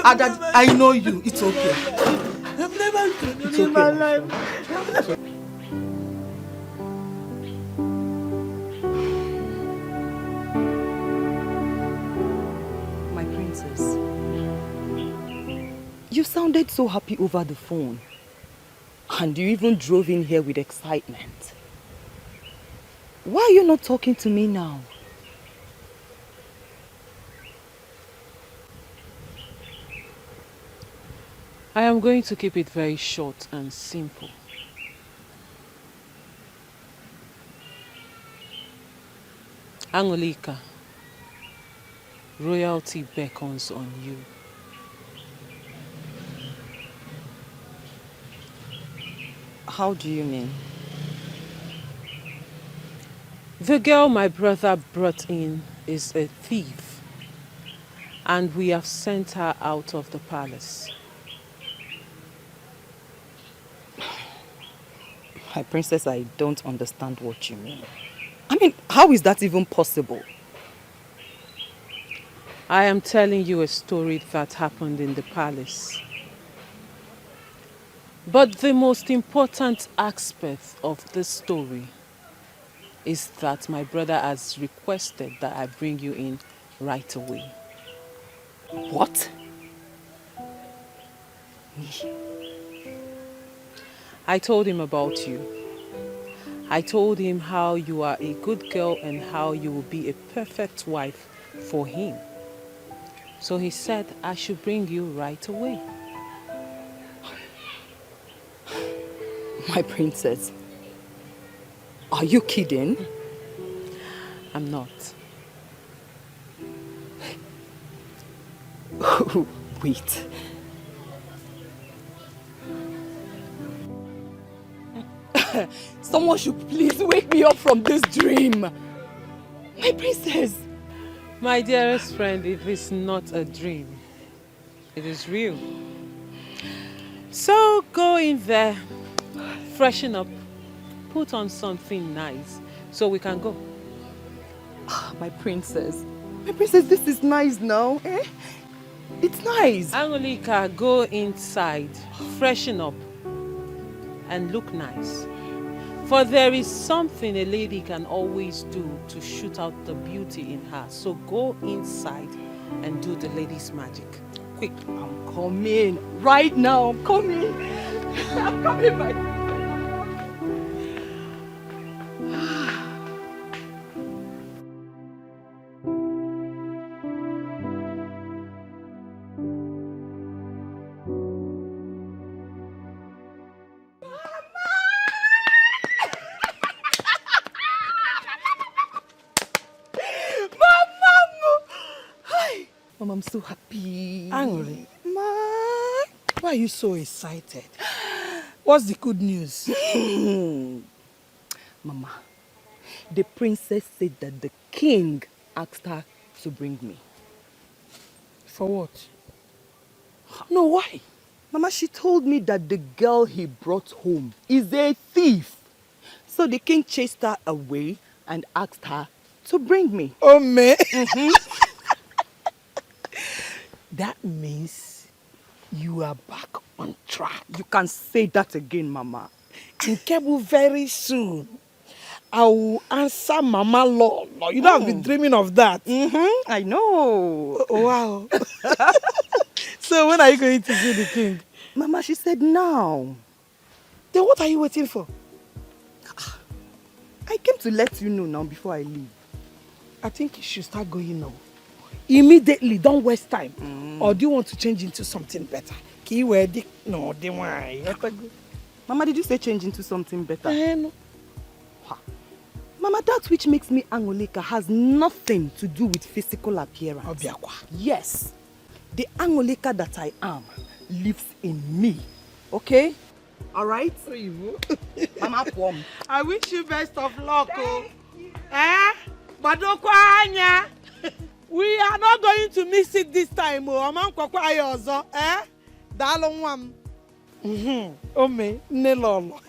Ada, I know you. It's okay. I've never stolen in my life. My princess. You sounded so happy over the phone. And you even drove in here with excitement. Why are you not talking to me now? I am going to keep it very short and simple. Angolika, royalty beckons on you. How do you mean? The girl my brother brought in is a thief, and we have sent her out of the palace. My princess, I don't understand what you mean. I mean, how is that even possible? I am telling you a story that happened in the palace. But the most important aspect of this story is that my brother has requested that I bring you in right away. What? I told him about you. I told him how you are a good girl and how you will be a perfect wife for him. So he said I should bring you right away. My princess, are you kidding? I'm not. Wait. Someone should please wake me up from this dream. My princess. My dearest friend, it is not a dream. It is real. So go in there, freshen up, put on something nice so we can go. My princess. My princess, this is nice now. Eh? It's nice. Angolika, go inside, freshen up, and look nice. For there is something a lady can always do to shoot out the beauty in her. So go inside and do the lady's magic. Quick. I'm coming. Right now, I'm coming. I'm coming, my princess. Mom, I'm so happy. Angry. Ma. Why are you so excited? What's the good news? Mama, the princess said that the king asked her to bring me. For what? No, why? Mama, she told me that the girl he brought home is a thief. So the king chased her away and asked her to bring me. Oh, man. That means you are back on track. You can say that again, Mama. In Kebu, very soon, I will answer Mama Law. You know, I've been dreaming of that. I know. Wow. So when are you going to see the king? Mama, she said now. Then what are you waiting for? I came to let you know now before I leave. I think you should start going now. Immediately, don't waste time. Or do you want to change into something better? No, they want. Mama, did you say change into something better? No. Mama, that which makes me Angolika has nothing to do with physical appearance. Obiakwa. Yes. The Angolika that I am lives in me. Okay? Alright? Mama, Pom. I wish you best of luck. Badokwanya. We are not going to miss it this time. Dalonwam. Ome, nelolo.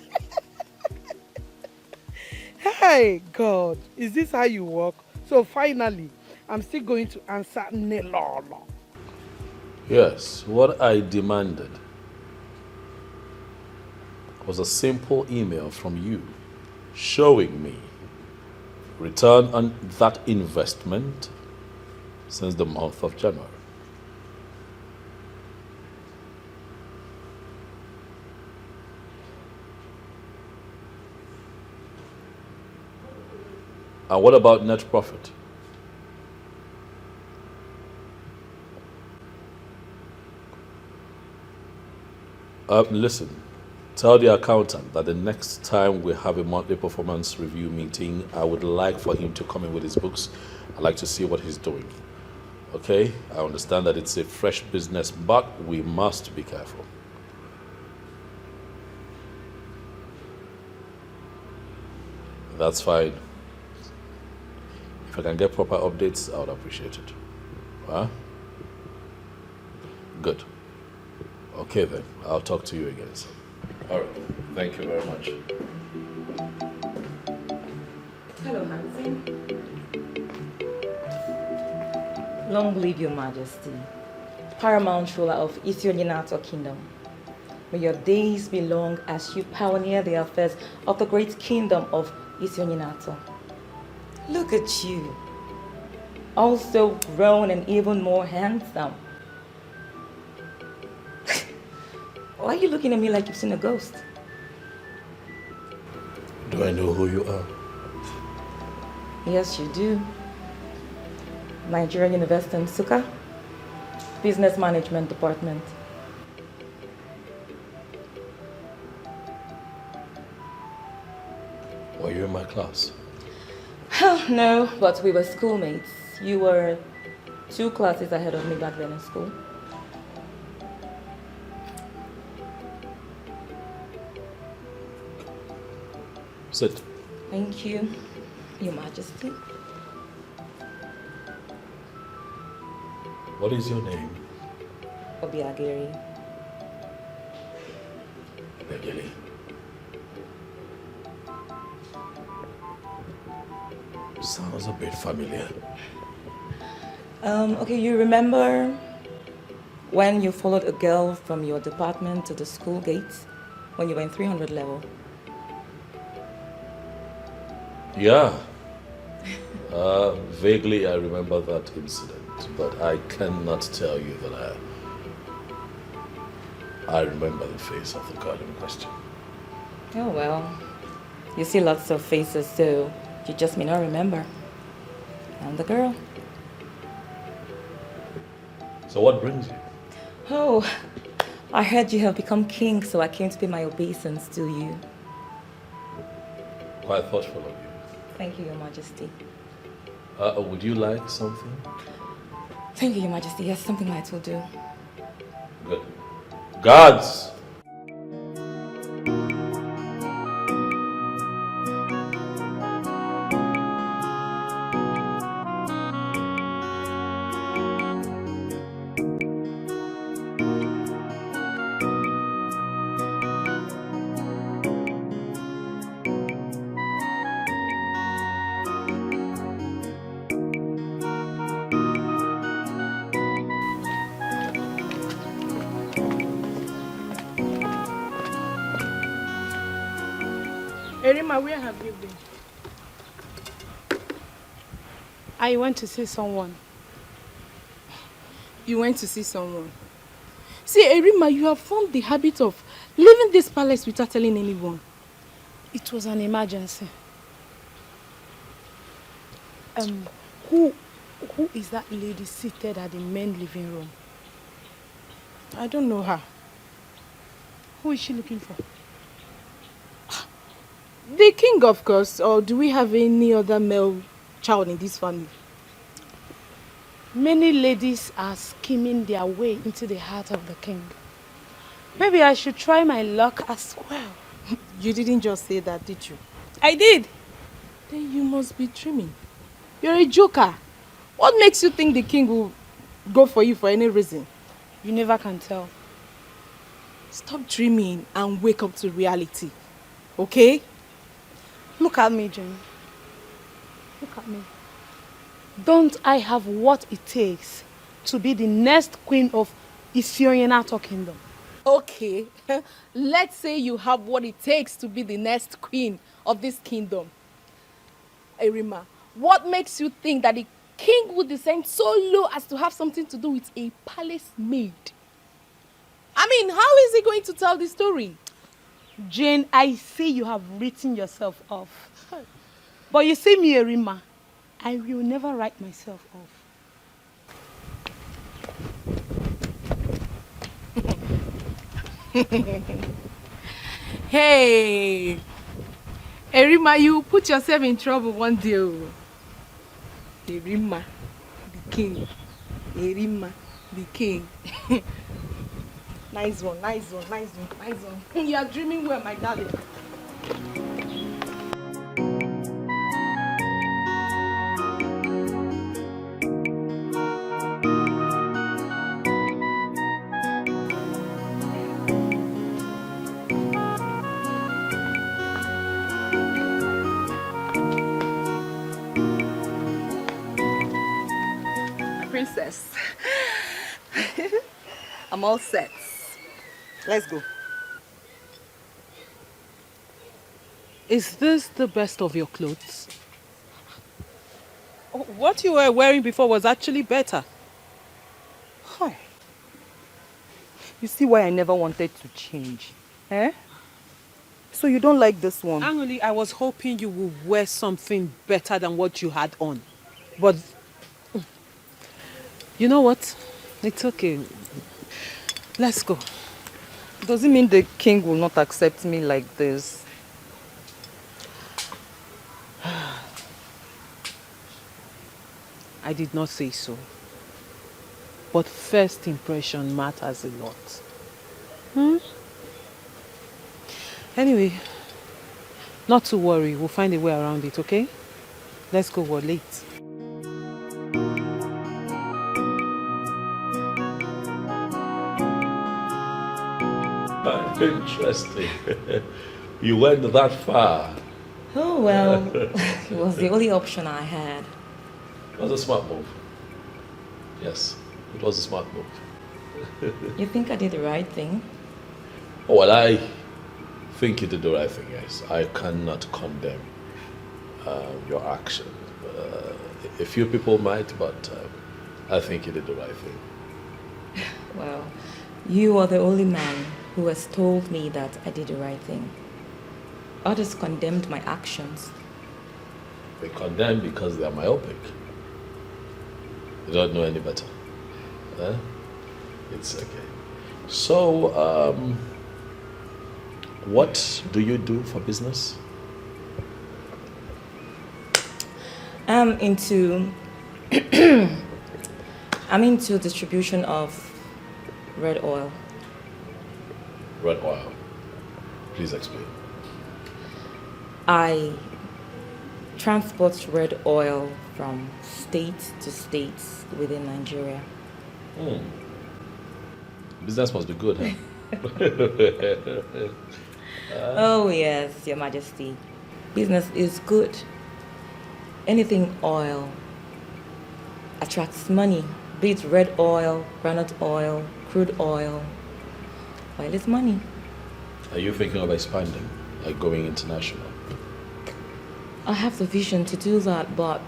Hey, God, is this how you walk? So finally, I'm still going to answer nelolo. Yes, what I demanded was a simple email from you showing me return on that investment since the month of January. And what about net profit? Listen, tell the accountant that the next time we have a monthly performance review meeting, I would like for him to come in with his books. I'd like to see what he's doing. Okay? I understand that it's a fresh business, but we must be careful. That's fine. If I can get proper updates, I would appreciate it. Huh? Good. Okay then, I'll talk to you again soon. All right, thank you very much. Hello, Hansen. Long live your majesty, paramount ruler of Etiko Kingdom. May your days be long as you pioneer the affairs of the great kingdom of Etiko. Look at you, also grown and even more handsome. Why are you looking at me like you've seen a ghost? Do I know who you are? Yes, you do. Nigerian University in Nsukka, Business Management Department. Were you in my class? No, but we were schoolmates. You were 2 classes ahead of me back then in school. Sit. Thank you, Your Majesty. What is your name? Obiageri. Begili. Sounds a bit familiar. Okay, you remember when you followed a girl from your department to the school gate when you were in 300 level? Yeah. Vaguely I remember that incident, but I cannot tell you that I remember the face of the girl in question. Oh well, you see lots of faces, so you just may not remember. I'm the girl. So what brings you? Oh, I heard you have become king, so I came to pay my obeisance to you. Quite thoughtful of you. Thank you, Your Majesty. Would you like something? Thank you, Your Majesty. Yes, something light will do. Good. Guards! Erima, where have you been? I went to see someone. You went to see someone? See, Erima, you have formed the habit of leaving this palace without telling anyone. It was an emergency. Who is that lady seated at the main living room? I don't know her. Who is she looking for? The king, of course. Or do we have any other male child in this family? Many ladies are scheming their way into the heart of the king. Maybe I should try my luck as well. You didn't just say that, did you? I did. Then you must be dreaming. You're a joker. What makes you think the king will go for you for any reason? You never can tell. Stop dreaming and wake up to reality. Okay? Look at me, Jane. Look at me. Don't I have what it takes to be the next queen of Etiko Kingdom? Okay. Let's say you have what it takes to be the next queen of this kingdom. Erima, what makes you think that the king would descend so low as to have something to do with a palace maid? I mean, how is he going to tell the story? Jane, I see you have written yourself off. But you see me, Erima, I will never write myself off. Hey, Erima, you put yourself in trouble one day. Erima, the king. Erima, the king. Nice one, nice one, nice one, nice one. You are dreaming well, my darling. Princess. I'm all set. Let's go. Is this the best of your clothes? What you were wearing before was actually better. Hi. You see why I never wanted to change, eh? So you don't like this one? Actually, I was hoping you would wear something better than what you had on. But you know what? It's okay. Let's go. Does it mean the king will not accept me like this? I did not say so. But first impression matters a lot. Anyway, not to worry. We'll find a way around it, okay? Let's go, we're late. Interesting. You went that far. Oh, well, it was the only option I had. It was a smart move. Yes, it was a smart move. You think I did the right thing? Oh, well, I think you did the right thing, yes. I cannot condemn your action. A few people might, but I think you did the right thing. Well, you are the only man who has told me that I did the right thing. Others condemned my actions. They condemn because they are myopic. They don't know any better. It's okay. So, what do you do for business? I'm into distribution of red oil. Red oil. Please explain. I transport red oil from state to state within Nigeria. Business must be good, huh? Oh yes, Your Majesty. Business is good. Anything oil attracts money, be it red oil, granite oil, crude oil. Oil is money. Are you thinking of expanding, like going international? I have the vision to do that, but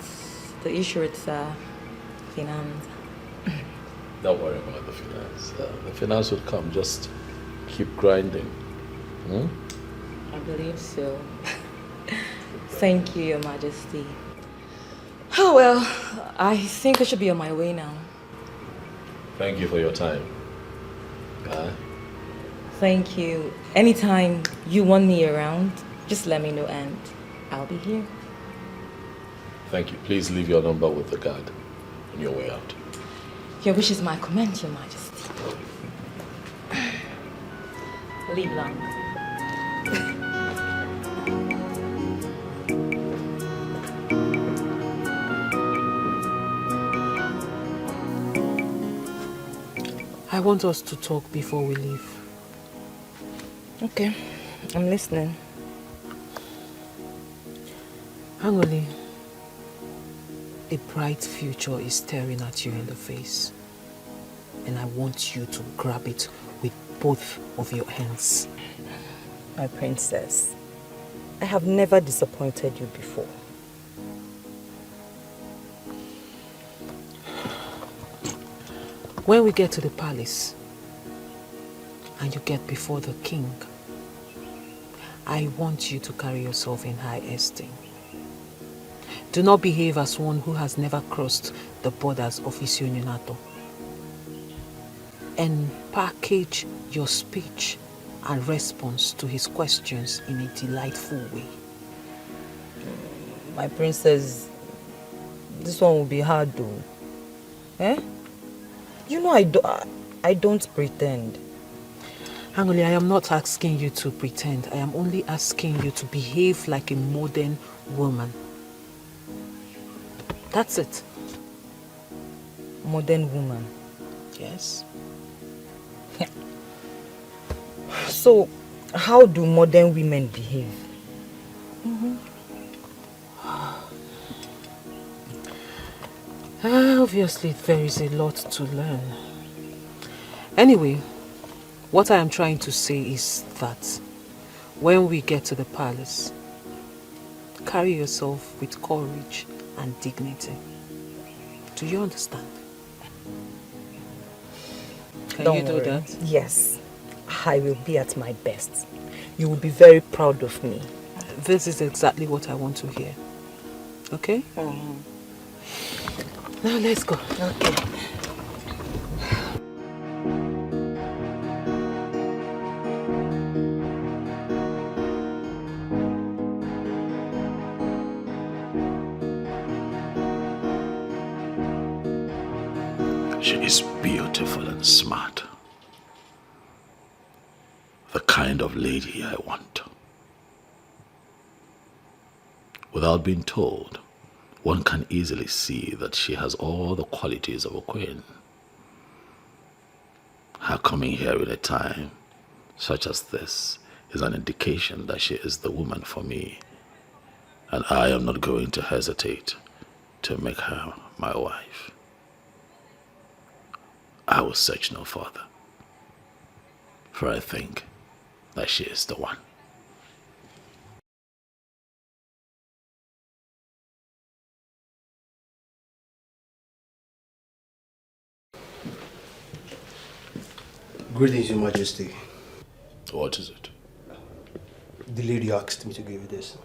the issue is finance. Don't worry about the finance. The finance will come. Just keep grinding. I believe so. Thank you, Your Majesty. Oh well, I think I should be on my way now. Thank you for your time. Thank you. Anytime you want me around, just let me know and I'll be here. Thank you. Please leave your number with the guard on your way out. Your wish is my command, Your Majesty. Live long. I want us to talk before we leave. Okay, I'm listening. Angoli, a bright future is staring at you in the face. And I want you to grab it with both of your hands. My princess, I have never disappointed you before. When we get to the palace and you get before the king, I want you to carry yourself in high esteem. Do not behave as one who has never crossed the borders of Isionyinato. And package your speech and response to his questions in a delightful way. My princess, this one will be hard though. Eh? You know I don't pretend. Angoli, I am not asking you to pretend. I am only asking you to behave like a modern woman. That's it. Modern woman? Yes. So, how do modern women behave? Obviously, there is a lot to learn. Anyway, what I am trying to say is that when we get to the palace, carry yourself with courage and dignity. Do you understand? Can you do that? Yes, I will be at my best. You will be very proud of me. This is exactly what I want to hear. Okay? Now let's go. Okay. She is beautiful and smart. The kind of lady I want. Without being told, one can easily see that she has all the qualities of a queen. Her coming here in a time such as this is an indication that she is the woman for me, and I am not going to hesitate to make her my wife. I will search no further, for I think that she is the one. Greetings, Your Majesty. What is it? The lady asked me to give you this.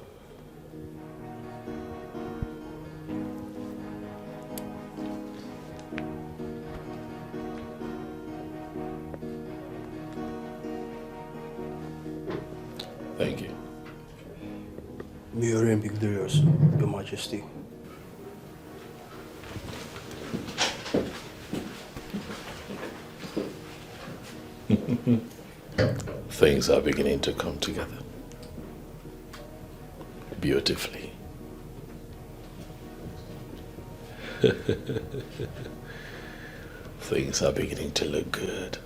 Thank you. May you reign be glorious, Your Majesty. Things are beginning to come together beautifully. Things are beginning to look good.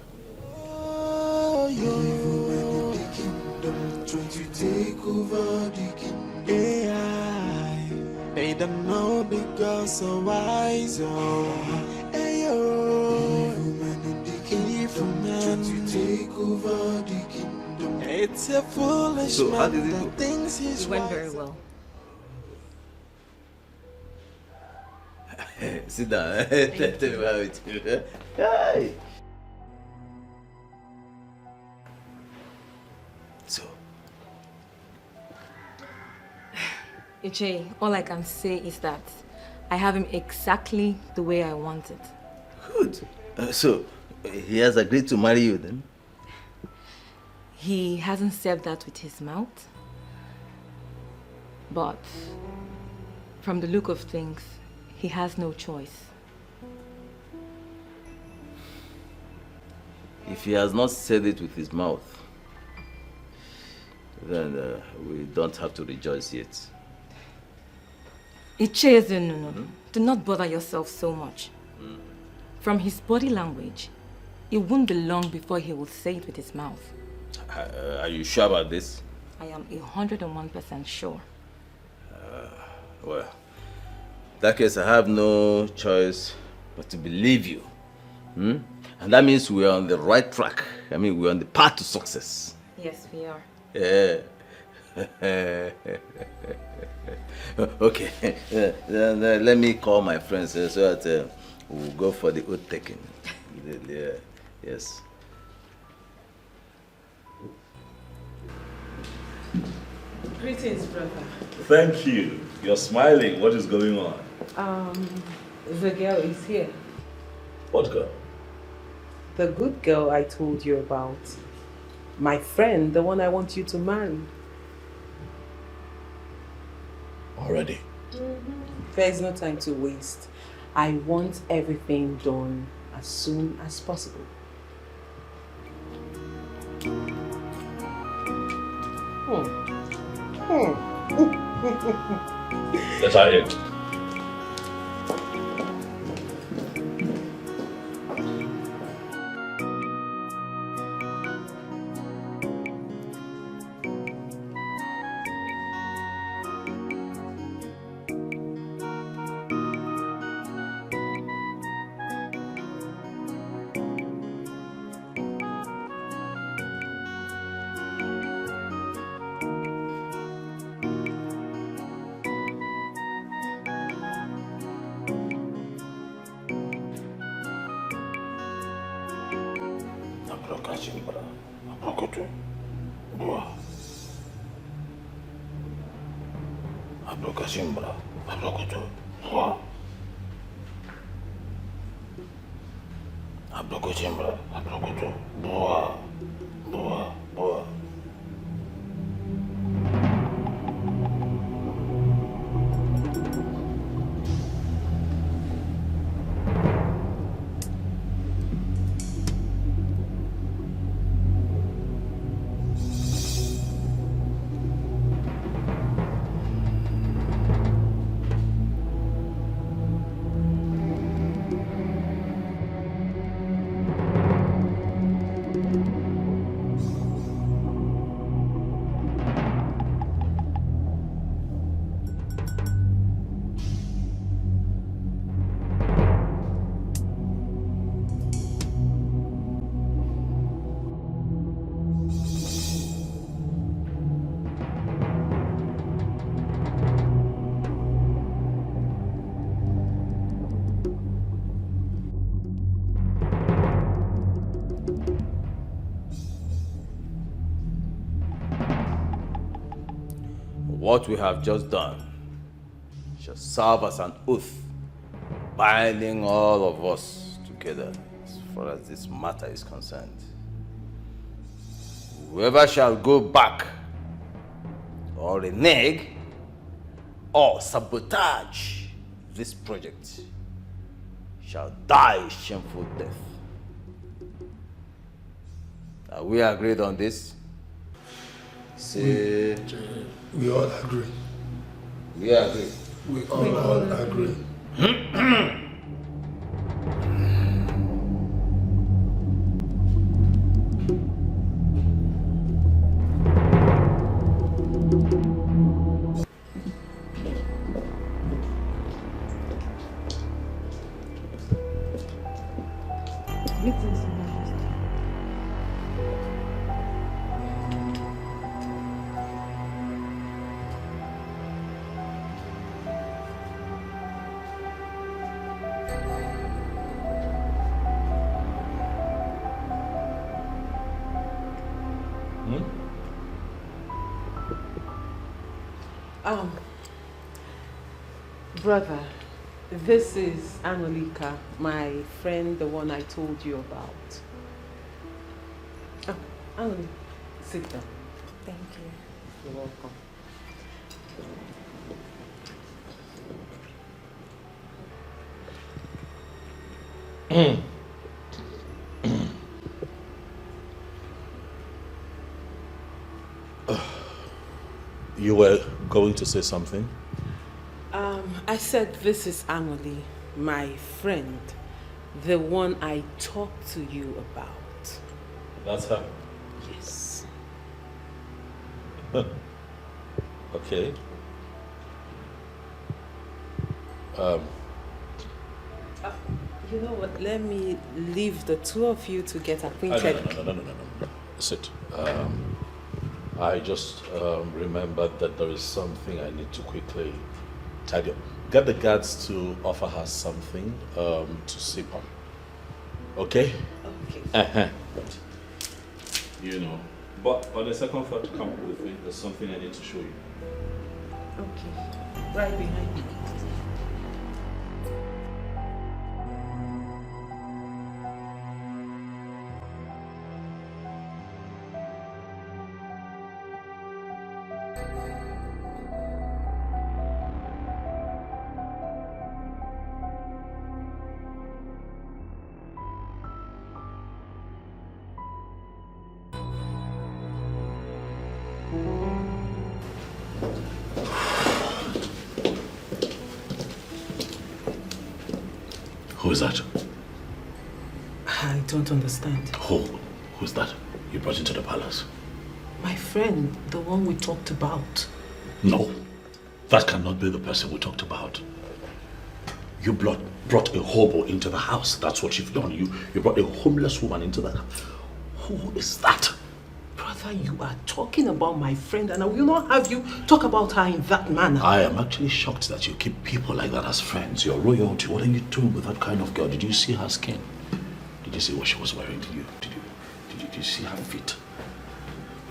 Trying to take over the kingdom. AI, they don't know the girls so wise. Ayo, trying to take over the kingdom. It's a foolish So, how did man it that go? thinks he's It went wise. very well. Sit down. Tell me how it is. Hi. So, Iche, all I can say is that I have him exactly the way I want it. good. So, he has agreed to marry you then? He hasn't said that with his mouth, but from the look of things, he has no choice. If he has not said it with his mouth, then we don't have to rejoice yet. Iche, no. Do not bother yourself so much. From his body language, it won't be long before he will say it with his mouth. Are you sure about this? I am 101% sure. Well, in that case, I have no choice but to believe you. And that means we are on the right track. I mean, we're on the path to success. Yes, we are. Yeah. Okay. Then, let me call my friends so that we'll go for the oath taking. Yes. Greetings, brother. Thank you. You're smiling. What is going on? The girl is here. What girl? The good girl I told you about. My friend, the one I want you to marry. Already? There's no time to waste. I want everything done as soon as possible. Let's hide it. What we have just done shall serve as an oath, binding all of us together as far as this matter is concerned. Whoever shall go back or renege or sabotage this project shall die a shameful death. Are we agreed on this? Say... We all agree. We agree. We all agree. Brother, this is Anolika, my friend, the one I told you about. Anolika, sit down. Thank you. You're welcome. You were going to say something? I said this is Anoli, my friend, the one I talked to you about. That's her? Yes. Okay. You know what, let me leave the two of you to get acquainted. No. Sit. I just remembered that there is something I need to quickly tidy up. Get the guards to offer her something to sip on. Okay? Okay. You know. But on the second thought, come with me. There's something I need to show you. Okay. Right behind you. Who is that? I don't understand. Who's that you brought into the palace? My friend, the one we talked about. No, that cannot be the person we talked about. You brought a hobo into the house. That's what you've done. You brought a homeless woman into the house. Who is that? Brother, you are talking about my friend and I will not have you talk about her in that manner. I am actually shocked that you keep people like that as friends. You're royalty. What are you doing with that kind of girl? Did you see her skin? Did you see what she was wearing? Did you see her feet?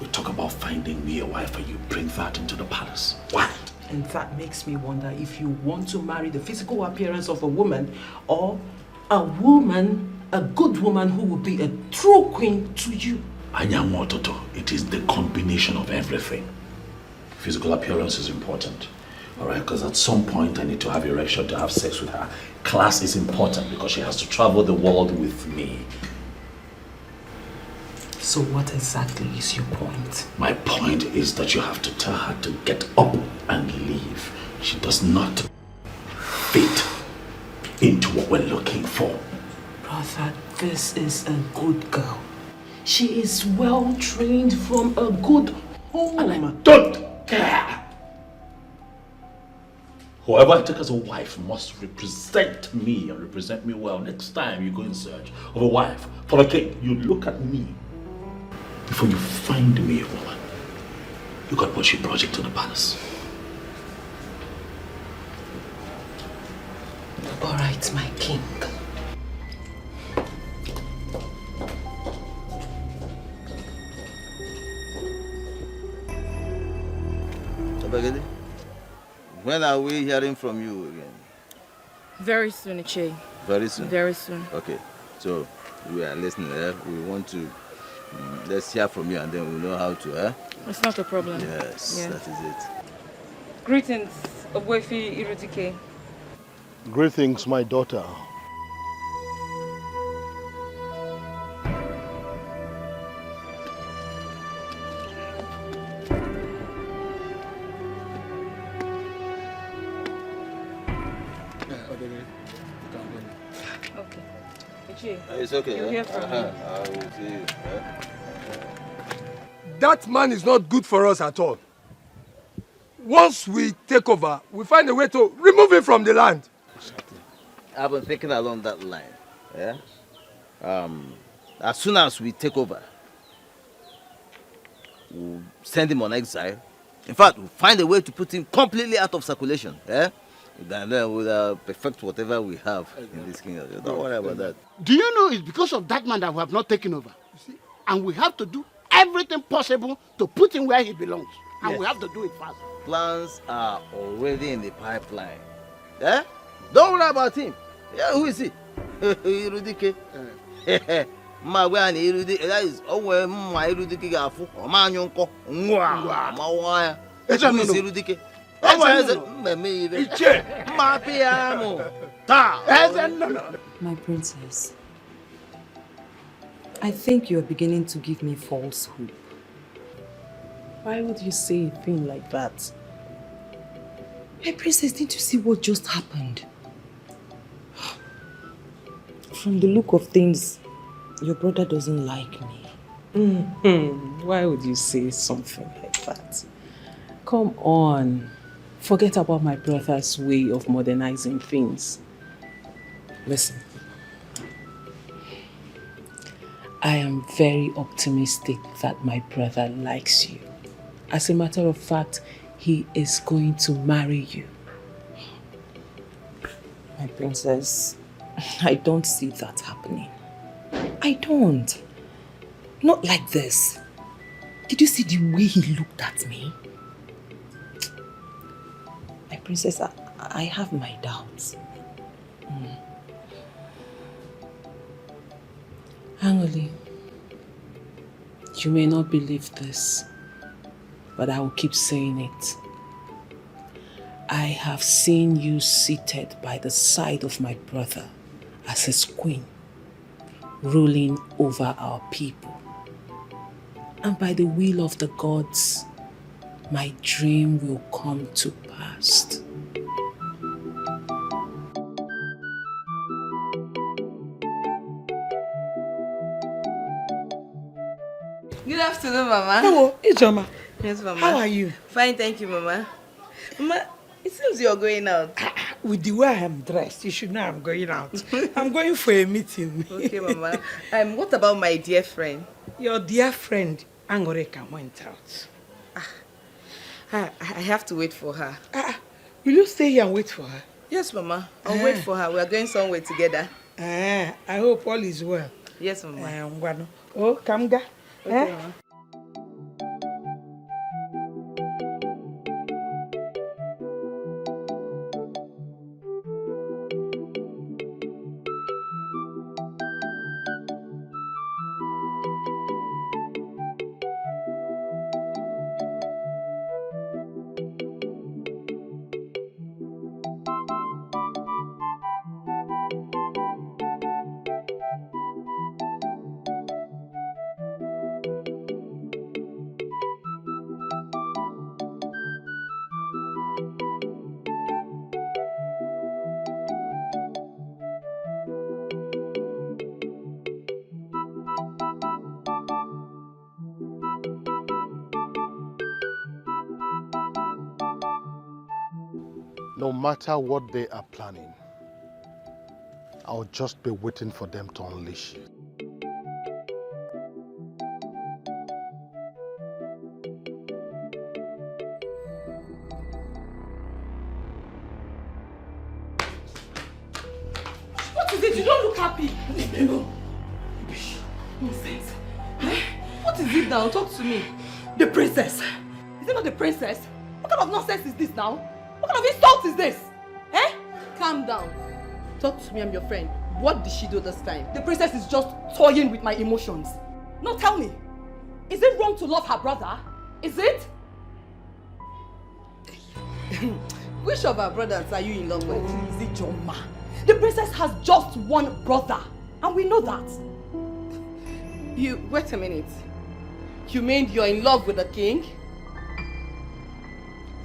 We talk about finding me a wife and you bring that into the palace. Why? And that makes me wonder if you want to marry the physical appearance of a woman or a woman, a good woman who will be a true queen to you. Anyamototo, it is the combination of everything. Physical appearance is important. Alright, because at some point I need to have erection to have sex with her. Class is important because she has to travel the world with me. So what exactly is your point? My point is that you have to tell her to get up and leave. She does not fit into what we're looking for. Brother, this is a good girl. She is well trained from a good home. And I don't care. Whoever I take as a wife must represent me and represent me well. Next time you go in search of a wife for the king, you look at me before you find me a woman. Look at what she brought into the palace. All right, my king. When are we hearing from you again? Very soon, Iche. Very soon? Very soon. Okay, so we are listening. We want to, let's hear from you and then we'll know how to. It's not a problem. Yes, Yeah. that is it. Greetings, Obwefi Irudike. Greetings, my daughter. Okay. Ichi, It's okay. you hear from me. I will see you. That man is not good for us at all. Once we take over, we find a way to remove him from the land. I've been thinking along that line. Yeah. As soon as we take over, we'll send him on exile. In fact, we'll find a way to put him completely out of circulation. Yeah. And then we'll perfect whatever we have in this kingdom. Don't worry about that. Do you know it's because of that man that we have not taken over? And we have to do everything possible to put him where he belongs. And Yes. we have to do it fast. Plans are already in the pipeline. Yeah? Don't worry about him. Yeah, who is he? Irudike. Ma we ani Irudike. That is owe ma Irudike gafu. O ma anyonko. Nwa. Ma wa ya. Who is Irudike? My princess, I think you are beginning to give me false hope. Why would you say a thing like that? My princess, didn't you see what just happened? From the look of things, your brother doesn't like me. Why would you say something like that? Come on. Forget about my brother's way of modernizing things. Listen. I am very optimistic that my brother likes you. As a matter of fact, he is going to marry you. My princess, I don't see that happening. I don't. Not like this. Did you see the way he looked at me? Princess, I have my doubts. Angoli, you may not believe this, but I will keep saying it. I have seen you seated by the side of my brother as his queen, ruling over our people. And by the will of the gods, my dream will come to pass. Good afternoon, Mama. Hello, Ijoma. Yes, Mama. How are you? Fine, thank you, Mama. Mama, it seems you're going out. With the way I am dressed, you should know I'm going out. I'm going for a meeting. Okay, Mama. What about my dear friend? Your dear friend, Angoreka, went out. I have to wait for her. Will you stay here and wait for her? Yes, Mama. I'll wait for her. We are going somewhere together. I hope all is well. Yes, Mama. Oh, Kamga. Okay, Mama. No matter what they are planning, I'll just be waiting for them to unleash it. What is it? You don't look happy. No. Nonsense. What is it now? Talk to me. The princess. Is it not the princess? What kind of nonsense is this now? What kind of insult is this? Eh? Calm down. Talk to me, I'm your friend. What did she do this time? The princess is just toying with my emotions. Now tell me, is it wrong to love her brother? Is it? Which of our brothers are you in love with? Is it Joma? The princess has just one brother, and we know that. Wait a minute. You mean you're in love with the king?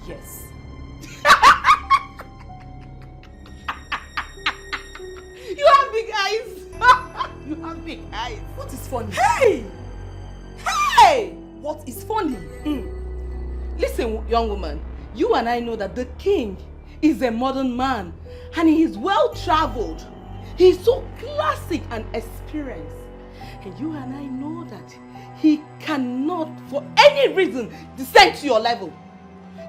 Yes. You have big eyes. You have big eyes. What is funny? Hey! Hey! What is funny? Listen, young woman. You and I know that the king is a modern man and he is well traveled. He is so classic and experienced. And you and I know that he cannot, for any reason, descend to your level.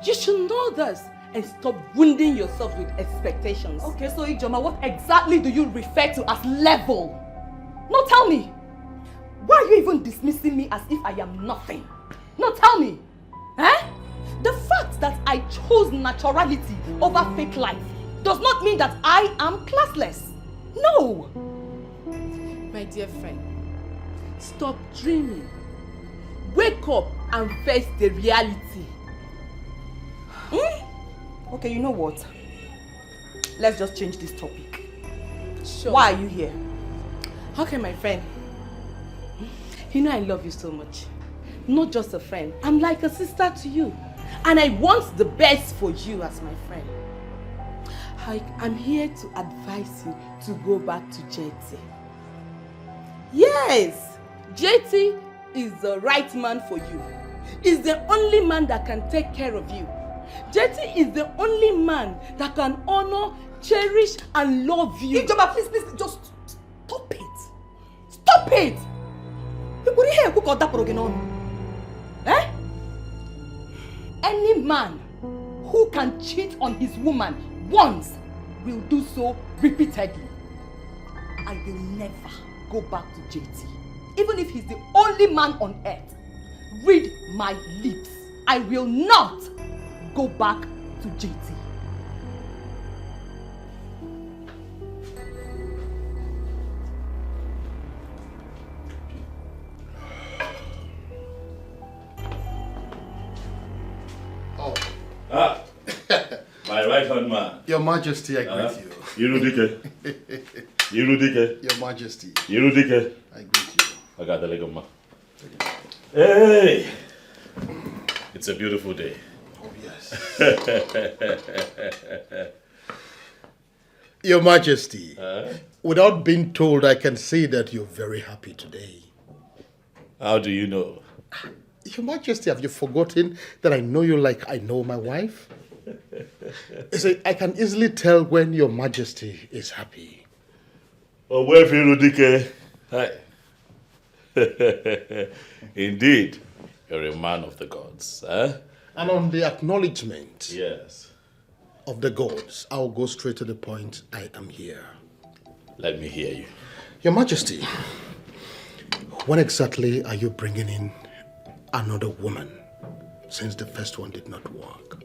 You should know this and stop wounding yourself with expectations. Okay, so Ijoma, what exactly do you refer to as level? No, tell me. Why are you even dismissing me as if I am nothing? No, tell me. Eh? The fact that I chose naturality over fake life does not mean that I am classless. No. My dear friend, stop dreaming. Wake up and face the reality. Okay, you know what? Let's just change this topic. Sure. Why are you here? Okay, my friend. You know I love you so much. Not just a friend. I'm like a sister to you. And I want the best for you as my friend. I'm here to advise you to go back to JT. Yes! JT is the right man for you. He's the only man that can take care of you. JT is the only man that can honor, cherish, and love you. Ijoma, please, just stop it. Stop it! Eh? Any man who can cheat on his woman once will do so repeatedly. I will never go back to JT. Even if he's the only man on earth. Read my lips. I will not go back to JT. right-hand man. Your Majesty, I greet you. Irudike. Irudike. Your Majesty. Irudike. I greet you. I got the leg of ma. Hey! It's a beautiful day. Oh, yes. Your Majesty, without being told, I can see that you're very happy today. How do you know? Your Majesty, have you forgotten that I know you like I know my wife? You see, I can easily tell when Your Majesty is happy. Oh, where Irudike? Hi. Indeed, you're a man of the gods. Eh? And on the acknowledgement yes. of the gods, I'll go straight to the point. I am here. Let me hear you. Your Majesty, when exactly are you bringing in another woman, since the first one did not work?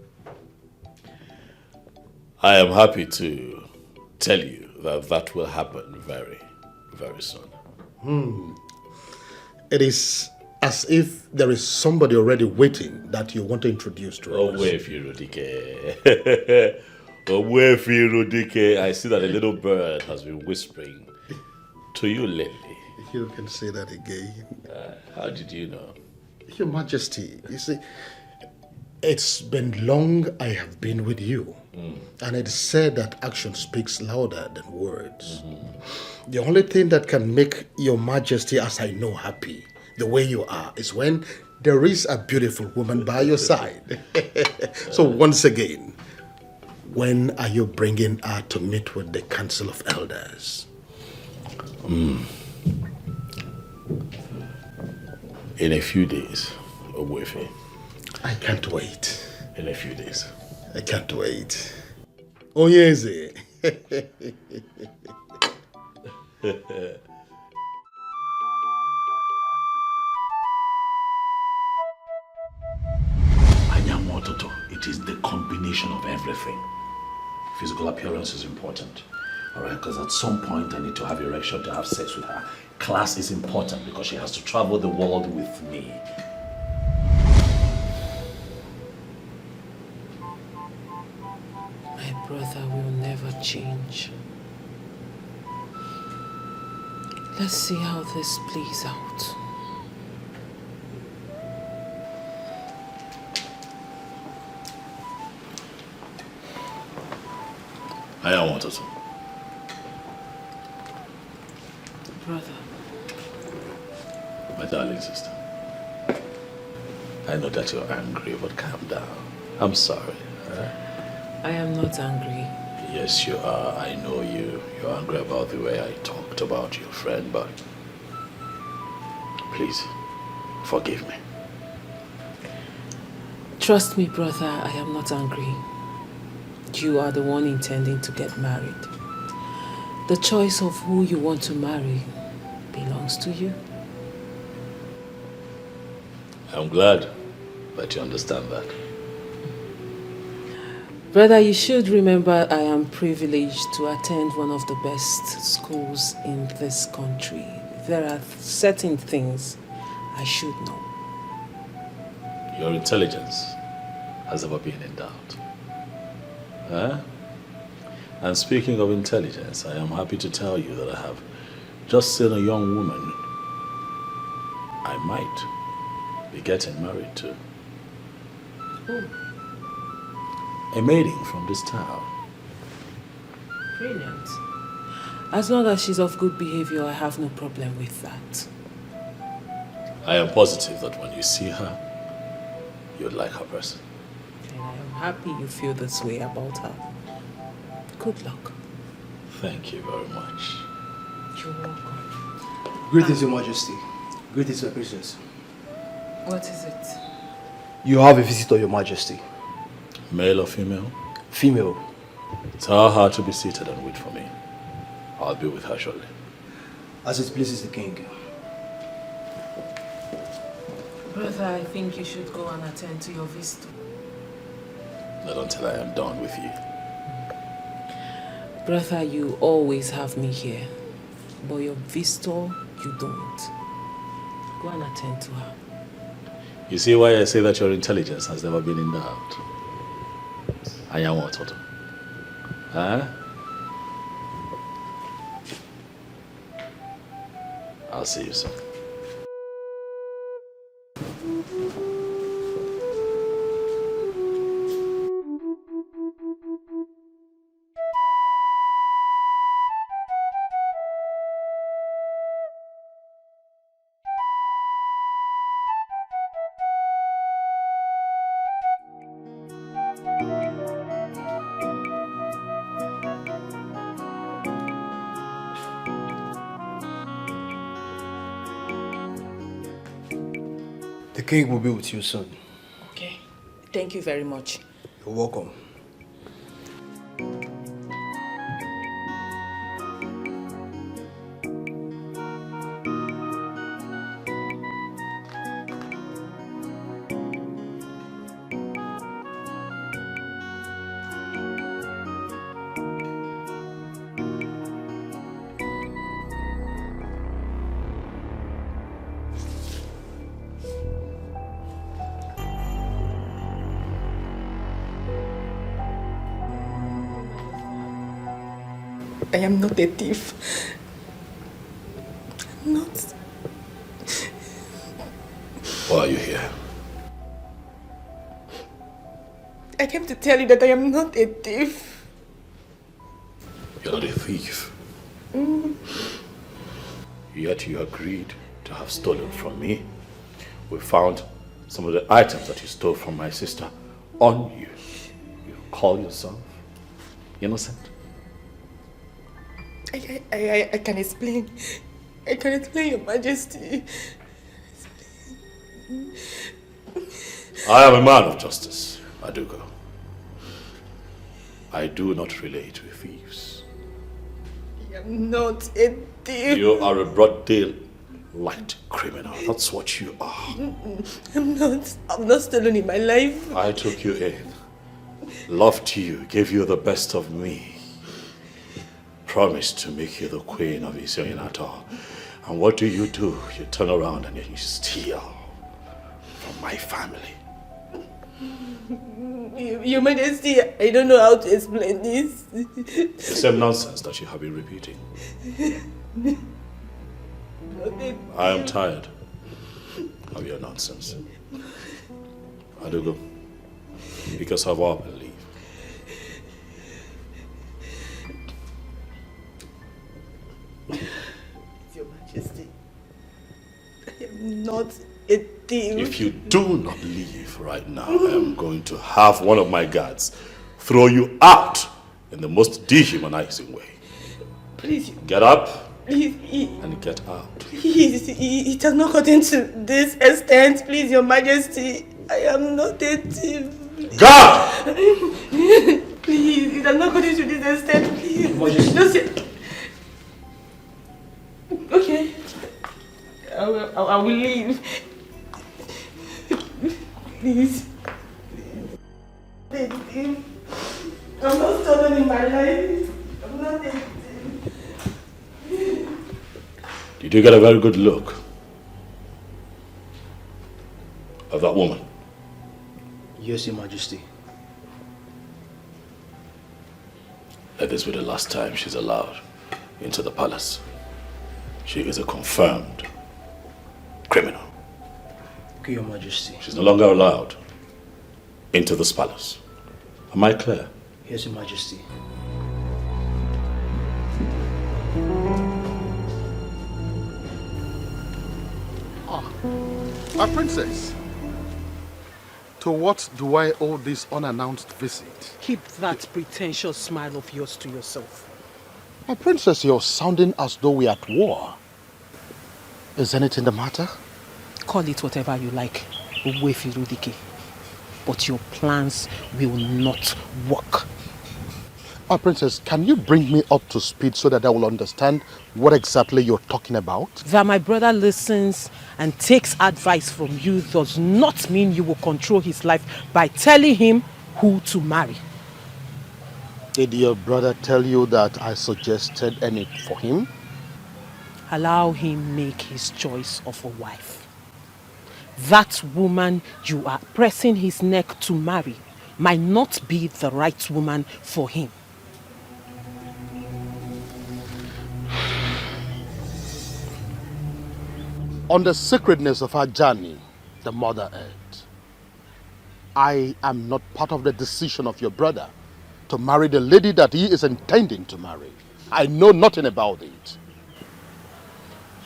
I am happy to tell you that that will happen very, very soon. It is as if there is somebody already waiting that you want to introduce to us. Oh, where Irudike? Oh, where Irudike? I see that a little bird has been whispering to you lately. You can say that again. How did you know? Your Majesty, you see, it's been long I have been with you. And it's said that action speaks louder than words. The only thing that can make Your Majesty, as I know, happy, the way you are, is when there is a beautiful woman by your side. So once again, when are you bringing her to meet with the Council of Elders? In a few days, Ogwefe. I can't wait. In a few days. I can't wait. Oh, yes. Anyamototo, it is the combination of everything. Physical appearance is important. Alright, because at some point I need to have erection to have sex with her. Class is important because she has to travel the world with me. My brother will never change. Let's see how this plays out. I don't want to. Brother. My darling sister. I know that you're angry, but calm down. I'm sorry. I am not angry. Yes, you are. I know you. You're angry about the way I talked about your friend, but please, forgive me. Trust me, brother, I am not angry. You are the one intending to get married. The choice of who you want to marry belongs to you. I'm glad that you understand that. Brother, you should remember I am privileged to attend one of the best schools in this country. There are certain things I should know. Your intelligence has never been in doubt. Huh? And speaking of intelligence, I am happy to tell you that I have just seen a young woman I might be getting married to. Oh, A maiden from this town. brilliant. As long as she's of good behavior, I have no problem with that. I am positive that when you see her, you'd like her person. And I am happy you feel this way about her. Good luck. Thank you very much. You're welcome. Greetings, Your Majesty. Greetings, my princess. What is it? You have a visitor, Your Majesty. Male or female? Female. Tell her to be seated and wait for me. I'll be with her shortly. As it pleases the king. Brother, I think you should go and attend to your visitor. Not until I am done with you. Brother, you always have me here. But your visitor, you don't. Go and attend to her. You see why I say that your intelligence has never been in doubt? I am what? Huh? I'll see you soon. The king will be with you soon. Okay. Thank you very much. You're welcome. I am not a thief. I'm not. Why are you here? I came to tell you that I am not a thief. You're not a thief. Mm. Yet you agreed to have stolen from me. We found some of the items that you stole from my sister on you. You call yourself innocent? I can explain. I can explain, Your Majesty. I am a man of justice, Adugo. I do not relate with thieves. I am not a thief. You are a broad daylight criminal. That's what you are. I'm not. I'm not stolen in my life. I took you in, loved you, gave you the best of me, promised to make you the queen of Isioyinato. And what do? You turn around and you steal from my family. Your Majesty, I don't know how to explain this. The same nonsense that you have been repeating. I am tired of your nonsense. Adugo, because of our belief. Your Majesty, I am not a thief. If you do not leave right now, I am going to have one of my guards throw you out in the most dehumanizing way. Please. Get up Please. and get out. Please, it has not gotten to this extent. Please, Your Majesty, I am not a thief. God! Please, it has not gotten to this extent. Please. Just okay. I will leave. Please. I'm not stolen in my life. I'm not a thief. Did you get a very good look of that woman? Yes, Your Majesty. Let this be the last time she's allowed into the palace. She is a confirmed criminal. Okay, Your Majesty. She's no longer allowed into this palace. Am I clear? Yes, Your Majesty. My princess, to what do I owe this unannounced visit? Keep that pretentious smile of yours to yourself. My princess, you're sounding as though we're at war. Is anything the matter? Call it whatever you like, Uwefirudike. But your plans will not work. Princess, can you bring me up to speed so that I will understand what exactly you're talking about? That my brother listens and takes advice from you does not mean you will control his life by telling him who to marry. Did your brother tell you that I suggested any for him? Allow him make his choice of a wife. That woman you are pressing his neck to marry might not be the right woman for him. On the sacredness of our journey, the Mother Earth, I am not part of the decision of your brother to marry the lady that he is intending to marry. I know nothing about it.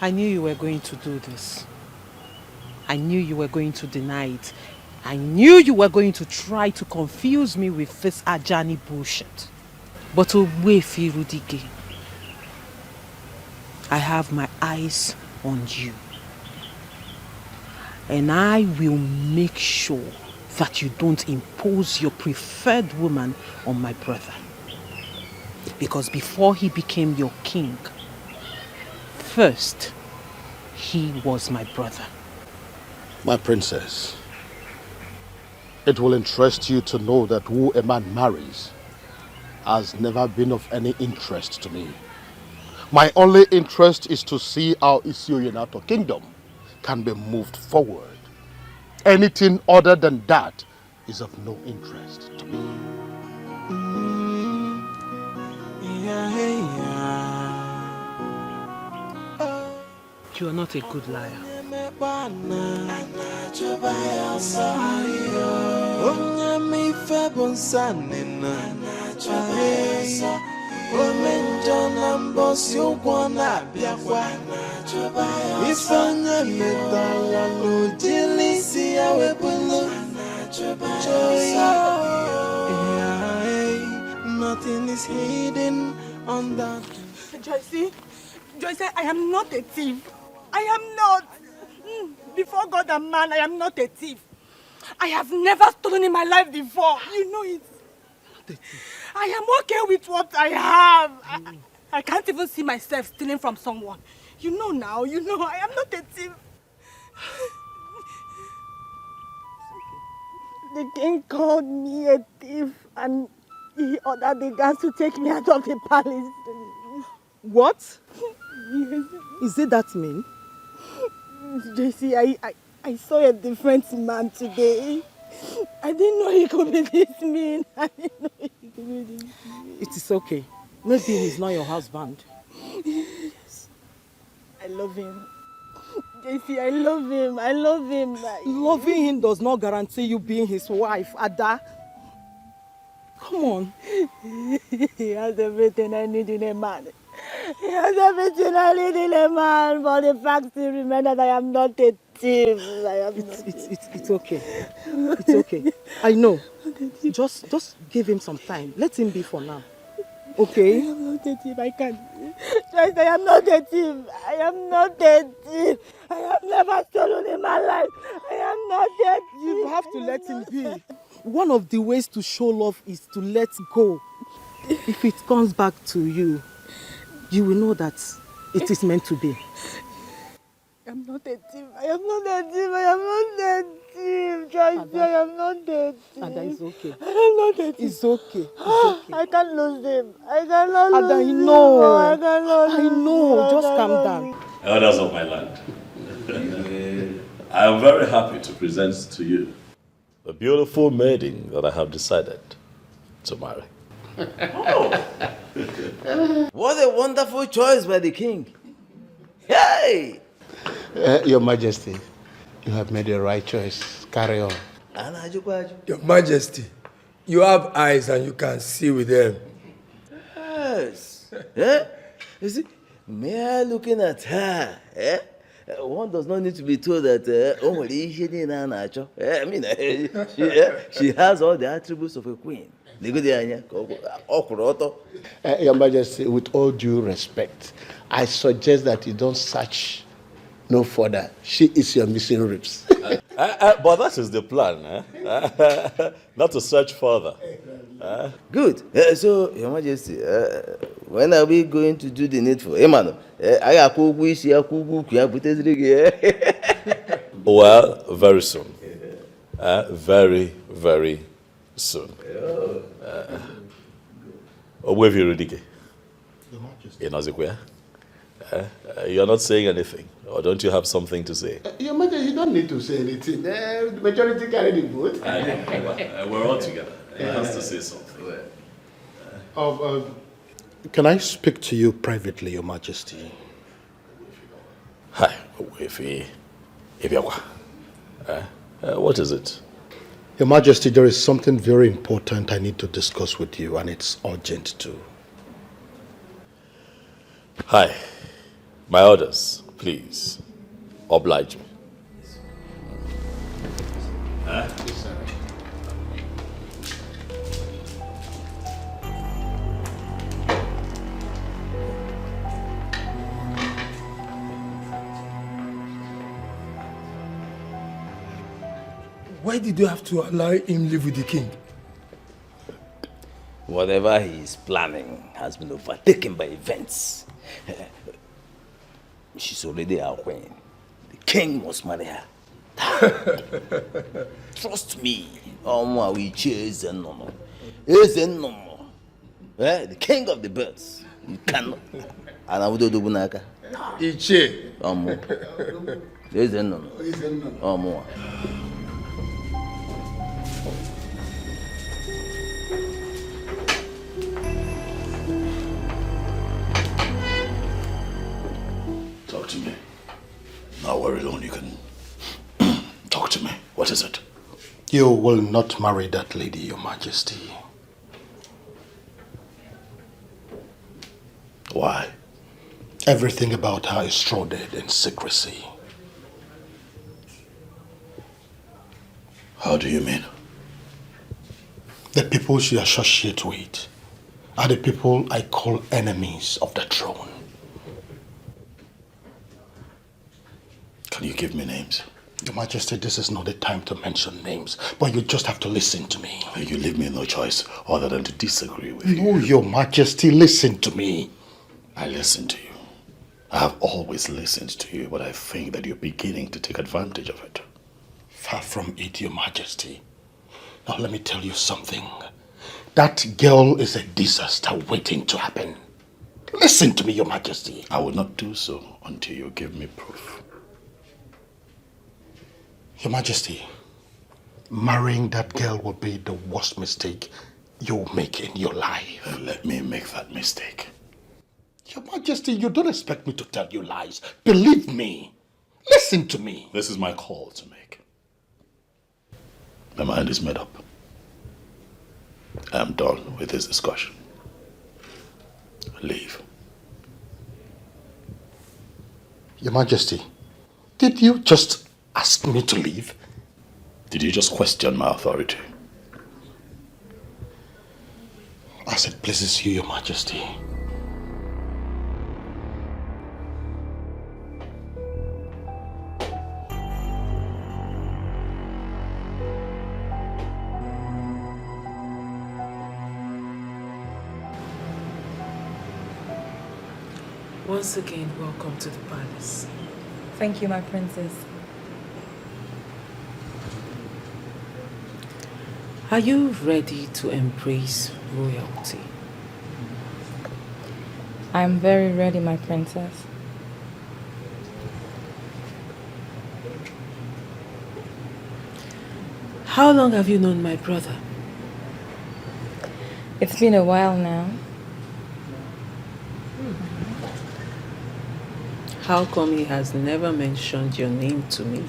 I knew you were going to do this. I knew you were going to deny it. I knew you were going to try to confuse me with this Ajani bullshit. But Owefi Rudike, I have my eyes on you. And I will make sure that you don't impose your preferred woman on my brother. Because before he became your king, first, he was my brother. My princess, it will interest you to know that who a man marries has never been of any interest to me. My only interest is to see how Isioyenato kingdom can be moved forward. Anything other than that is of no interest to me. You are not a good liar. Nothing is hidden on that. Joyce, I am not a thief. I am not. Before God and man, I am not a thief. I have never stolen in my life before. You know it. I am okay with what I have. I can't even see myself stealing from someone. You know now, I am not a thief. The king called me a thief and he ordered the guards to take me out of the palace. What? Yes. Is it that mean? JC, I saw a different man today. I didn't know he could be this mean. I didn't know he could be this mean. It is okay. Maybe he's not your husband. Yes. I love him. JC, I love him. I love him. Loving him does not guarantee you being his wife, Ada. Come on. He has everything I need in a man. He has everything I need in a man, but the fact still remains that I am not a thief. It's okay. It's okay. I know. Just give him some time. Let him be for now. Okay? I am not a thief. I can't. Just, I am not a thief. I am not a thief. I have never stolen in my life. I am not a thief. You have to let him be. One of the ways to show love is to let go. If it comes back to you, you will know that it is meant to be. I am not a thief. I am not a thief. I am not a thief. Just, I am not a thief. Ada, it's okay. I am not a thief. It's okay. It's okay. I can't lose him. I cannot lose Ada, I him. know. I cannot lose I know. him. Just calm down. Elders of my land, I am very happy to present to you the beautiful maiden that I have decided to marry. What a wonderful choice by the king. Hey! Your Majesty, you have made the right choice. Carry on. Your Majesty, you have eyes and you can see with them. Yes. Eh? You see, mere looking at her, one does not need to be told that she has all the attributes of a queen. Your Majesty, with all due respect, I suggest that you don't search no further. She is your missing ribs. But that is the plan, not to search further. Good. So, Your Majesty, when are we going to do the needful? Well, very soon. Very, very soon. Owefi Rudike. You're not saying anything, or don't you have something to say? Your Majesty, you don't need to say anything. The majority carry the vote. We're all together. He has to say something. Can I speak to you privately, Your Majesty? Hi, Ibiakwa. What is it? Your Majesty, there is something very important I need to discuss with you, and it's urgent too. Hi. My orders, please. Oblige me. Why did you have to allow him live with the king? Whatever he is planning has been overtaken by events. She's already our queen. The king must marry her. Trust me. We chase and no. The king of the birds. You cannot. And I would do bunaka. Iche. No. Talk to me. Now we're alone, you can talk to me. What is it? You will not marry that lady, Your Majesty. Why? Everything about her is shrouded in secrecy. How do you mean? The people she associates with are the people I call enemies of the throne. Can you give me names? Your Majesty, this is not the time to mention names, but you just have to listen to me. You leave me no choice other than to disagree with you. No, Your Majesty, listen to me. I listen to you. I have always listened to you, but I think that you're beginning to take advantage of it. Far from it, Your Majesty. Now let me tell you something. That girl is a disaster waiting to happen. Listen to me, Your Majesty. I will not do so until you give me proof. Your Majesty, marrying that girl will be the worst mistake you'll make in your life. Let me make that mistake. Your Majesty, you don't expect me to tell you lies. Believe me. Listen to me. This is my call to make. My mind is made up. I am done with this discussion. Leave. Your Majesty, did you just ask me to leave? Did you just question my authority? As it pleases you, Your Majesty. Once again, welcome to the palace. Thank you, my princess. Are you ready to embrace royalty? I'm very ready, my princess. How long have you known my brother? It's been a while now. How come he has never mentioned your name to me?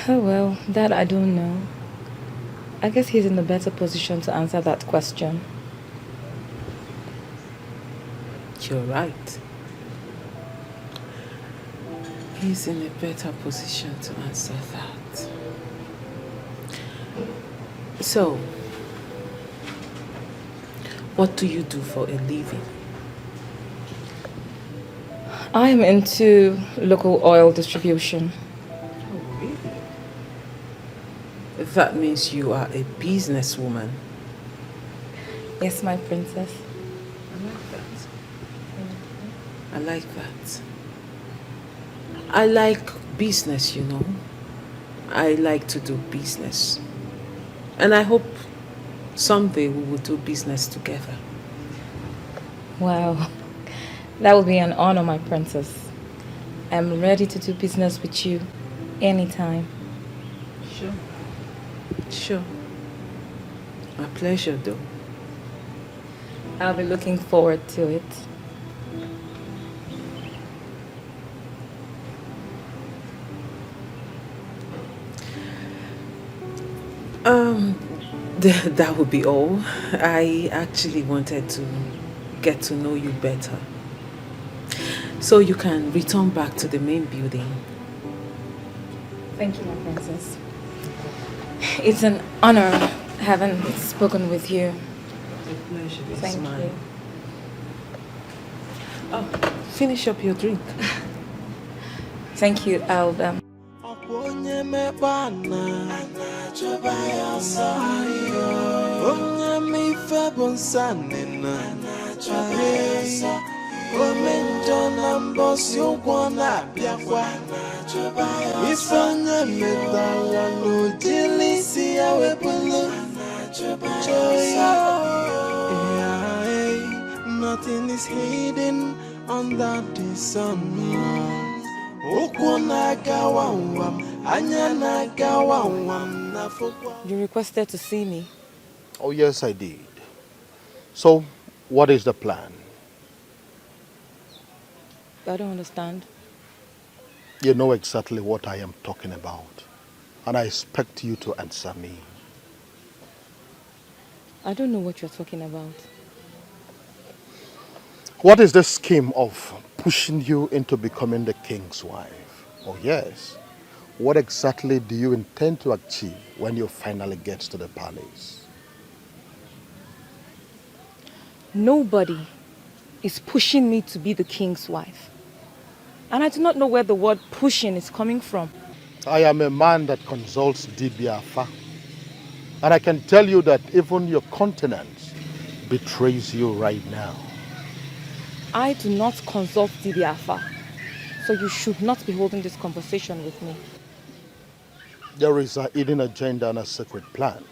Oh well, that I don't know. I guess he's in a better position to answer that question. You're right. He's in a better position to answer that. So, what do you do for a living? I'm into local oil distribution. Oh, really? That means you are a businesswoman. Yes, my princess. I like that. I like that. I like business, you know. I like to do business. And I hope someday we will do business together. Wow. That would be an honor, my princess. I'm ready to do business with you anytime. Sure. Sure. My pleasure, though. I'll be looking forward to it. That would be all. I actually wanted to get to know you better. So you can return back to the main building. Thank you, my princess. It's an honor having spoken with you. A pleasure. Thank you. Oh, finish up your drink. Thank you, I'll Onye mekwana choba ya sayo Onye mife bonsanina choba ya sayo Omenjo na mbosi ukwana biakwa choba ya sayo Ifanye metala lojilisi ya wepulu choba ya sayo Nothing is hidden under the sun. You requested to see me. Oh, yes, I did. So, what is the plan? I don't understand. You know exactly what I am talking about, and I expect you to answer me. I don't know what you're talking about. What is the scheme of pushing you into becoming the king's wife? Oh, yes. What exactly do you intend to achieve when you finally get to the palace? Nobody is pushing me to be the king's wife. And I do not know where the word pushing is coming from. I am a man that consults Dibiafa. And I can tell you that even your countenance betrays you right now. I do not consult Dibiafa, so you should not be holding this conversation with me. There is a hidden agenda and a secret plan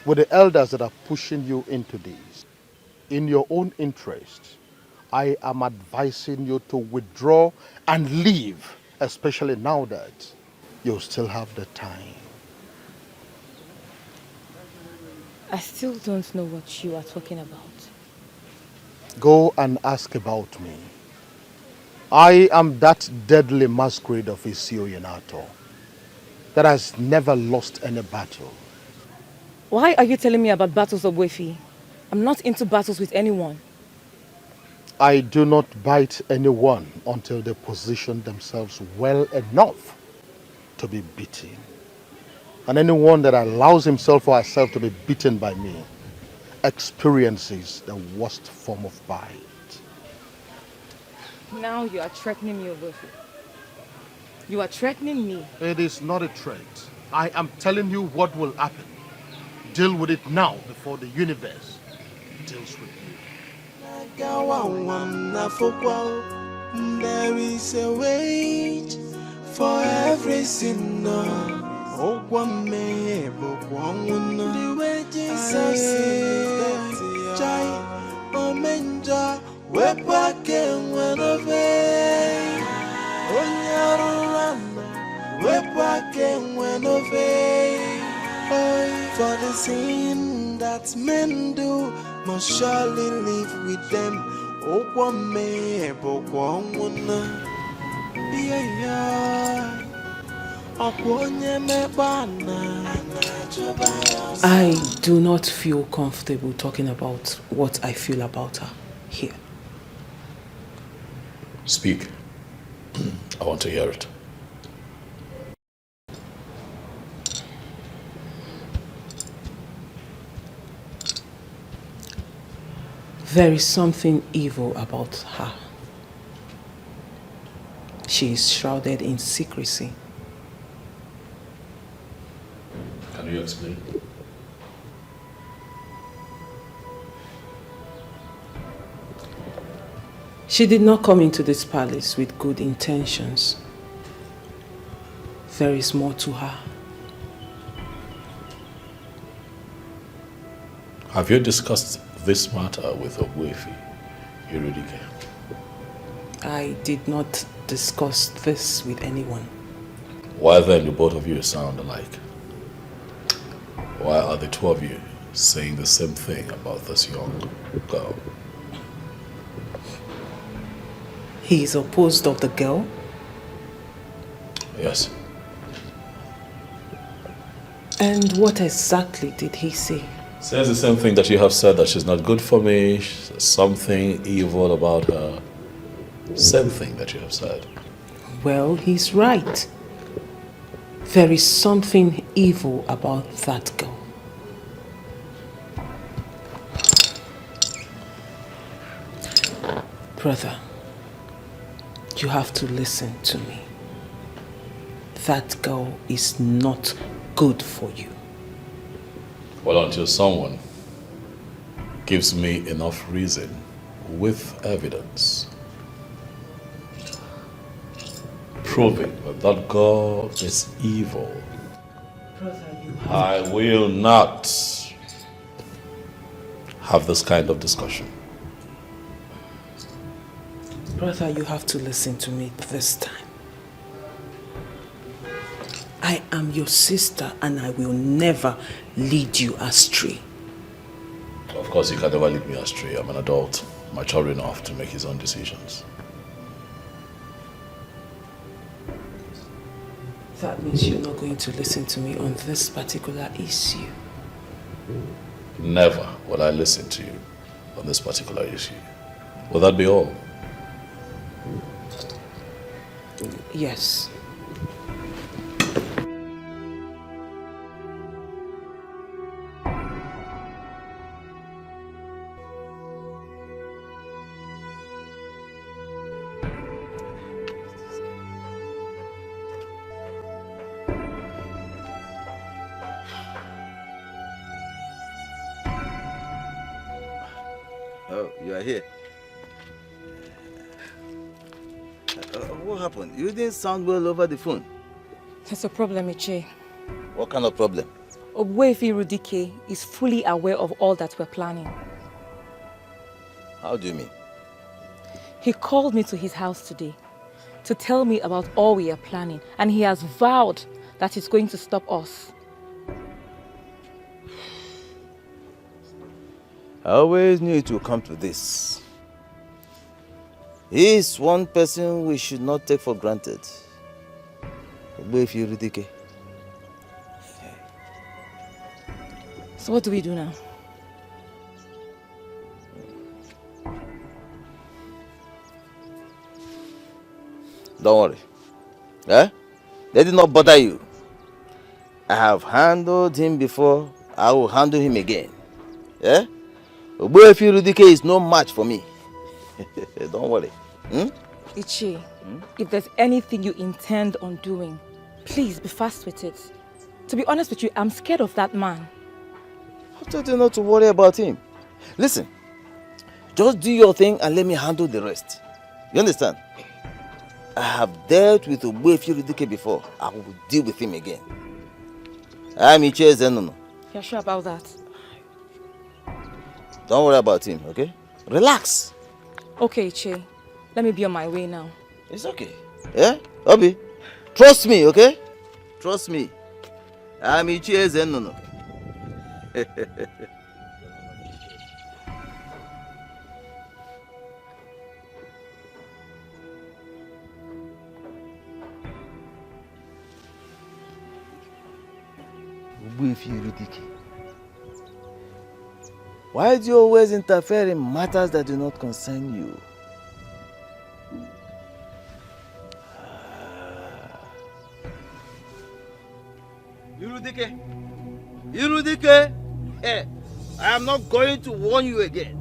with the elders that are pushing you into this. In your own interest, I am advising you to withdraw and leave, especially now that you still have the time. I still don't know what you are talking about. Go and ask about me. I am that deadly masquerade of Isio Yanato that has never lost any battle. Why are you telling me about battles of Wefi? I'm not into battles with anyone. I do not bite anyone until they position themselves well enough to be beaten. And anyone that allows himself or herself to be beaten by me experiences the worst form of bite. Now you are threatening me, Wefi. You are threatening me. It is not a threat. I am telling you what will happen. Deal with it now before the universe deals with you. There is a wait for every sinner. Oh, one may the way Jesus is Jai, Omenja, we're back in one of it. Onyarurana, we're back in one of it. For the sin that men do must surely live with them. Oh, one may I do not feel comfortable talking about what I feel about her here. Speak. I want to hear it. There is something evil about her. She is shrouded in secrecy. Can you explain? She did not come into this palace with good intentions. There is more to her. Have you discussed this matter with Ogwefi, Edochie? I did not discuss this with anyone. Why then do both of you sound alike? Why are the two of you saying the same thing about this young girl? He is opposed of the girl? Yes. And what exactly did he say? Says the same thing that you have said, that she's not good for me, something evil about her. Same thing that you have said. Well, he's right. There is something evil about that girl. Brother, you have to listen to me. That girl is not good for you. Well, until someone gives me enough reason with evidence proving that that girl is evil, I will not have this kind of discussion. Brother, you have to listen to me this time. I am your sister and I will never lead you astray. Of course, you can never lead me astray. I'm an adult, mature enough to make his own decisions. That means you're not going to listen to me on this particular issue. Never will I listen to you on this particular issue. Will that be all? Yes. Oh, you are here. What happened? You didn't sound well over the phone. There's a problem, Iche. What kind of problem? Obwefi Rudike is fully aware of all that we're planning. How do you mean? He called me to his house today to tell me about all we are planning, and he has vowed that he's going to stop us. I always knew it would come to this. He is one person we should not take for granted. Obwefi Rudike. So what do we do now? Don't worry. Eh? Let it not bother you. I have handled him before. I will handle him again. Eh? Obwefi Rudike is no match for me. Don't worry. Ichi, if there's anything you intend on doing, please be fast with it. To be honest with you, I'm scared of that man. I told you not to worry about him. Listen, just do your thing and let me handle the rest. You understand? I have dealt with Obwefi Rudike before. I will deal with him again. I'm Iche Zenono. You're sure about that? Don't worry about him, okay? Relax. Okay, Iche. Let me be on my way now. It's okay. Yeah? Obi, trust me, okay? Trust me. I'm Iche Zenono. Obwefi Rudike. Why do you always interfere in matters that do not concern you? Irudike, I am not going to warn you again.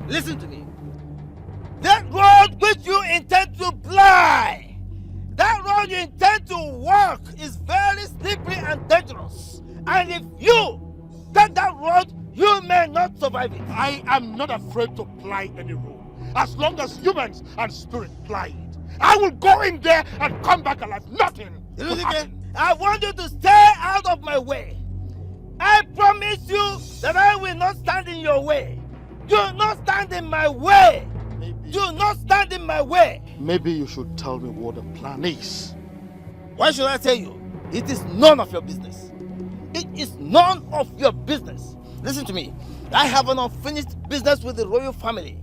Listen to me. That road which you intend to fly, that road you intend to walk is very slippery and dangerous. And if you take that road, you may not survive it. I am not afraid to ply any road. As long as humans and spirits ply it. I will go in there and come back alive. Nothing will happen. I want you to stay out of my way. I promise you that I will not stand in your way. Do not stand in my way. Do not stand in my way. Maybe you should tell me what the plan is. Why should I tell you? It is none of your business. It is none of your business. Listen to me. I have an unfinished business with the royal family.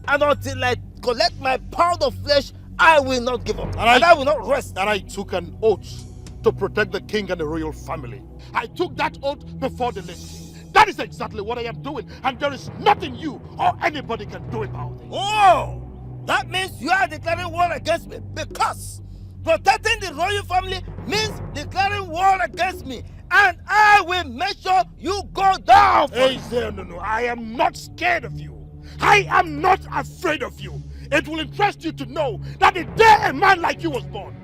And until I collect my pound of flesh, I will not give up. And I will not rest. And I took an oath to protect the king and the royal family. I took that oath before the late king. That is exactly what I am doing, and there is nothing you or anybody can do about it. Oh! That means you are declaring war against me, because protecting the royal family means declaring war against me, and I will make sure you go down. Hey, no, I am not scared of you. I am not afraid of you. It will interest you to know that the day a man like you was born,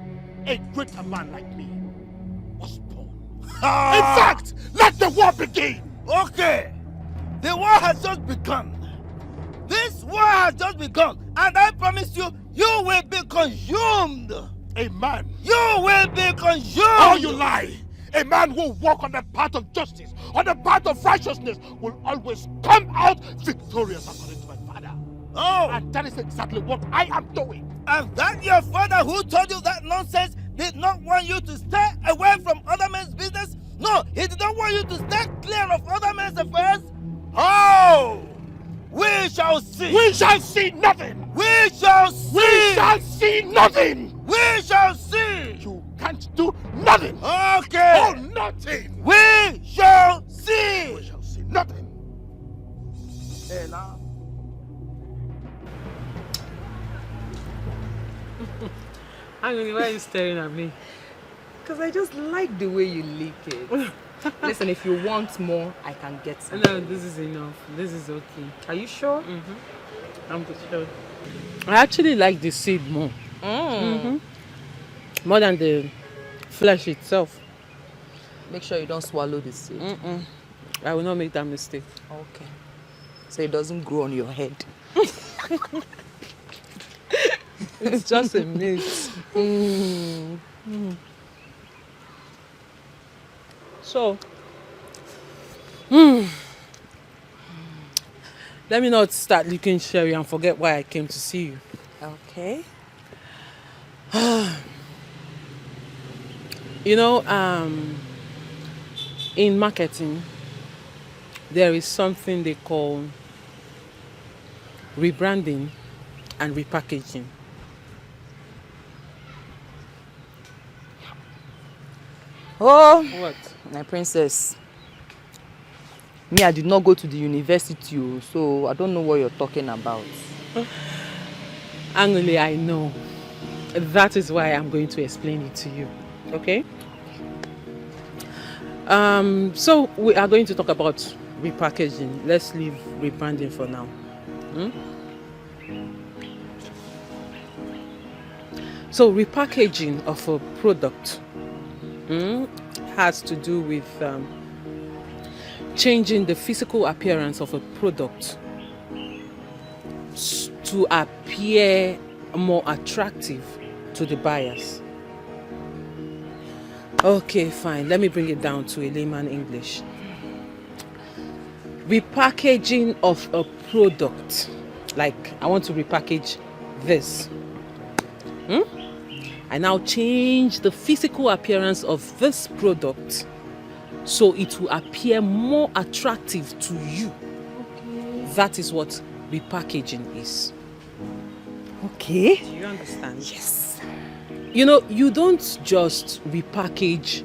a greater man like me was born. In fact, let the war begin. Okay, the war has just begun. This war has just begun, and I promise you, you will be consumed. A man? You will be consumed. Oh, you lie. A man who walk on the path of justice, on the path of righteousness, will always come out victorious according to my father. Oh! And that is exactly what I am doing. And that your father who told you that nonsense did not want you to stay away from other men's business? No, he did not want you to stay clear of other men's affairs? Oh! We shall see. We shall see nothing. We shall see. We shall see nothing. We shall see. You can't do nothing. Okay. Oh, nothing. We shall see. We shall see nothing. Hey, now. Onny, why are you staring at me? Because I just like the way you lick it. Listen, if you want more, I can get some. No, this is enough. This is okay. Are you sure? I'm sure. I actually like the seed more. More than the flesh itself. Make sure you don't swallow the seed. I will not make that mistake. Okay. So it doesn't grow on your head. It's just a myth. So, let me not start licking sherry and forget why I came to see you. Okay. You know, in marketing, there is something they call rebranding and repackaging. Oh, what? My princess. Me, I did not go to the university, so I don't know what you're talking about. Only I know. That is why I'm going to explain it to you. Okay? So we are going to talk about repackaging. Let's leave rebranding for now. So repackaging of a product has to do with changing the physical appearance of a product to appear more attractive to the buyers. Okay, fine. Let me bring it down to a layman English. Repackaging of a product. Like, I want to repackage this. I now change the physical appearance of this product so it will appear more attractive to you. Okay. That is what repackaging is. Okay. Do you understand? Yes. You know, you don't just repackage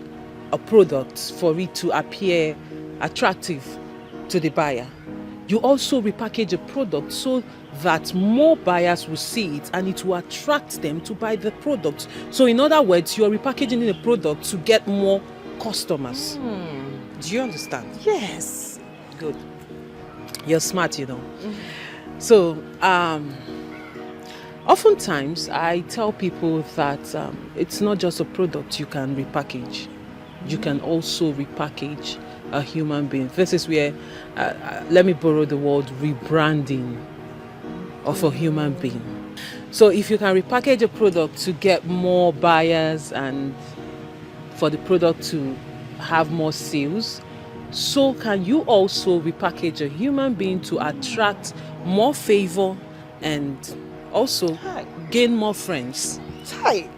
a product for it to appear attractive to the buyer. You also repackage a product so that more buyers will see it and it will attract them to buy the product. So in other words, you are repackaging a product to get more customers. Do you understand? Yes. Good. You're smart, you know. So, oftentimes I tell people that it's not just a product you can repackage. You can also repackage a human being. This is where, let me borrow the word rebranding of a human being. So if you can repackage a product to get more buyers and for the product to have more sales, so can you also repackage a human being to attract more favor and also gain more friends. Hi.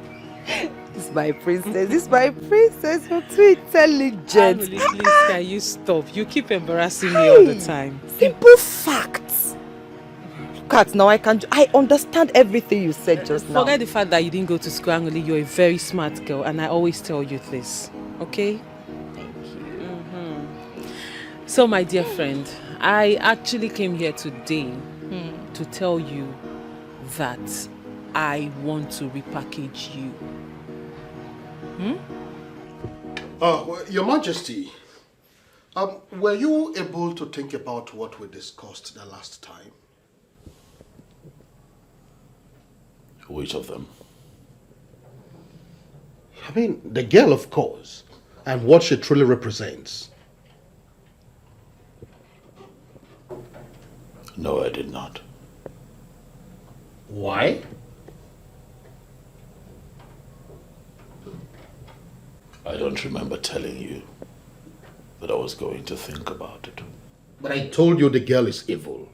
This is my princess. This is my princess. You're too intelligent. Please, can you stop? You keep embarrassing me all the time. Simple facts. Look at now, I understand everything you said just now. Forget the fact that you didn't go to school, Angoli. You're a very smart girl, and I always tell you this, okay? Thank you. So, my dear friend, I actually came here today to tell you that I want to repackage you. Well, Your Majesty, were you able to think about what we discussed the last time? Which of them? I mean, the girl, of course, and what she truly represents. No, I did not. Why? I don't remember telling you that I was going to think about it. But I told you the girl is evil.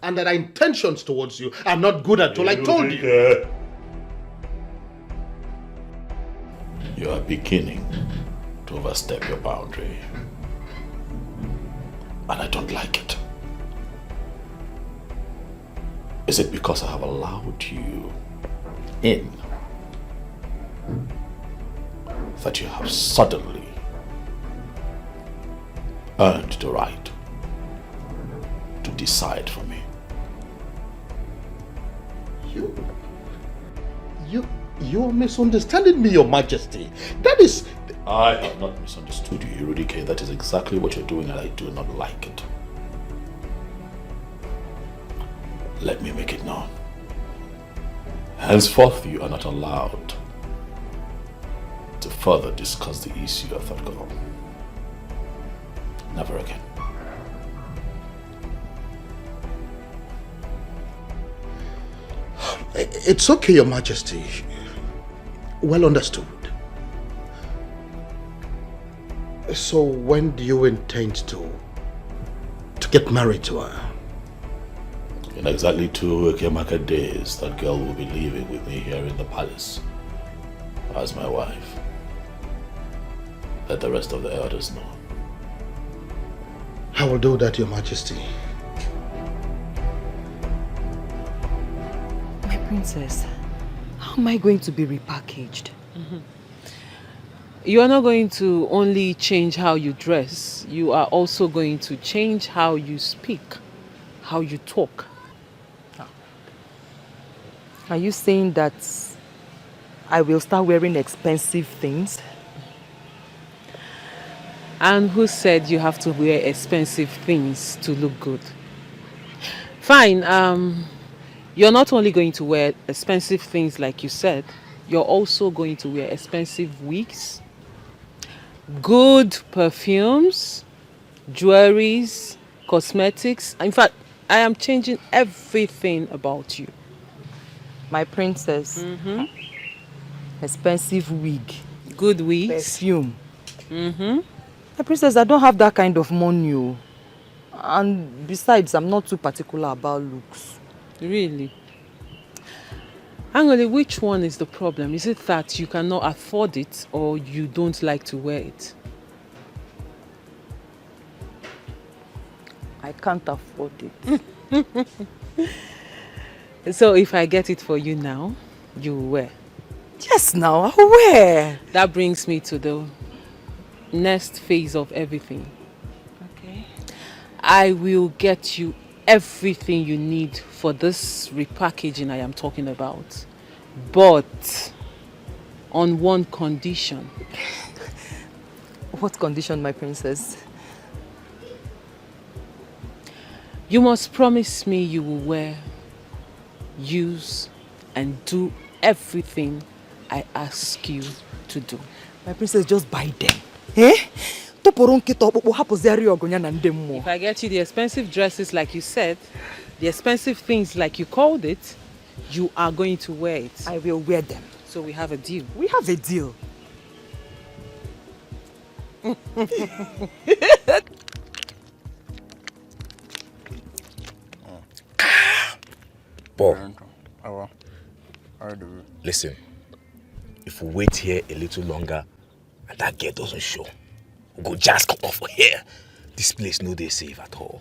And that our intentions towards you are not good at all. I told you. You are beginning to overstep your boundary. And I don't like it. Is it because I have allowed you in that you have suddenly earned the right to decide for me? You're misunderstanding me, Your Majesty. That is... I have not misunderstood you, Edochie. That is exactly what you're doing, and I do not like it. Let me make it known. Henceforth, you are not allowed to further discuss the issue of that girl. Never again. It's okay, Your Majesty. Well understood. So when do you intend to get married to her? In exactly 2 Ekemaka days, that girl will be living with me here in the palace as my wife. Let the rest of the elders know. I will do that, Your Majesty. My princess, how am I going to be repackaged? You are not going to only change how you dress, you are also going to change how you speak, how you talk. Are you saying that I will start wearing expensive things? And who said you have to wear expensive things to look good? Fine, you're not only going to wear expensive things like you said, you're also going to wear expensive wigs, good perfumes, jewelries, cosmetics. In fact, I am changing everything about you. My princess. Expensive wig. Good wigs. Perfume. My princess, I don't have that kind of money. And besides, I'm not too particular about looks. Really? Angoli, which one is the problem? Is it that you cannot afford it or you don't like to wear it? I can't afford it. So if I get it for you now, you will wear? Yes, now I'll wear. That brings me to the next phase of everything. Okay. I will get you everything you need for this repackaging I am talking about. But on one condition. What condition, my princess? You must promise me you will wear, use, and do everything I ask you to do. My princess, just buy them. Eh? If I get you the expensive dresses like you said, the expensive things like you called it, you are going to wear it. I will wear them. So we have a deal. We have a deal. Bob, listen, if we wait here a little longer and that girl doesn't show, we'll go just come off here. This place no dey safe at all.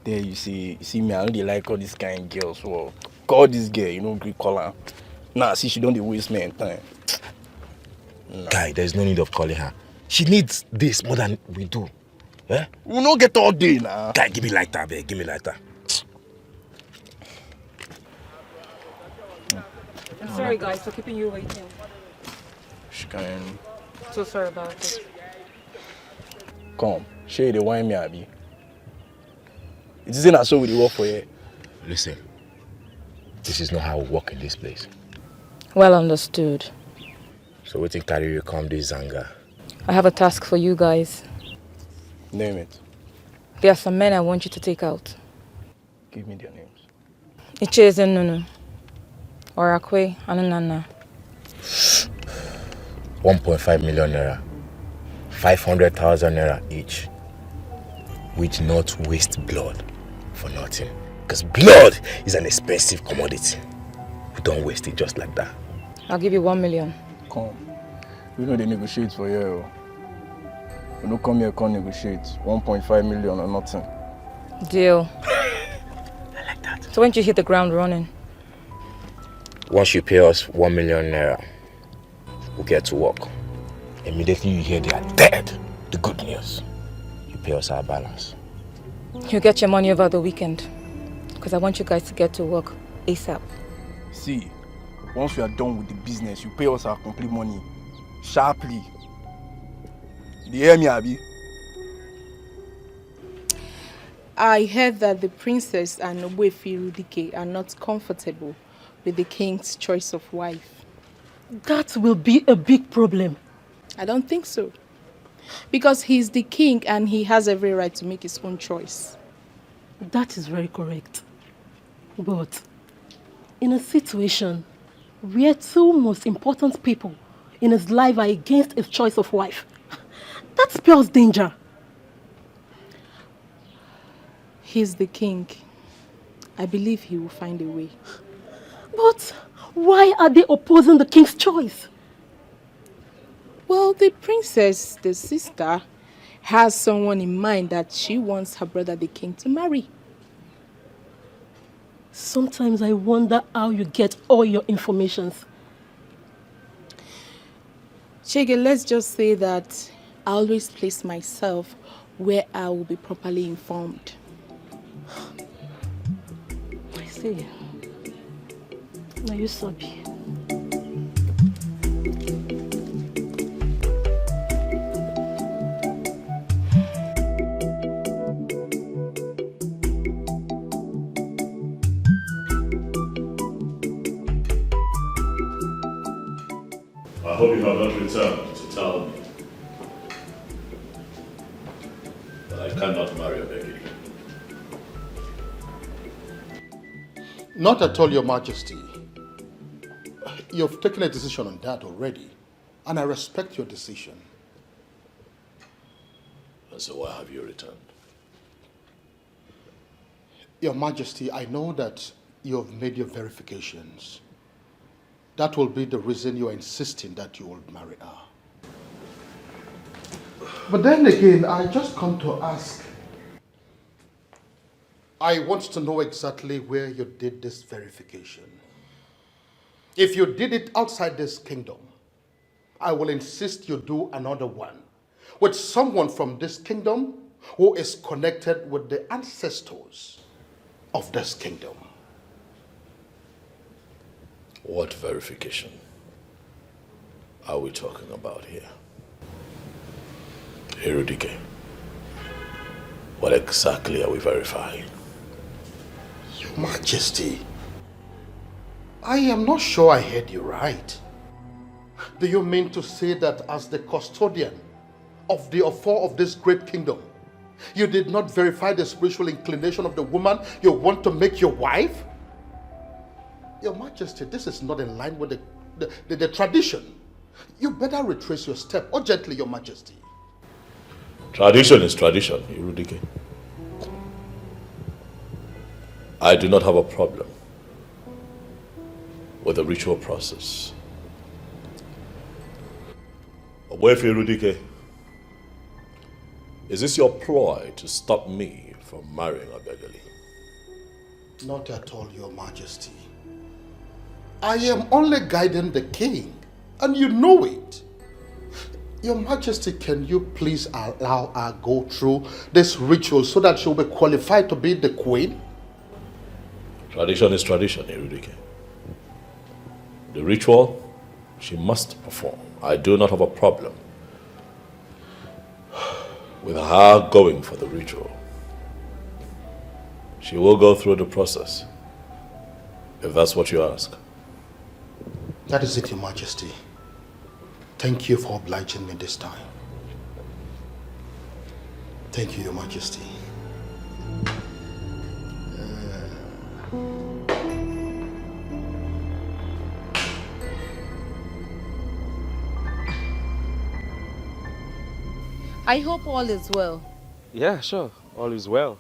There you see me, I don't like all this kind of girls. So call this girl, you know, Greek color. Nah, see, she don't waste me time. Nah. Guy, there's no need of calling her. She needs this more than we do. Eh? We don't get all day now. Guy, give me lighter, babe. Give me lighter. I'm sorry, guys, for keeping you waiting. She can. So sorry about it. Come, share the wine me, Abby. It isn't as so with the work for you. Listen, this is not how we work in this place. Well understood. So waiting carry you come this Zanga. I have a task for you guys. Name it. There are some men I want you to take out. Give me their names. Icheze Nunu, Orakwe, Anunana. 1.5 million naira. 500,000 naira each. We do not waste blood for nothing. Because blood is an expensive commodity. We don't waste it just like that. I'll give you 1 million. Come. We know they negotiate for you. We don't come here can't negotiate. 1.5 million or nothing. Deal. I like that. So when do you hit the ground running? Once you pay us 1 million naira, we'll get to work. Immediately you hear they are dead. The good news. You pay us our balance. You'll get your money over the weekend. Because I want you guys to get to work ASAP. See, once we are done with the business, you pay us our complete money. Sharply. Do you hear me, Abby? I heard that the princess and Ogbuefi Rudike are not comfortable with the king's choice of wife. That will be a big problem. I don't think so. Because he's the king and he has every right to make his own choice. That is very correct. But in a situation where two most important people in his life are against his choice of wife, that spells danger. He's the king. I believe he will find a way. But why are they opposing the king's choice? Well, the princess, the sister, has someone in mind that she wants her brother the king to marry. Sometimes I wonder how you get all your informations. Chege, let's just say that I always place myself where I will be properly informed. I see. Now you sabi. I hope you have not returned to tell me that I cannot marry Becky. Not at all, Your Majesty. You've taken a decision on that already, and I respect your decision. And so why have you returned? Your Majesty, I know that you have made your verifications. That will be the reason you are insisting that you will marry her. But then again, I just come to ask. I want to know exactly where you did this verification. If you did it outside this kingdom, I will insist you do another one with someone from this kingdom who is connected with the ancestors of this kingdom. What verification are we talking about here? Erudike, what exactly are we verifying? Your Majesty, I am not sure I heard you right. Do you mean to say that as the custodian of the affair of this great kingdom, you did not verify the spiritual inclination of the woman you want to make your wife? Your Majesty, this is not in line with the tradition. You better retrace your step urgently, Your Majesty. Tradition is tradition, Erudike. I do not have a problem with the ritual process. Obuefi Erudike, is this your ploy to stop me from marrying Obegali. Not at all, Your Majesty. I am only guiding the king, and you know it. Your Majesty, can you please allow her go through this ritual so that she'll be qualified to be the queen? Tradition is tradition, Erudike. The ritual, she must perform. I do not have a problem with her going for the ritual. She will go through the process, if that's what you ask. That is it, Your Majesty. Thank you for obliging me this time. Thank you, Your Majesty. I hope all is well. Yeah, sure. All is well.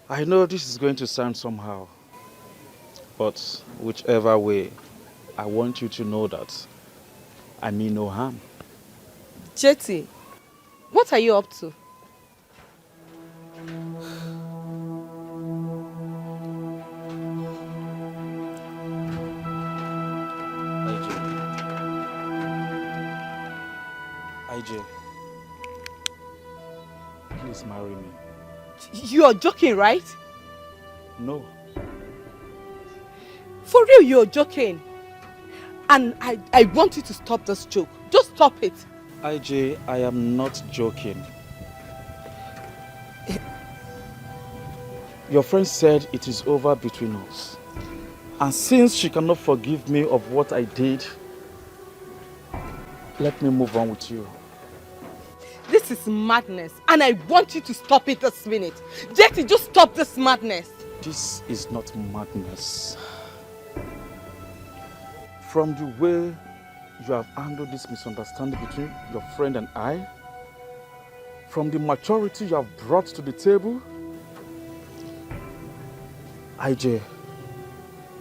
I know this is going to sound somehow, but whichever way, I want you to know that I mean no harm. Jetty, what are you up to? IJ, please marry me. You are joking, right? No. For real, you're joking. And I want you to stop this joke. Just stop it. IJ, I am not joking. Your friend said it is over between us. And since she cannot forgive me of what I did, let me move on with you. This is madness, and I want you to stop it this minute. Jetty, just stop this madness. This is not madness. From the way you have handled this misunderstanding between your friend and I, from the maturity you have brought to the table, IJ,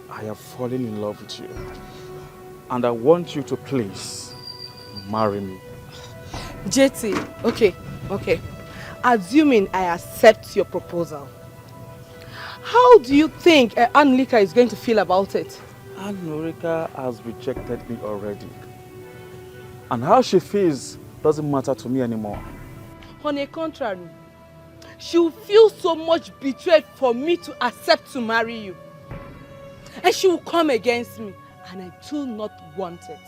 I have fallen in love with you. And I want you to please marry me. Jetty, okay. Assuming I accept your proposal, how do you think Anlika is going to feel about it? Anurika has rejected me already. And how she feels doesn't matter to me anymore. On the contrary, she will feel so much betrayed for me to accept to marry you. And she will come against me, and I do not want it.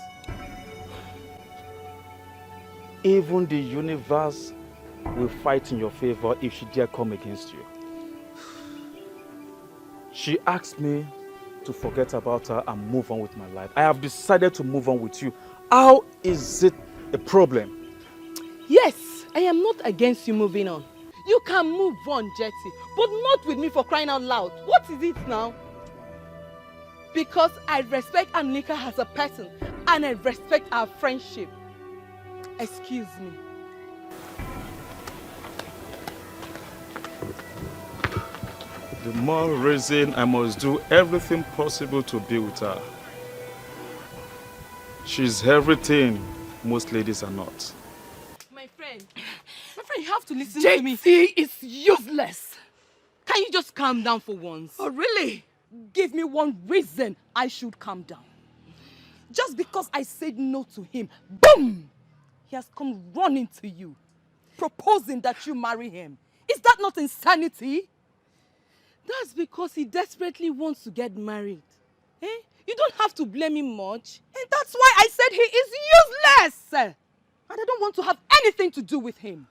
Even the universe will fight in your favor if she dare come against you. She asked me to forget about her and move on with my life. I have decided to move on with you. How is it a problem? Yes, I am not against you moving on. You can move on, Jetty, but not with me, for crying out loud. What is it now? Because I respect Anlika as a person and I respect our friendship. Excuse me. The more reason I must do everything possible to be with her. She's everything most ladies are not. My friend, you have to listen to me. JT is useless. Can you just calm down for once? Oh, really? Give me one reason I should calm down. Just because I said no to him, boom! He has come running to you, proposing that you marry him. Is that not insanity? That's because he desperately wants to get married. Eh? You don't have to blame him much. And that's why I said he is useless. And I don't want to have anything to do with him.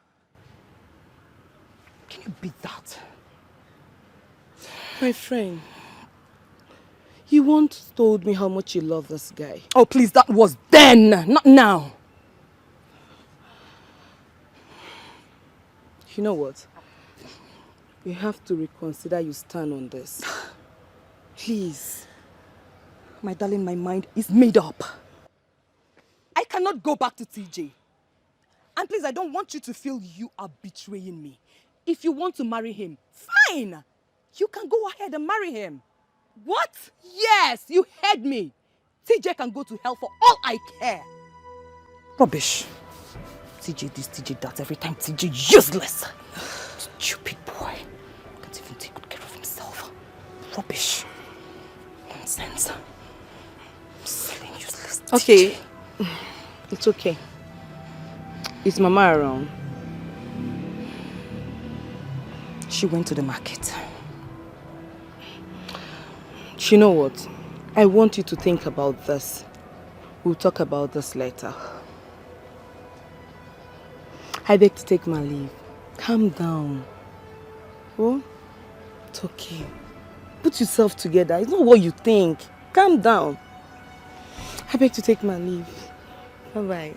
Can you beat that? My friend, you once told me how much you love this guy. Oh, please, that was then, not now. You know what? You have to reconsider your stand on this. Please. My darling, my mind is made up. I cannot go back to TJ. And please, I don't want you to feel you are betraying me. If you want to marry him, fine. You can go ahead and marry him. What? Yes, you heard me. TJ can go to hell for all I care. Rubbish. TJ this, TJ that, every time TJ useless. Stupid boy. Can't even take good care of himself. Rubbish. Nonsense. Silly, useless. Okay. It's okay. Is Mama around? She went to the market. You know what? I want you to think about this. We'll talk about this later. I beg to take my leave. Calm down. Oh? It's okay. Put yourself together. It's not what you think. Calm down. I beg to take my leave. Bye-bye.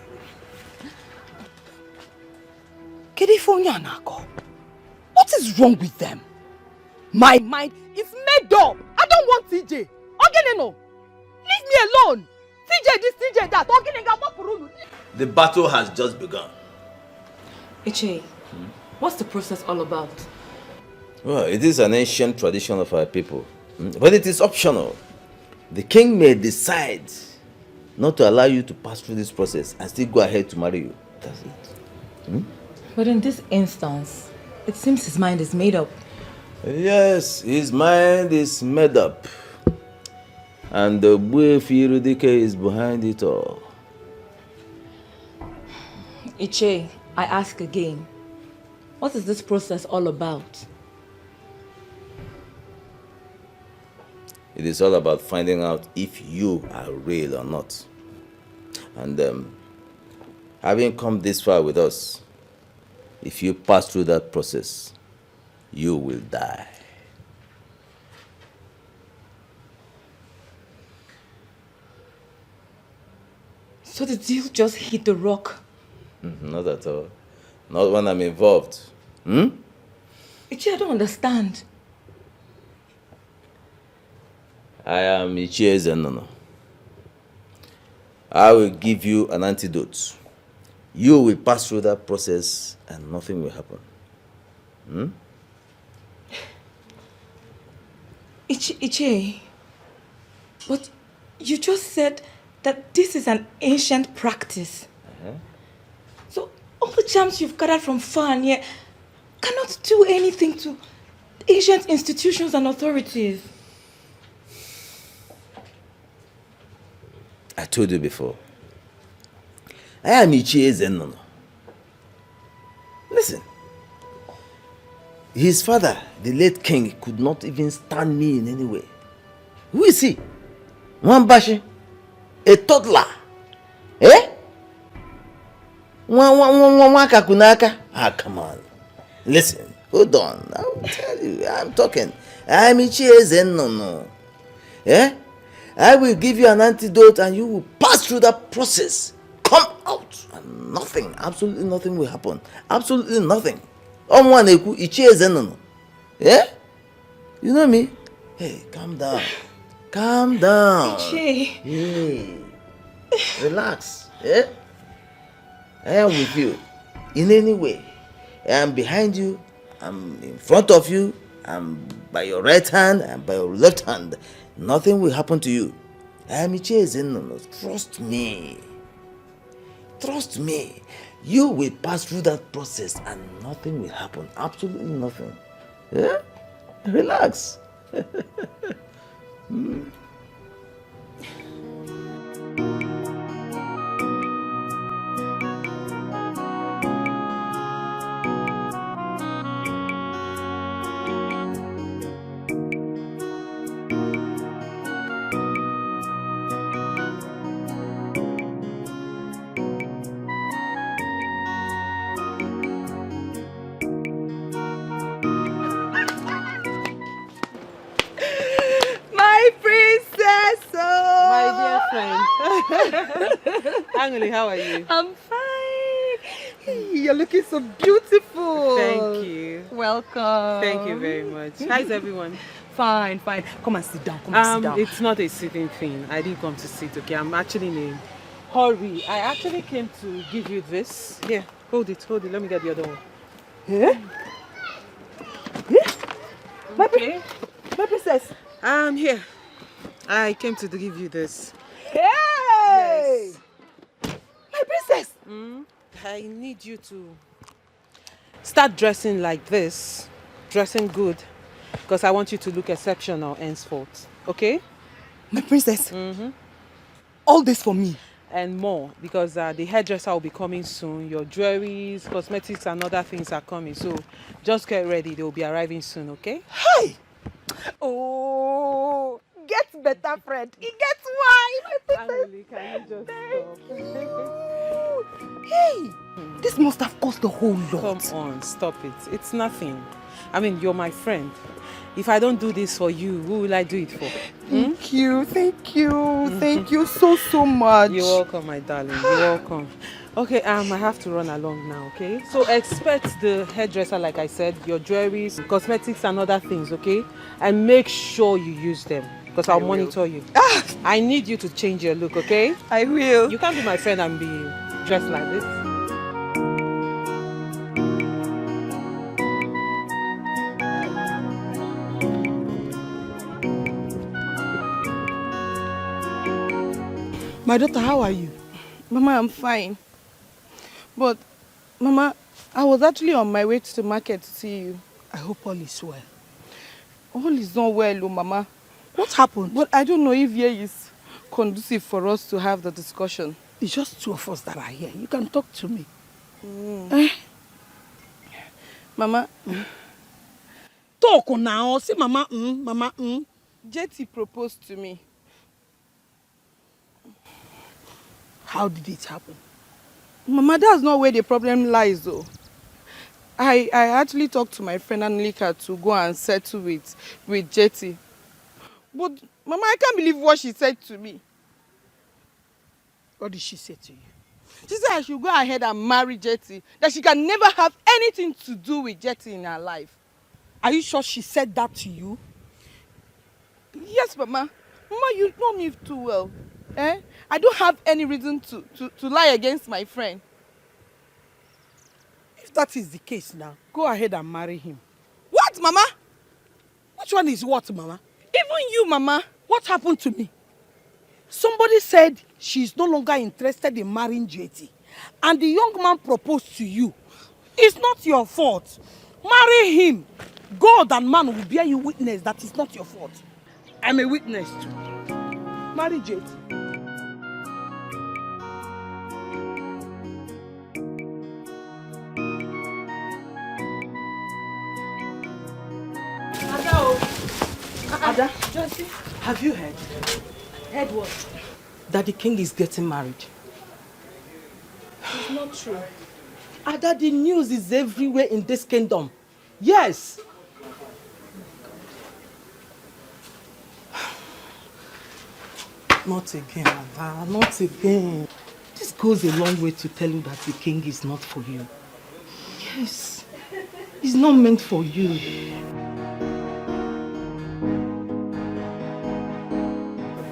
What is wrong with them? My mind is made up. I don't want TJ. Ogeneno. Leave me alone. TJ this, TJ that. The battle has just begun. Iche, what's the process all about? Well, it is an ancient tradition of our people, but it is optional. The king may decide not to allow you to pass through this process and still go ahead to marry you. That's it. But in this instance, it seems his mind is made up. Yes, his mind is made up. And the Buefirudike is behind it all. Iche, I ask again, what is this process all about? It is all about finding out if you are real or not. And having come this far with us, if you pass through that process, you will die. So the deal just hit the rock? Not at all. Not when I'm involved. Ichi, I don't understand. I am Ichie Zenono. I will give you an antidote. You will pass through that process and nothing will happen. Ichi, but you just said that this is an ancient practice. So all the charms you've gathered from far and near cannot do anything to ancient institutions and authorities. I told you before. I am Ichie Zenono. Listen. His father, the late king, could not even stand me in any way. Who is he? Mwambashi? A toddler? Eh? Wakakunaka? Ah, come on. Listen, hold on. I will tell you. I'm talking. I'm Ichie Zenono. Eh? I will give you an antidote and you will pass through that process. Come out and nothing, absolutely nothing will happen. Absolutely nothing. Ichie Zenono. Yeah? You know me? Hey, calm down. Calm down. Ichie. Hey. Relax. Yeah? I am with you. In any way. I am behind you. I'm in front of you. I'm by your right hand and by your left hand. Nothing will happen to you. I am Ichie Zenono. Trust me. Trust me. You will pass through that process and nothing will happen. Absolutely nothing. Yeah? Relax. My princess! Oh. My dear friend. Angeli, how are you? I'm fine. You're looking so beautiful. Thank you. Welcome. Thank you very much. How's everyone? Fine, fine. Come and sit down. Come and sit down. It's not a sitting thing. I didn't come to sit, okay? I'm actually in a hurry. I actually came to give you this. Here, hold it. Let me get the other one. Yeah? My princess. Here. I came to give you this. Hey! Yes. My princess! I need you to Start dressing like this, dressing good, because I want you to look exceptional henceforth, okay? My princess? All this for me? And more, because the hairdresser will be coming soon. Your jewelries, cosmetics and other things are coming. So just get ready. They will be arriving soon, okay? Hey! Oh, get better, friend. It gets why, my princess. Can you just stop? Hey! This must have cost a whole lot. Come on, stop it. It's nothing. I mean, you're my friend. If I don't do this for you, who will I do it for? Thank you, thank you, thank you so much. You're welcome, my darling. You're welcome. Okay, I have to run along now, okay? So expect the hairdresser, like I said, your jewelries, cosmetics and other things, okay? And make sure you use them, because I'll monitor you. I need you to change your look, okay? I will. You can't be my friend and be dressed like this. My daughter, how are you? Mama, I'm fine. But, Mama, I was actually on my way to the market to see you. I hope all is well. All is not well, oh, Mama. What happened? But I don't know if here is conducive for us to have the discussion. It's just two of us that are here. You can talk to me. Mama. Talk now. Say Mama, Mama, Jetty proposed to me. How did it happen? Mama, that's not where the problem lies, though. I actually talked to my friend Alichi to go and settle with Jetty. But, Mama, I can't believe what she said to me. What did she say to you? She said I should go ahead and marry Jetty. That she can never have anything to do with Jetty in her life. Are you sure she said that to you? Yes, Mama. Mama, you know me too well. I don't have any reason to lie against my friend. If that is the case now, go ahead and marry him. What, Mama? Which one is what, Mama? Even you, Mama. What happened to me? Somebody said she's no longer interested in marrying Jetty. And the young man proposed to you. It's not your fault. Marry him. God and man will bear you witness that it's not your fault. I'm a witness too. Marry Jetty. Ada, Josie, have you heard? Heard what? That the king is getting married. It's not true. Ada, the news is everywhere in this kingdom. Yes. Not again, Ada, not again. This goes a long way to tell you that the king is not for you. Yes, he's not meant for you.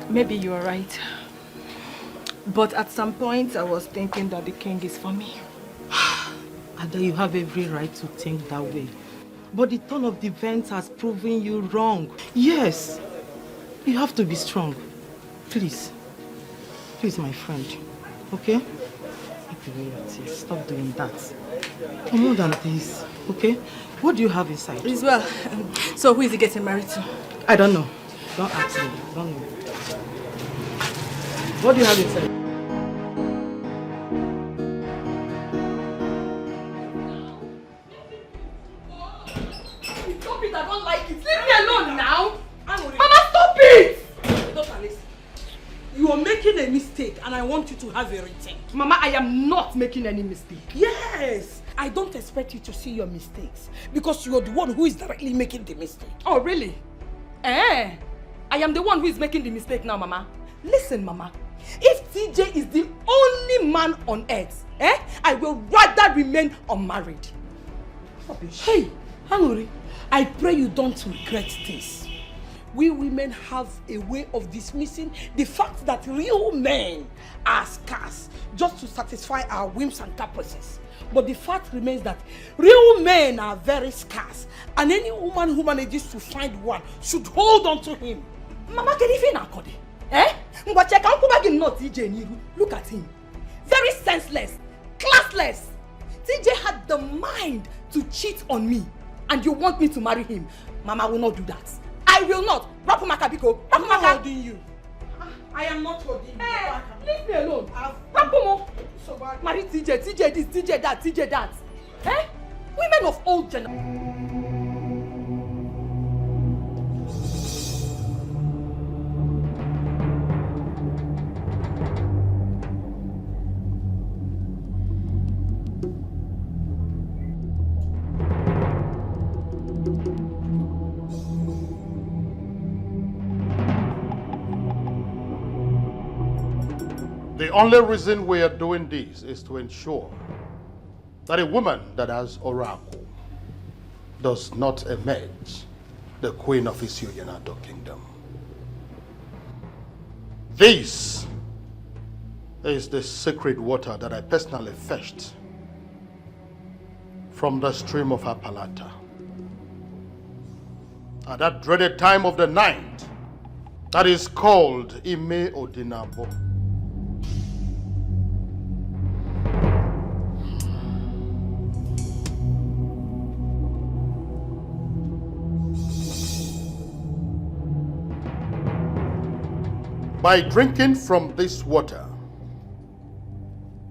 Maybe you are right. But at some point, I was thinking that the king is for me. Ada, you have every right to think that way. But the turn of the events has proven you wrong. Yes, you have to be strong. Please. Please, my friend. Okay? Stop doing that. For more than this, okay? What do you have inside? As well. So who is he getting married to? I don't know. Don't ask me. Don't know. What do you have inside? Stop it, I don't like it. Leave me alone now. Mama, stop it! You are making a mistake and I want you to have a retake. Mama, I am not making any mistake. Yes! I don't expect you to see your mistakes because you are the one who is directly making the mistake. Oh, really? I am the one who is making the mistake now, Mama. Listen, Mama. If TJ is the only man on earth, I will rather remain unmarried. Hey, Hanuri, I pray you don't regret this. We women have a way of dismissing the fact that real men are scarce just to satisfy our whims and caprices. But the fact remains that real men are very scarce, and any woman who manages to find one should hold on to him. Mama, can you feel Nakode? Look at him. Very senseless, classless. TJ had the mind to cheat on me, and you want me to marry him. Mama will not do that. I will not. Rapumaka Biko. I'm not holding you. I am not holding you. Hey, leave me alone. Rapumo. Marry TJ, TJ this, TJ that, TJ that. Eh? Women of old generation. The only reason we are doing this is to ensure that a woman that has oracle does not emerge the queen of Isioyanato kingdom. This is the sacred water that I personally fetched from the stream of Apalata. At that dreaded time of the night, that is called Ime Odinabo. By drinking from this water,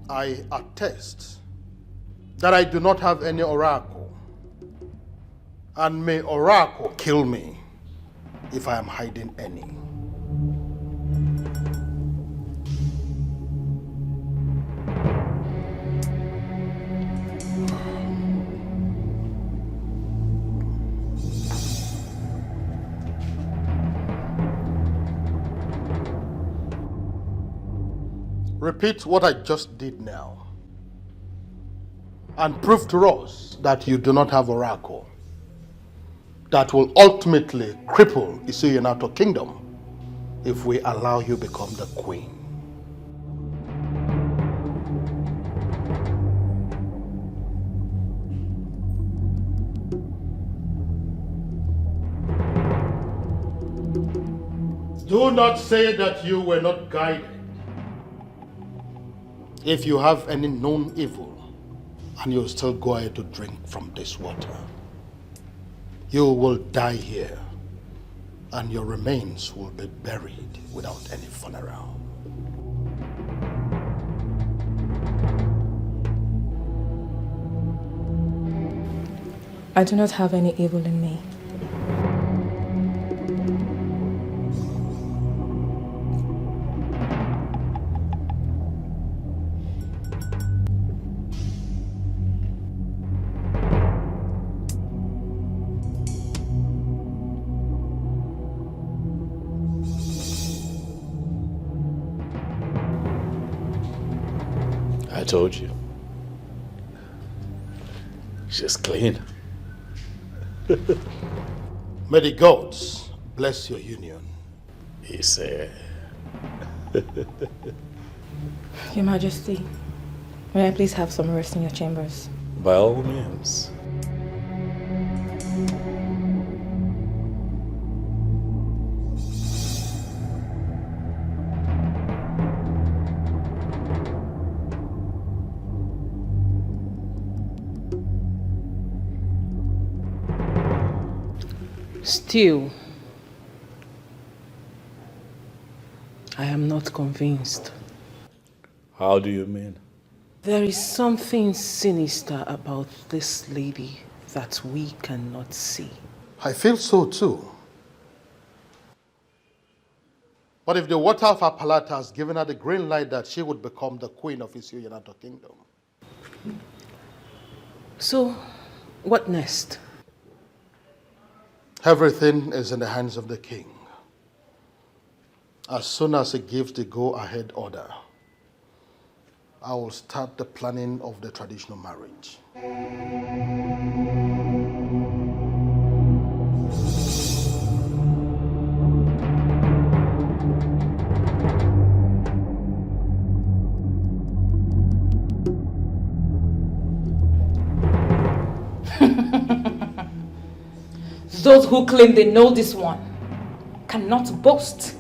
I attest that I do not have any oracle, and may oracle kill me if I am hiding any. Repeat what I just did now and prove to us that you do not have oracle that will ultimately cripple Isioyanato kingdom if we allow you become the queen. Do not say that you were not guided. If you have any known evil and you still go ahead to drink from this water, you will die here and your remains will be buried without any funeral. I do not have any evil in me. I told you. She's clean. May the gods bless your union. He said. Your Majesty, may I please have some rest in your chambers? By all means. Still, I am not convinced. How do you mean? There is something sinister about this lady that we cannot see. I feel so too. But if the water of Apalata has given her the green light that she would become the queen of Isioyanato kingdom. So, what next? Everything is in the hands of the king. As soon as he gives the go-ahead order, I will start the planning of the traditional marriage. Those who claim they know this one cannot boast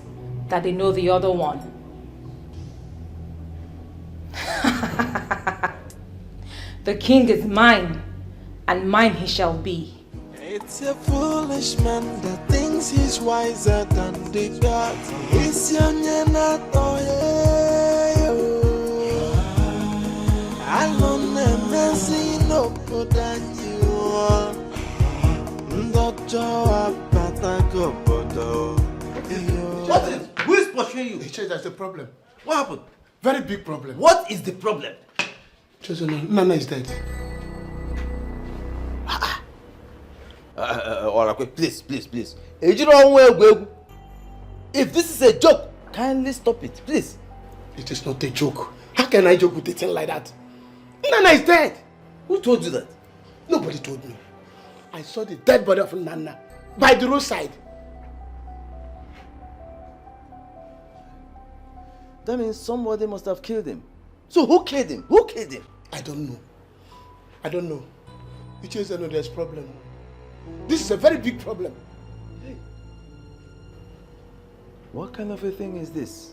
that they know the other one. The king is mine, and mine he shall be. It's a foolish man that thinks he's wiser than the gods. It's young and not I don't never see no good than you are. What is? Who is pursuing you? That's the problem. What happened? Very big problem. What is the problem? Nana is dead. Please. If this is a joke, kindly stop it, please. It is not a joke. How can I joke with a thing like that? Nana is dead. Who told you that? Nobody told me. I saw the dead body of Nana by the roadside. That means somebody must have killed him. So who killed him? Who killed him? I don't know. It just know there's problem. This is a very big problem. Hey. What kind of a thing is this?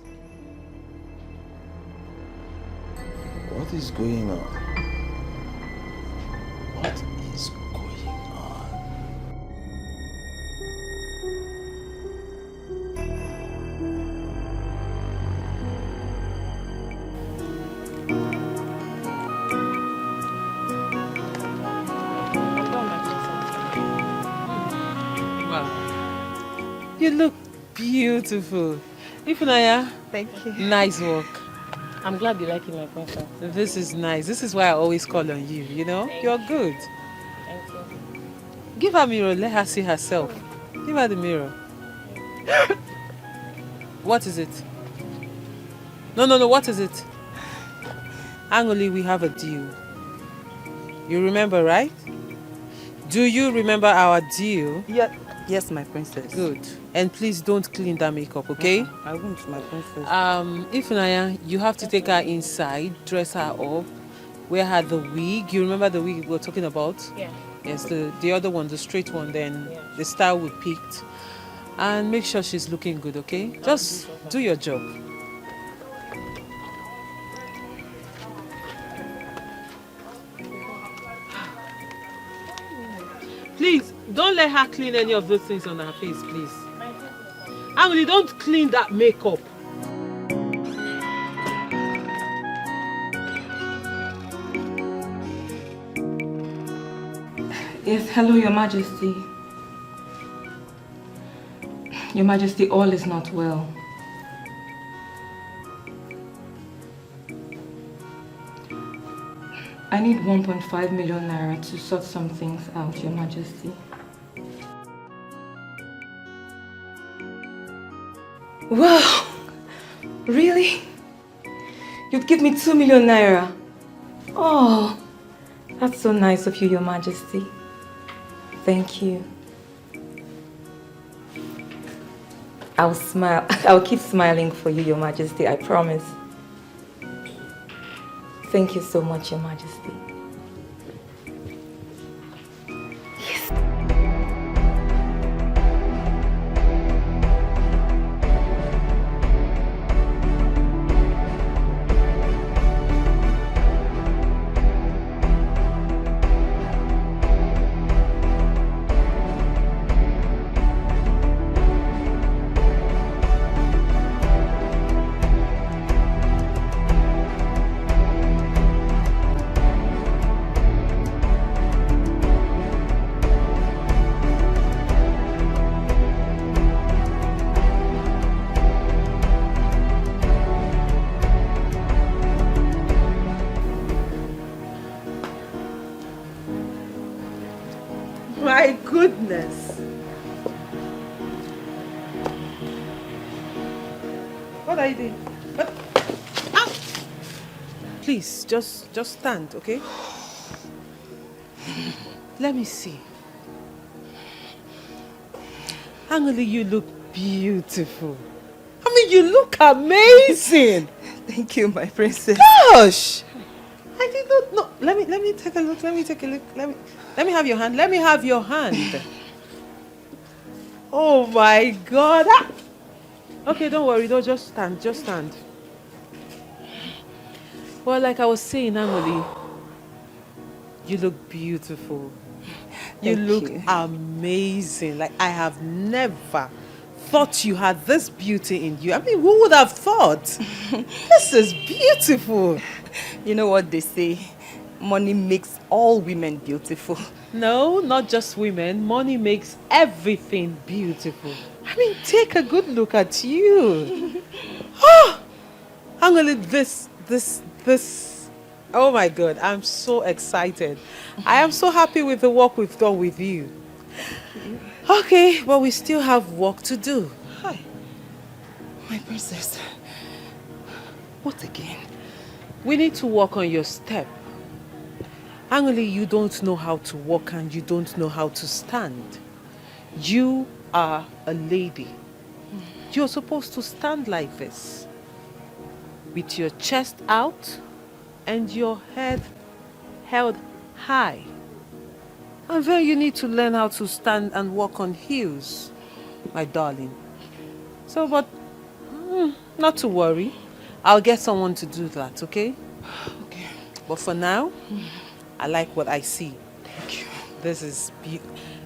What is going on? What is going on? Wow. You look beautiful. Ifunanya. Thank you. Nice work. I'm glad you like it, my princess. This is nice. This is why I always call on you, you know? You're good. Thank you. Give her a mirror. Let her see herself. Give her the mirror. What is it? No. What is it? Angoli, we have a deal. You remember, right? Do you remember our deal? Yeah. Yes, my princess. Good. And please don't clean that makeup, okay? I won't, my princess. Ifunanya, you have to take her inside, dress her up, wear her the wig. You remember the wig we were talking about? Yeah. Yes, the other one, the straight one, then the style we picked. And make sure she's looking good, okay? Just do your job. Please, don't let her clean any of those things on her face, please. Emily, don't clean that makeup. Yes, hello, Your Majesty. Your Majesty, all is not well. I need 1.5 million naira to sort some things out, Your Majesty. Wow! Really? You'd give me 2 million naira? Oh, that's so nice of you, Your Majesty. Thank you. I'll smile. I'll keep smiling for you, Your Majesty, I promise. Thank you so much, Your Majesty. Yes. My goodness. What are you doing? What? Ah! Please, just stand, okay? Let me see. Angeli, you look beautiful. I mean, you look amazing. Thank you, my princess. Gosh! I did not know. Let me take a look. Let me take a look. Let me have your hand. Let me have your hand. Oh my God. Ah! Okay, don't worry. Don't just stand. Just stand. Well, like I was saying, Angoli, You look beautiful. You look amazing. Like, I have never thought you had this beauty in you. I mean, who would have thought? This is beautiful. You know what they say? Money makes all women beautiful. No, not just women. Money makes everything beautiful. I mean, take a good look at you. Oh, I'm gonna this. Oh my God, I'm so excited. I am so happy with the work we've done with you. Okay, but we still have work to do. Hi. My princess. What again? We need to work on your step. Actually, you don't know how to walk and you don't know how to stand. You are a lady. You're supposed to stand like this, with your chest out and your head held high. And then you need to learn how to stand and walk on heels, my darling. So, but not to worry. I'll get someone to do that, okay? Okay. But for now, I like what I see. Thank you. This is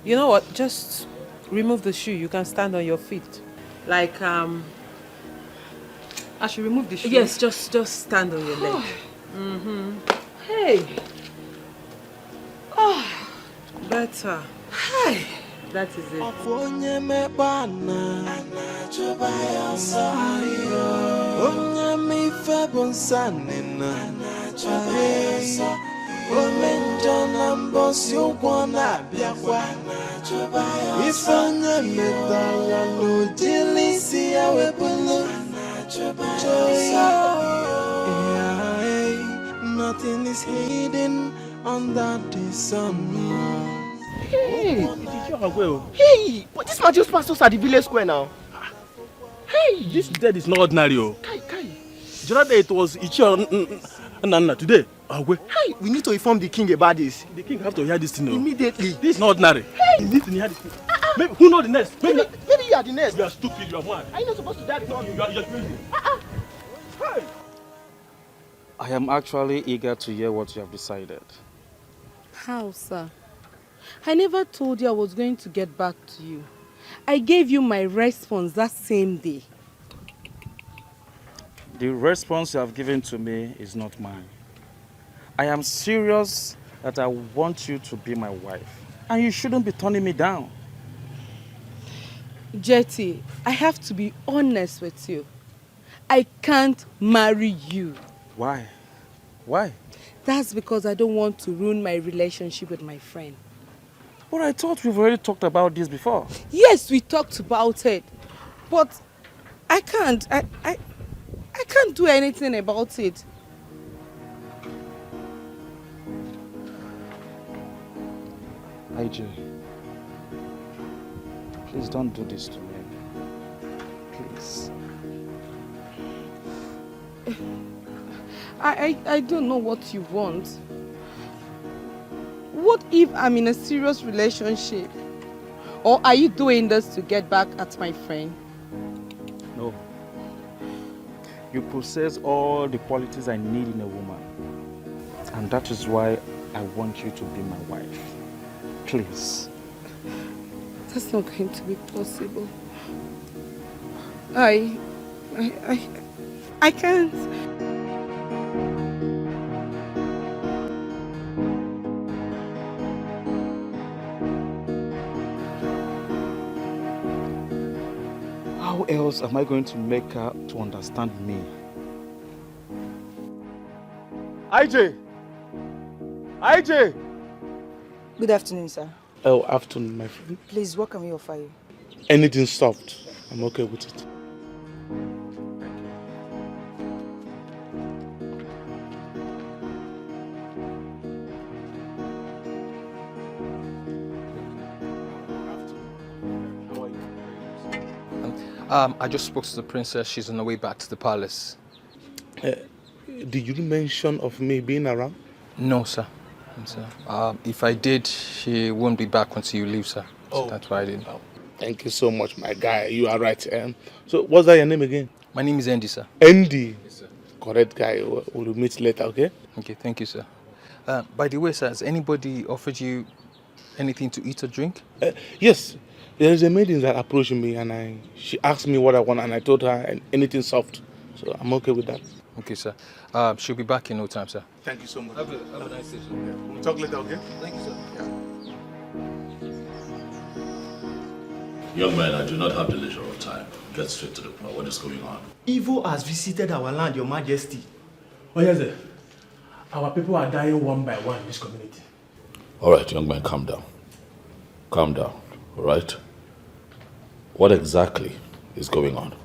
you know what? Just remove the shoe. You can stand on your feet. Like, I should remove the shoe? Yes, just stand on your leg. Hey. Oh, better. Hi. That is it. Nothing is hidden under the sun. Hey, hey, but this man just passed us at the village square now. Hey, this dead is not ordinary. Kai. The other day it was Ichi today. Hey, we need to inform the king about this. The king have to hear this thing now. Immediately. This is not ordinary. Hey, he needs to hear this thing. Maybe who know the next? Maybe you are the next. You are stupid. You are mad. Are you not supposed to die? No, you are crazy. Hey. I am actually eager to hear what you have decided. How, sir? I never told you I was going to get back to you. I gave you my response that same day. The response you have given to me is not mine. I am serious that I want you to be my wife. And you shouldn't be turning me down. Jetty, I have to be honest with you. I can't marry you. Why? Why? That's because I don't want to ruin my relationship with my friend. But I thought we've already talked about this before. Yes, we talked about it. But I can't. I can't do anything about it. IJ, please don't do this to me. Please. I don't know what you want. What if I'm in a serious relationship? Or are you doing this to get back at my friend? No. You possess all the qualities I need in a woman. And that is why I want you to be my wife. Please. That's not going to be possible. I can't. How else am I going to make her to understand me? IJ! IJ! Good afternoon, sir. Oh, afternoon, my friend. Please, what can we offer you? Anything soft. I'm okay with it. I just spoke to the princess. She's on her way back to the palace. Did you mention of me being around? No, sir. If I did, she won't be back until you leave, sir. So that's why I didn't. Thank you so much, my guy. You are right. So, what's that your name again? My name is Andy, sir. Andy? Yes, sir. Correct guy. We'll meet later, okay? Okay, thank you, sir. By the way, sir, has anybody offered you anything to eat or drink? Yes. There is a maiden that approached me and she asked me what I want and I told her anything soft. So I'm okay with that. Okay, sir. She'll be back in no time, sir. Thank you so much. Have a nice day, sir. We'll talk later, okay? Thank you, sir. Young man, I do not have the leisure of time. Get straight to the point. What is going on? Evil has visited our land, Your Majesty. Oh, yes, sir. Our people are dying one by one in this community. All right, young man, calm down. Calm down, all right? What exactly is going on?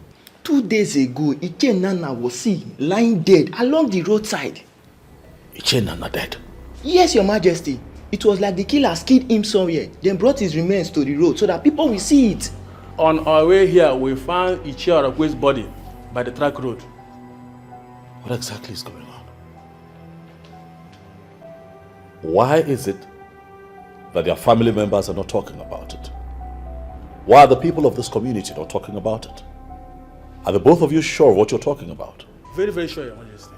2 days ago, Iche Nana was seen lying dead along the roadside. Iche Nana dead? Yes, Your Majesty. It was like the killers killed him somewhere, then brought his remains to the road so that people will see it. On our way here, we found Iche Orokwe's body by the track road. What exactly is going on? Why is it that their family members are not talking about it? Why are the people of this community not talking about it? Are the both of you sure of what you're talking about? Very, very sure, Your Majesty.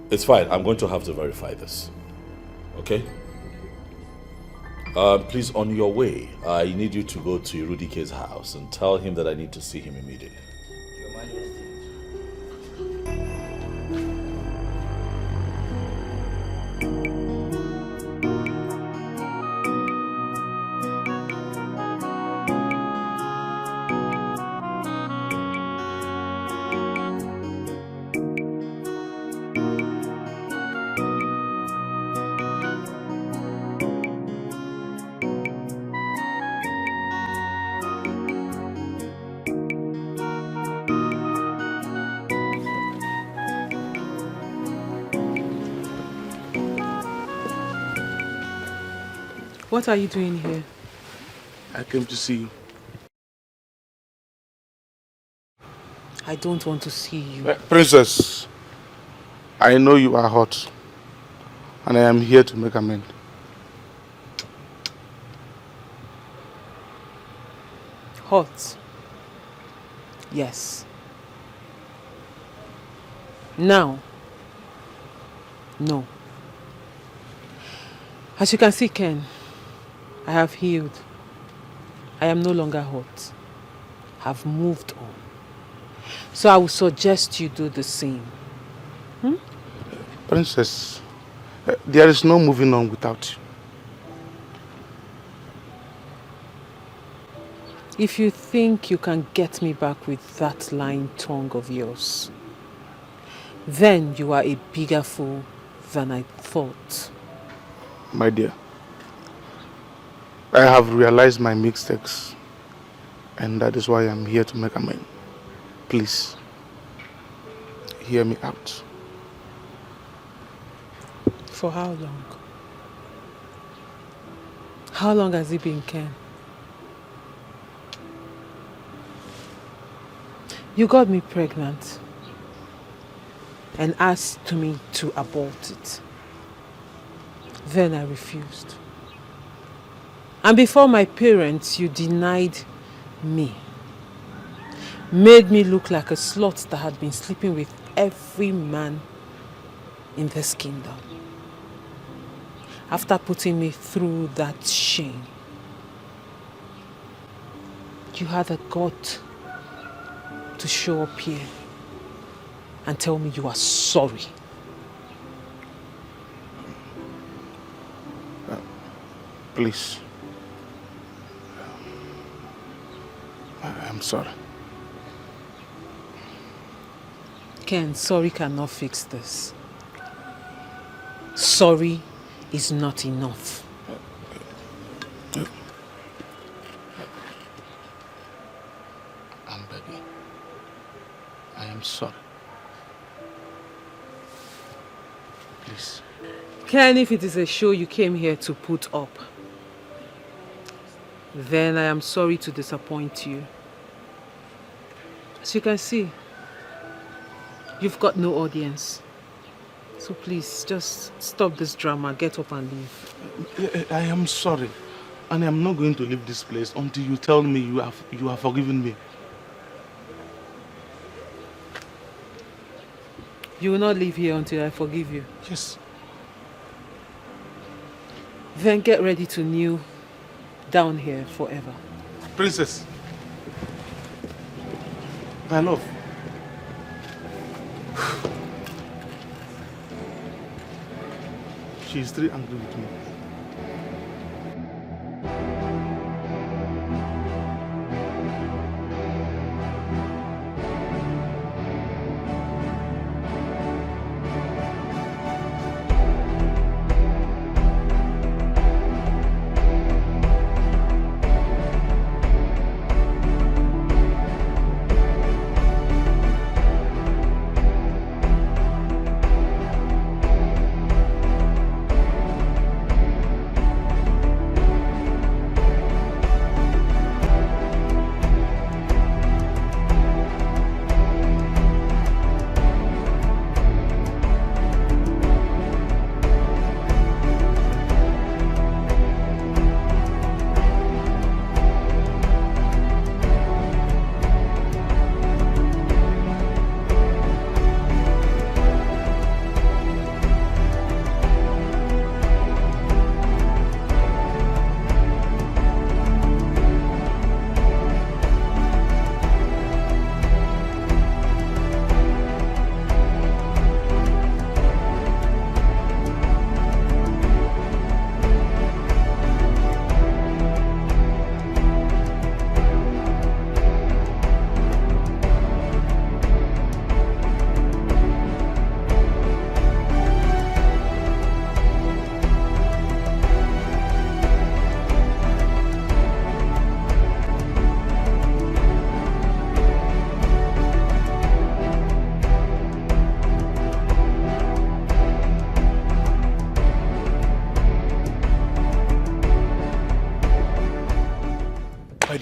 It's fine. I'm going to have to verify this. Okay? Please, on your way, I need you to go to Irudike's house and tell him that I need to see him immediately. What are you doing here? I came to see you. I don't want to see you. Princess, I know you are hot, and I am here to make amends. Hot? Yes. Now? No. As you can see, Ken, I have healed. I am no longer hot. I've moved on. So I would suggest you do the same. Princess, there is no moving on without you. If you think you can get me back with that lying tongue of yours, then you are a bigger fool than I thought. My dear, I have realized my mistakes, and that is why I'm here to make amends. Please, hear me out. For how long? How long has it been, Ken? You got me pregnant and asked me to abort it. Then I refused. And before my parents, you denied me. Made me look like a slut that had been sleeping with every man in this kingdom. After putting me through that shame, you had the gut to show up here and tell me you are sorry. Please. I'm sorry. Ken, sorry cannot fix this. Sorry is not enough. I'm begging. I am sorry. Please. Ken, if it is a show you came here to put up, then I am sorry to disappoint you. As you can see, you've got no audience. So please, just stop this drama, get up and leave. I am sorry. And I'm not going to leave this place until you tell me you have forgiven me. You will not leave here until I forgive you? Yes. Then get ready to kneel down here forever. Princess. My love. She is still angry with me.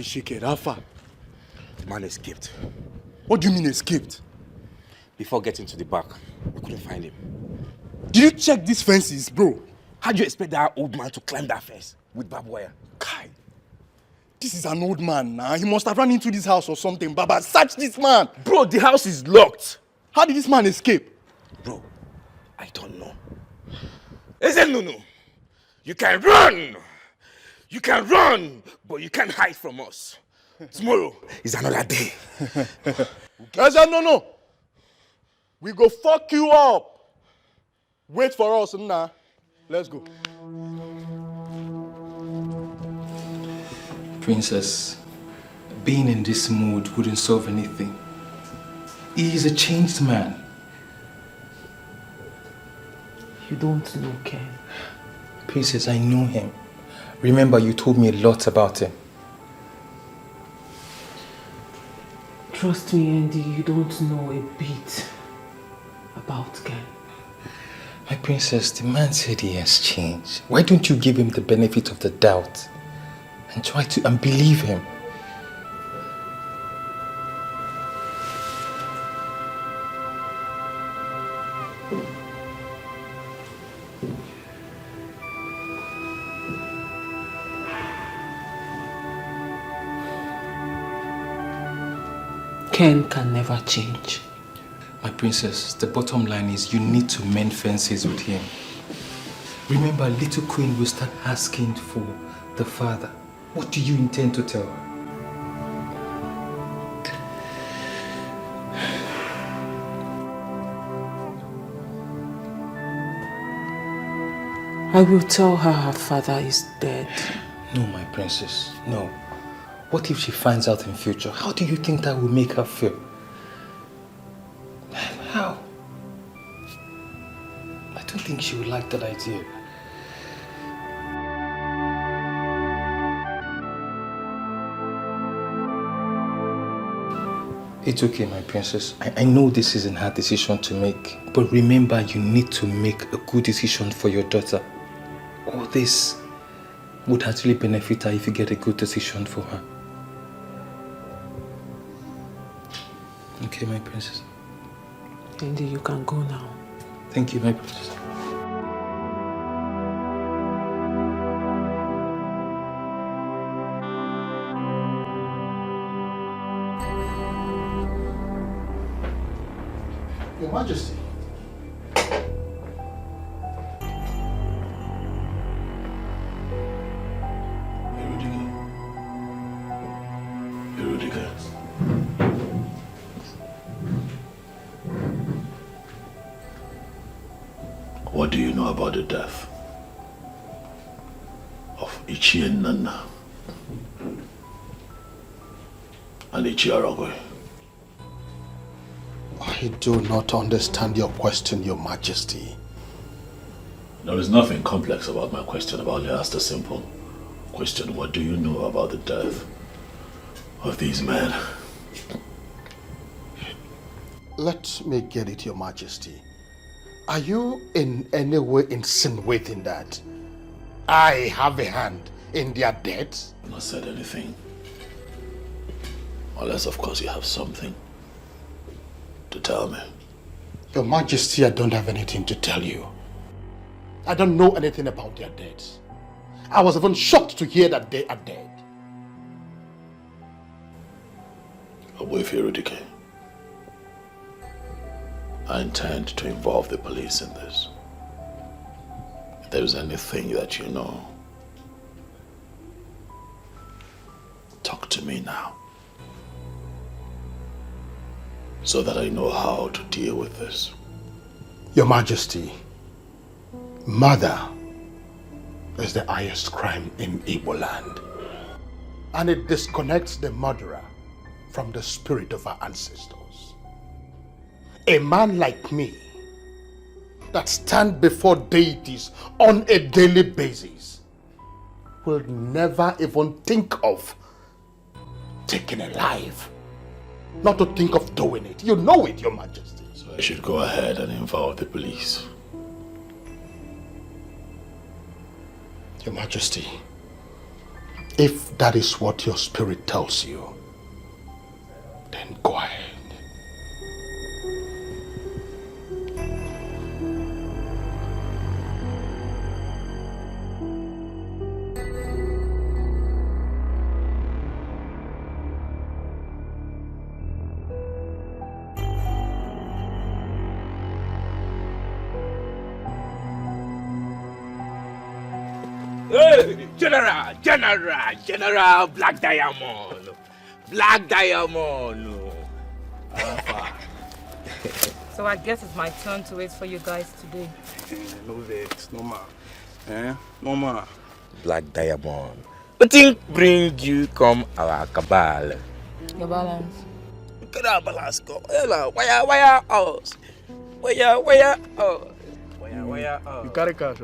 Shaker, how far? The man escaped. What do you mean escaped? Before getting to the back, we couldn't find him. Did you check these fences, bro? How do you expect that old man to climb that fence with barbed wire? Kai, this is an old man now. He must have run into this house or something. Baba, search this man! Bro, the house is locked. How did this man escape? Bro, I don't know. Listen, Nunu, you can run! You can run, but you can't hide from us. Tomorrow is another day. No. We go fuck you up. Wait for us, nah. Let's go. Princess, being in this mood wouldn't solve anything. He is a changed man. You don't know Ken. Princess, I know him. Remember, you told me a lot about him. Trust me, Andy, you don't know a bit about Ken. My princess, the man said he has changed. Why don't you give him the benefit of the doubt and try to believe him? Ken can never change. My princess, the bottom line is you need to mend fences with him. Remember, little queen will start asking for the father. What do you intend to tell her? I will tell her her father is dead. No, my princess, no. What if she finds out in future? How do you think that will make her feel? How? I don't think she would like that idea. It's okay, my princess. I know this is a hard decision to make, but remember, you need to make a good decision for your daughter. All this would actually benefit her if you get a good decision for her. Okay, my princess. Andy, you can go now. Thank you, my princess. Your Majesty. What do you know about the death of Ichi and Nana and Ichi Aragwe? I do not understand your question, Your Majesty. There is nothing complex about my question. I've only asked a simple question. What do you know about the death of these men? Let me get it, Your Majesty. Are you in any way insinuating that I have a hand in their deaths? I've not said anything. Unless, of course, you have something to tell me. Your Majesty, I don't have anything to tell you. I don't know anything about their deaths. I was even shocked to hear that they are dead. Away from Edochie. I intend to involve the police in this. If there's anything that you know, talk to me now, so that I know how to deal with this. Your Majesty, murder is the highest crime in Igbo land. And it disconnects the murderer from the spirit of our ancestors. A man like me that stand before deities on a daily basis will never even think of taking a life. Not to think of doing it. You know it, Your Majesty. So I should go ahead and involve the police. Your Majesty, if that is what your spirit tells you, then go ahead. Hey, General, Black Diamond. Black Diamond. So I guess it's my turn to wait for you guys today. No vex, no ma. No ma. Black Diamond. What thing bring you come our cabal? Your balance. Look at our balance go. Where us? Where us? You carry cash.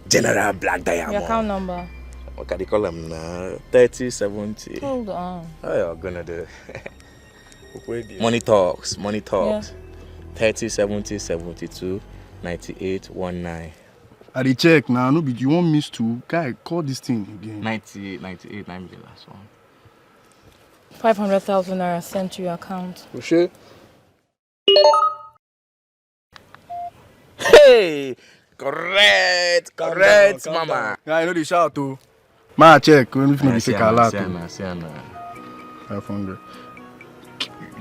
General Black Diamond. Your account number. What can you call him now? 3070. Hold on. How you gonna do? Money talks. Yeah. 3070 72 98 19. I dey check now. No, but you want miss to guy call this thing again. 98 98 9 the last one. 500,000 naira sent to your account. For sure. Hey, correct, mama. Yeah, I know the shout too. Ma check when if no be say kala too. 500.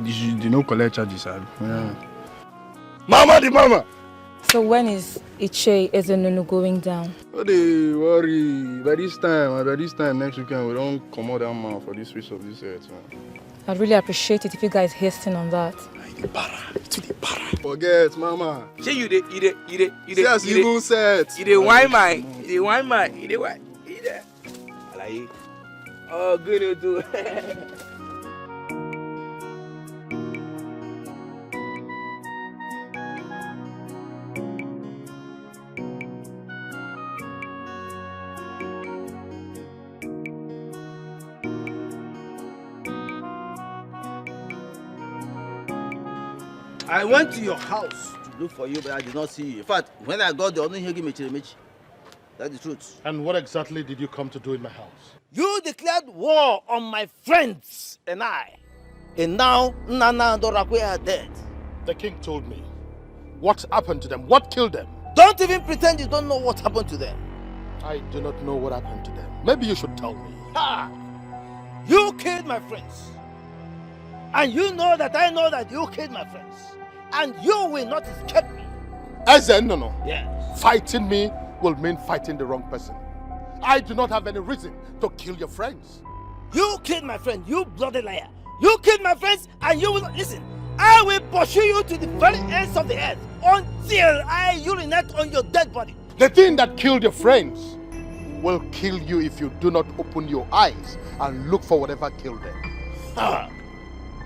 They no collect charges, yeah. Mama the mama. So when is Iche Ezenunu going down? No dey worry. By this time next weekend we don't come out that man for this streets of this earth, man. I'd really appreciate it if you guys hasten on that. Forget, mama. Say you dey. See as you even set. You dey wine my. Alaye. Oh, good too. I went to your house to look for you, but I did not see you. In fact, when I got there, I only heard you mechi. That's the truth. And what exactly did you come to do in my house? You declared war on my friends and I. And now, Nana and Dorakwe are dead. The king told me. What happened to them? What killed them? Don't even pretend you don't know what happened to them. I do not know what happened to them. Maybe you should tell me. Ha! You killed my friends. And you know that I know that you killed my friends. and you will not escape me. Ezen, no. Yes. Fighting me will mean fighting the wrong person. I do not have any reason to kill your friends. You killed my friend, you bloody liar. You killed my friends and you will not listen. I will pursue you to the very ends of the earth until I urinate on your dead body. The thing that killed your friends will kill you if you do not open your eyes and look for whatever killed them.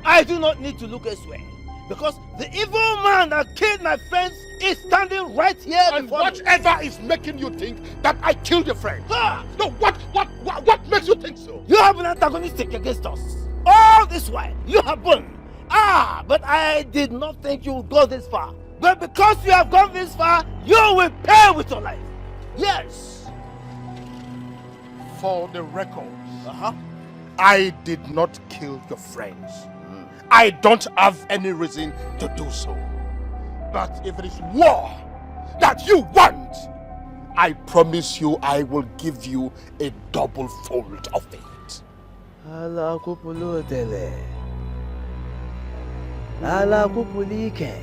I do not need to look elsewhere because the evil man that killed my friends is standing right here and before whatever me. Is making you think that I killed your friends? No, what makes you think so? You have been antagonistic against us. All this while, you have been. But I did not think you would go this far. But because you have gone this far, you will pay with your life. Yes. For the records, I did not kill your friends. I don't have any reason to do so. But if it is war that you want, I promise you I will give you a double fold of it. Ala kupulu tele. Ala kupulike.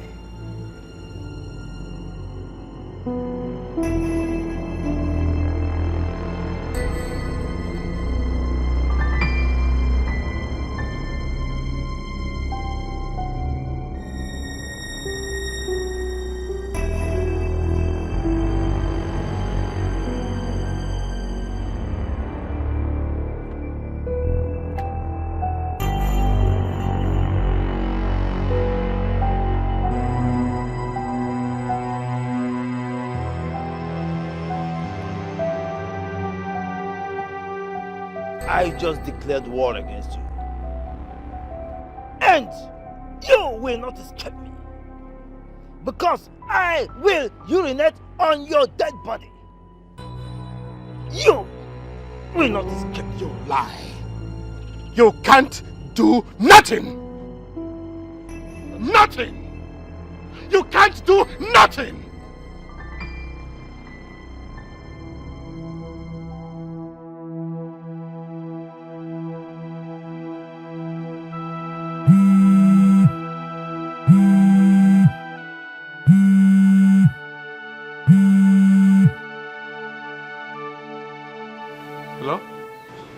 I just declared war against you. And you will not escape me. Because I will urinate on your dead body. You will not escape. You lie. You can't do nothing. Nothing. You can't do nothing. Hello?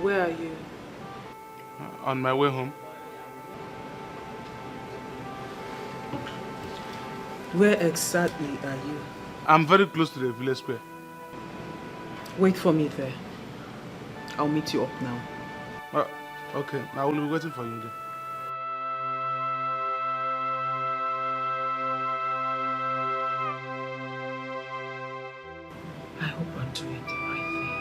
Where are you? On my way home. Where exactly are you? I'm very close to the village square. Wait for me there. I'll meet you up now. Okay, I will be waiting for you then. I hope I'm doing the right thing.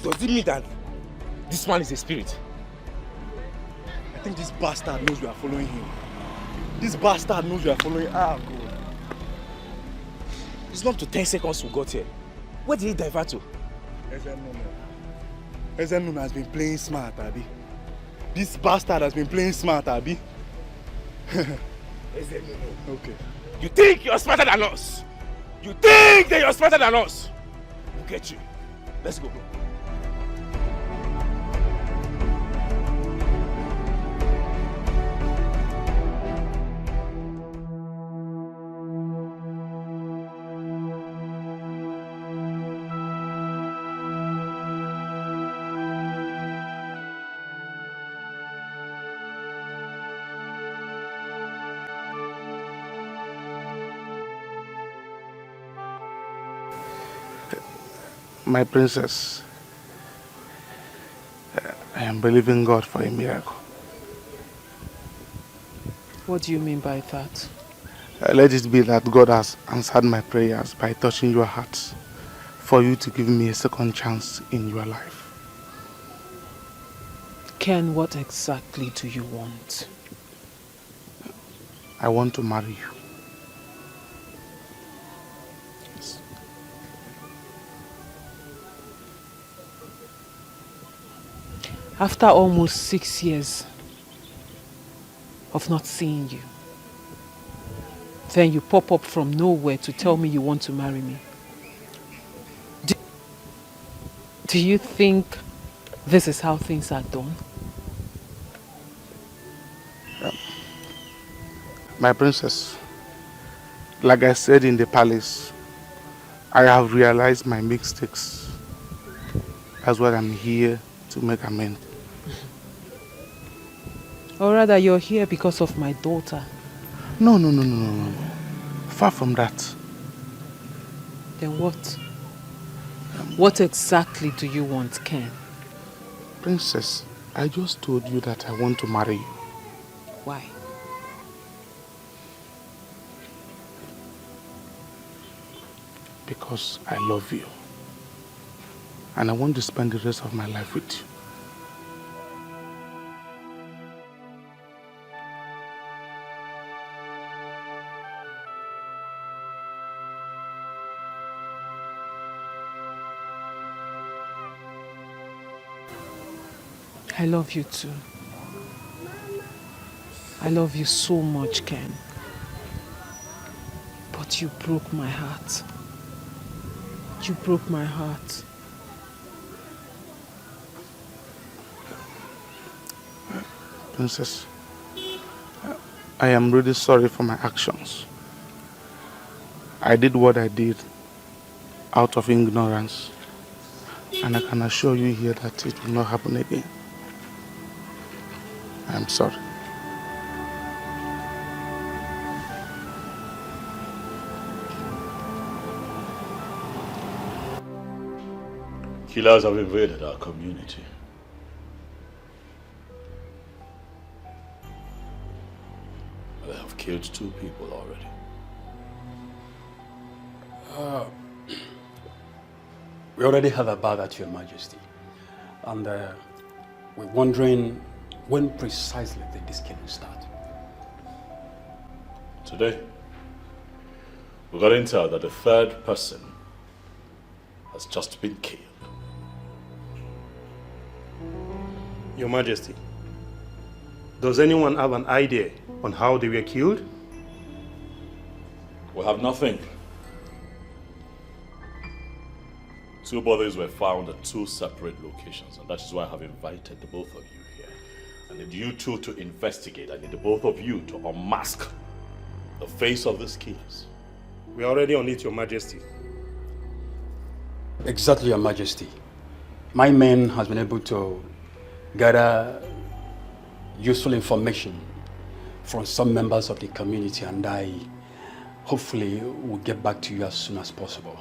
Does it mean that this man is a spirit? I think this bastard knows we are following him. This bastard knows we are following. God. It's not up to 10 seconds we got here. Where did he divert to? Ezen has been playing smart, Abi. This bastard has been playing smart, Abi. Okay. You think you're smarter than us? You think that you're smarter than us? We'll get you. Let's go, bro. My princess, I am believing God for a miracle. What do you mean by that? Let it be that God has answered my prayers by touching your heart for you to give me a second chance in your life. Ken, what exactly do you want? I want to marry you. After almost 6 years of not seeing you, then you pop up from nowhere to tell me you want to marry me. Do you think this is how things are done? My princess, like I said in the palace, I have realized my mistakes. That's why I'm here to make amends. Or rather, you're here because of my daughter. No. Far from that. Then what? What exactly do you want, Ken? Princess, I just told you that I want to marry you. Why? Because I love you. And I want to spend the rest of my life with you. I love you too. I love you so much, Ken. But you broke my heart. You broke my heart. Princess, I am really sorry for my actions. I did what I did out of ignorance. And I can assure you here that it will not happen again. I am sorry. Killers have invaded our community. They have killed 2 people already. We already have about that, Your Majesty. And we're wondering when precisely did this killing start? Today, we got intel that the 3rd person has just been killed. Your Majesty, does anyone have an idea on how they were killed? We have nothing. 2 bodies were found at 2 separate locations, and that is why I have invited the both of you here. I need you two to investigate. I need the both of you to unmask the face of these killers. We're already on it, Your Majesty. Exactly, Your Majesty. My men has been able to gather useful information from some members of the community, and I hopefully will get back to you as soon as possible.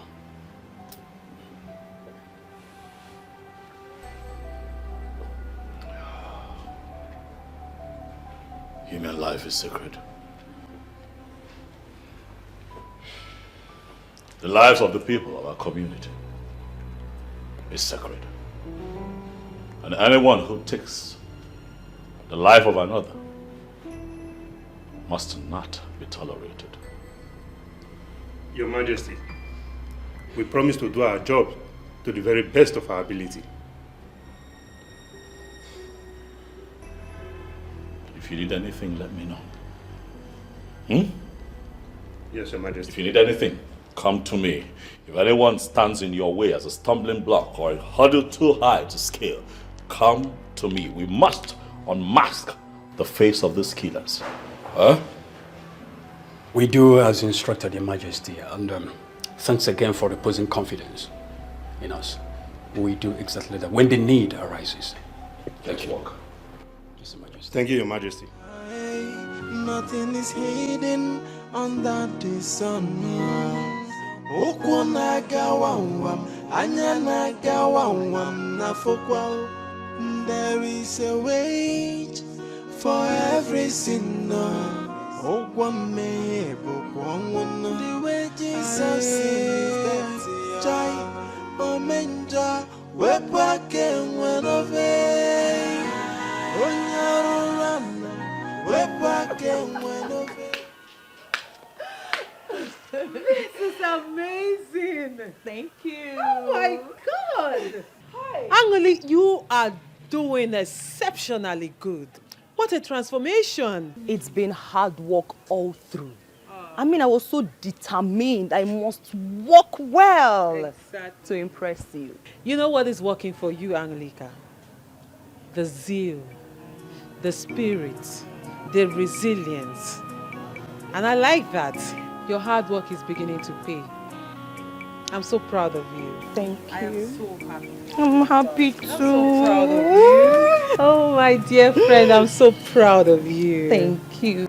Human life is sacred. The lives of the people of our community is sacred. And anyone who takes the life of another must not be tolerated. Your Majesty, we promise to do our job to the very best of our ability. If you need anything, let me know. Yes, Your Majesty. If you need anything, come to me. If anyone stands in your way as a stumbling block or a hurdle too high to scale, come to me. We must unmask the face of these killers. Huh? We do as instructed, Your Majesty, and thanks again for reposing confidence in us. We do exactly that when the need arises. Let's walk. Yes, Your Majesty. Thank you, Your Majesty. Nothing is hidden under the sun. Okwanagawa Anyana gawawam na fokwao. There is a wait for every sinner. Oh, one may one the wages of sin is joy. Oh, menja, we're back and when of it. Oh, Yarana, we're back and when of it. This is amazing. Thank you. Oh my God. Angeli, you are doing exceptionally good. What a transformation. It's been hard work all through. I mean, I was so determined. I must work well to impress you. You know what is working for you, Angelica? The zeal, the spirit, the resilience. And I like that. Your hard work is beginning to pay. I'm so proud of you. Thank you. I am so happy. I'm happy too. I'm so proud of you. Oh, my dear friend, I'm so proud of you. Thank you.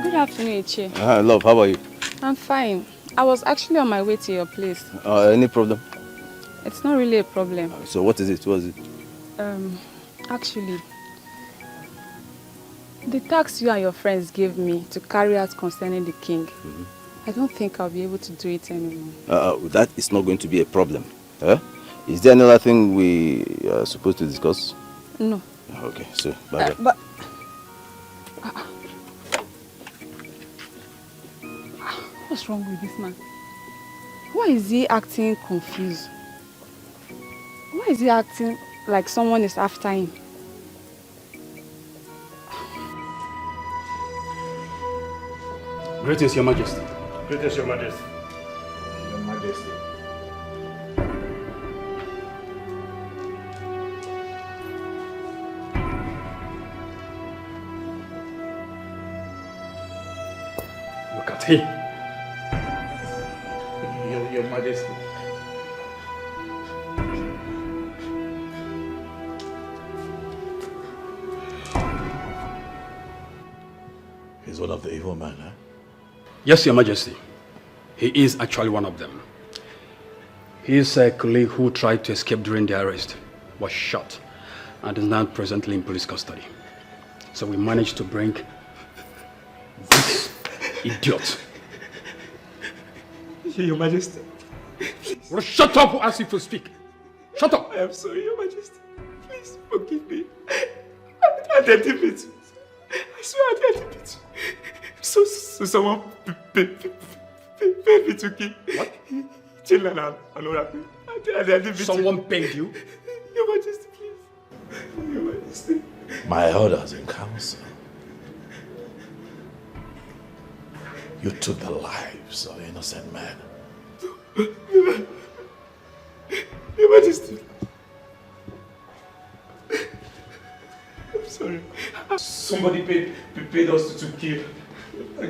Good afternoon, Ichi. Hi, love, how are you? I'm fine. I was actually on my way to your place. Any problem? It's not really a problem. So what is it? What is it? Actually, the task you and your friends gave me to carry out concerning the king, I don't think I'll be able to do it anymore. That is not going to be a problem. Is there another thing we are supposed to discuss? No. Okay, so bye-bye. But what's wrong with this man? Why is he acting confused? Why is he acting like someone is after him? Greetings, Your Majesty. Greetings, Your Majesty. Your Majesty. Look at him. Your Majesty. He's one of the evil men, eh? Yes, Your Majesty. He is actually one of them. His colleague who tried to escape during the arrest was shot and is now presently in police custody. So we managed to bring this idiot. Your Majesty. Well, shut up or ask you to speak. Shut up. I am sorry, Your Majesty. Please forgive me. I didn't it. I swear I didn't it. So someone paid me to kill. What? Children and Oracle. Someone paid you? Your Majesty, please. Your Majesty. My elders in council. You took the lives of innocent men. Your Majesty. I'm sorry. Somebody paid us to kill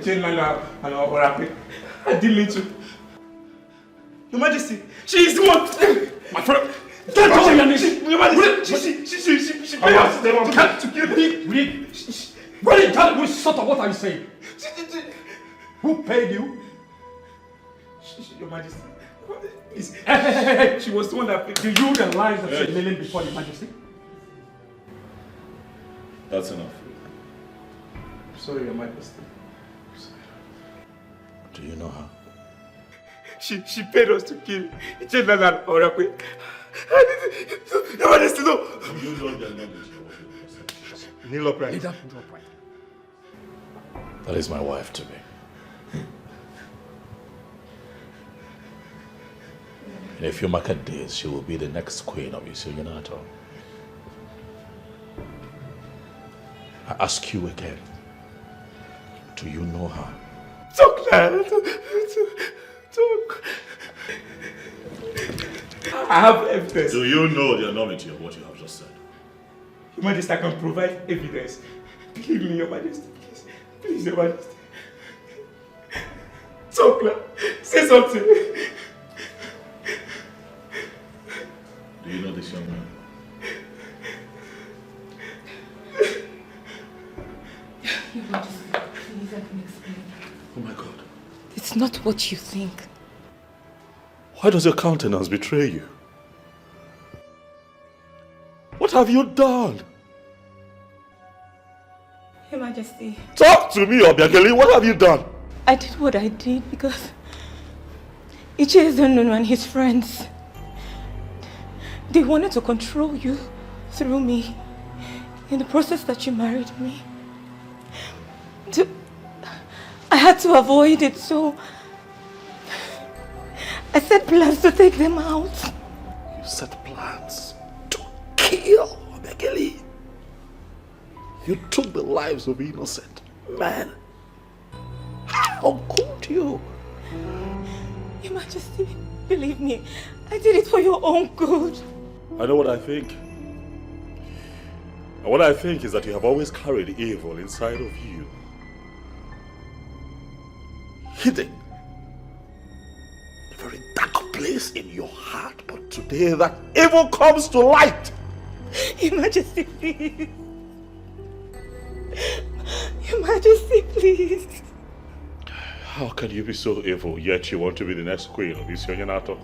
Children and Oracle. I didn't mean to. Your Majesty, she is the one. My friend, don't touch your knees. Your Majesty, she paid us to kill me. What are you saying? Who paid you? Your Majesty. Hey. She was the one that paid. Do you realize that she's kneeling before Your Majesty? That's enough. I'm sorry, Your Majesty. Do you know her? She paid us to kill Children and Oracle. Your Majesty, no. You don't get knowledge. Kneel upright. Kneel upright. That is my wife to be. In a few market days, she will be the next queen of Isuyanato. I ask you again, do you know her? Talk, lad. Talk. I have evidence. Do you know the enormity of what you have just said? Your Majesty, I can provide evidence. Believe me, Your Majesty, please. Please, Your Majesty. Talk, lad. Say something. Do you know this young man? Your Majesty. It's not what you think. Why does your countenance betray you? What have you done? Your Majesty. Talk to me, Obiageli. What have you done? I did what I did because Ichezonu and his friends, they wanted to control you through me in the process that you married me. I had to avoid it, so I set plans to take them out. You set plans to kill Obiageli. You took the lives of innocent men. How could you? Your Majesty, believe me, I did it for your own good. I know what I think. And what I think is that you have always carried evil inside of you. Hidden. A very dark place in your heart. But today that evil comes to light. Your Majesty, please. Your Majesty, please. How can you be so evil, yet you want to be the next queen of Isionyanato?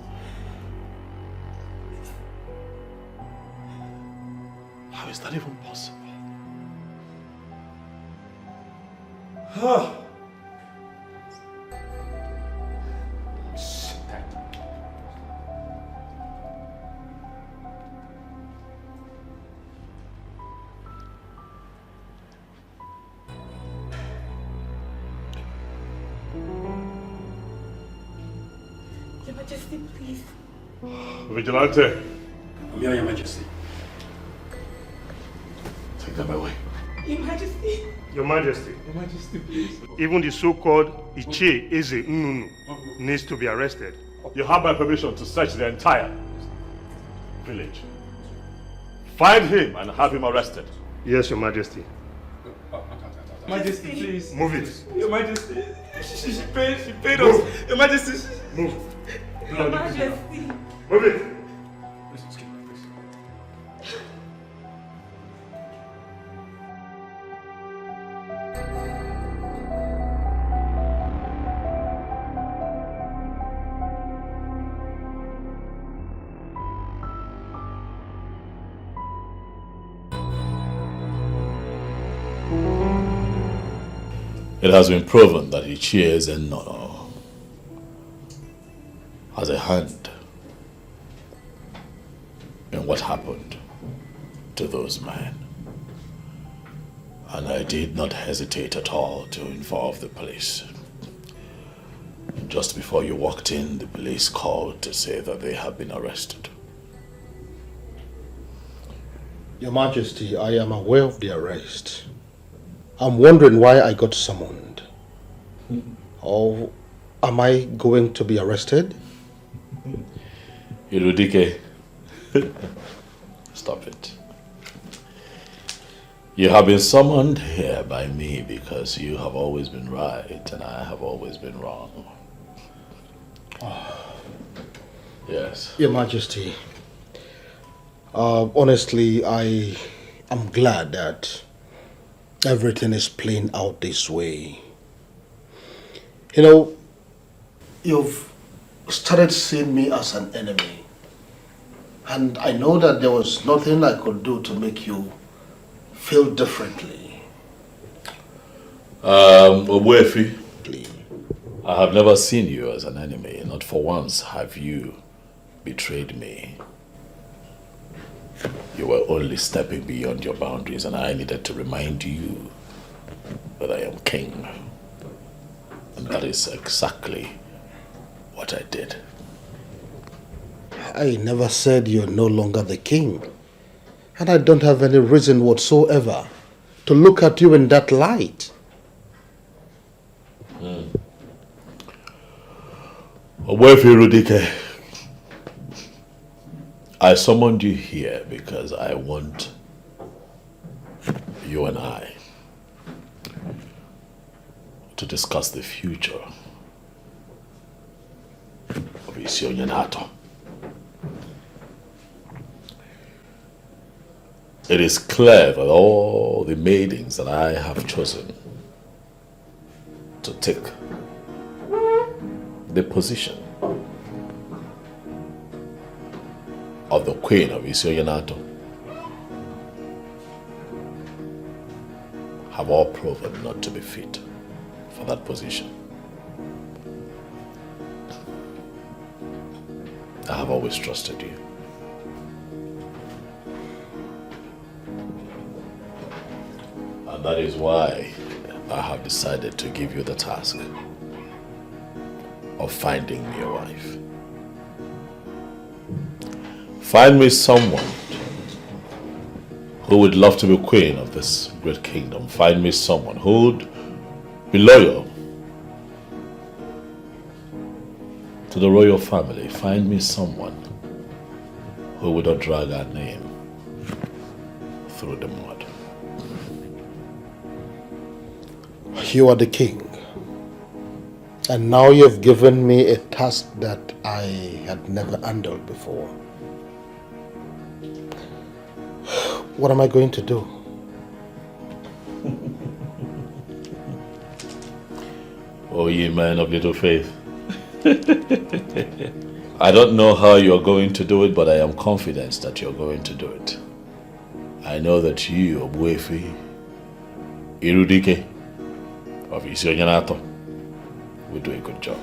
How is that even possible? Your Majesty, please. Vigilante, I'm here, Your Majesty. take them away. Your Majesty. Your Majesty. Your Majesty, please. Even the so-called Ichie Eze Nnunu needs to be arrested. You have my permission to search the entire village. Find him and have him arrested. Yes, Your Majesty. Majesty, please. Move it. Your Majesty, she paid us. Your Majesty. Move. Your Majesty. Move it. It has been proven that Ichezonu has a hand in what happened to those men. And I did not hesitate at all to involve the police. Just before you walked in, the police called to say that they have been arrested. Your Majesty, I am aware of the arrest. I'm wondering why I got summoned. Or am I going to be arrested? Irudike, stop it. You have been summoned here by me because you have always been right and I have always been wrong. Yes. Your Majesty, honestly, I am glad that everything is playing out this way. You know, you've started seeing me as an enemy. And I know that there was nothing I could do to make you feel differently. Obuefi, I have never seen you as an enemy. Not for once have you betrayed me. You were only stepping beyond your boundaries and I needed to remind you that I am king. And that is exactly what I did. I never said you're no longer the king. And I don't have any reason whatsoever to look at you in that light. Obuefi Rudike, I summoned you here because I want you and I to discuss the future of Isionyanato. It is clear that all the maidens that I have chosen to take the position of the Queen of Isioyanato have all proven not to be fit for that position. I have always trusted you. And that is why I have decided to give you the task of finding me a wife. Find me someone who would love to be queen of this great kingdom. Find me someone who would be loyal to the royal family. Find me someone who would not drag our name through the mud. You are the king. And now you've given me a task that I had never handled before. What am I going to do? Oh, ye men of little faith. I don't know how you're going to do it, but I am confident that you're going to do it. I know that you, Obuefi, Irudike, of Isioyanato, will do a good job.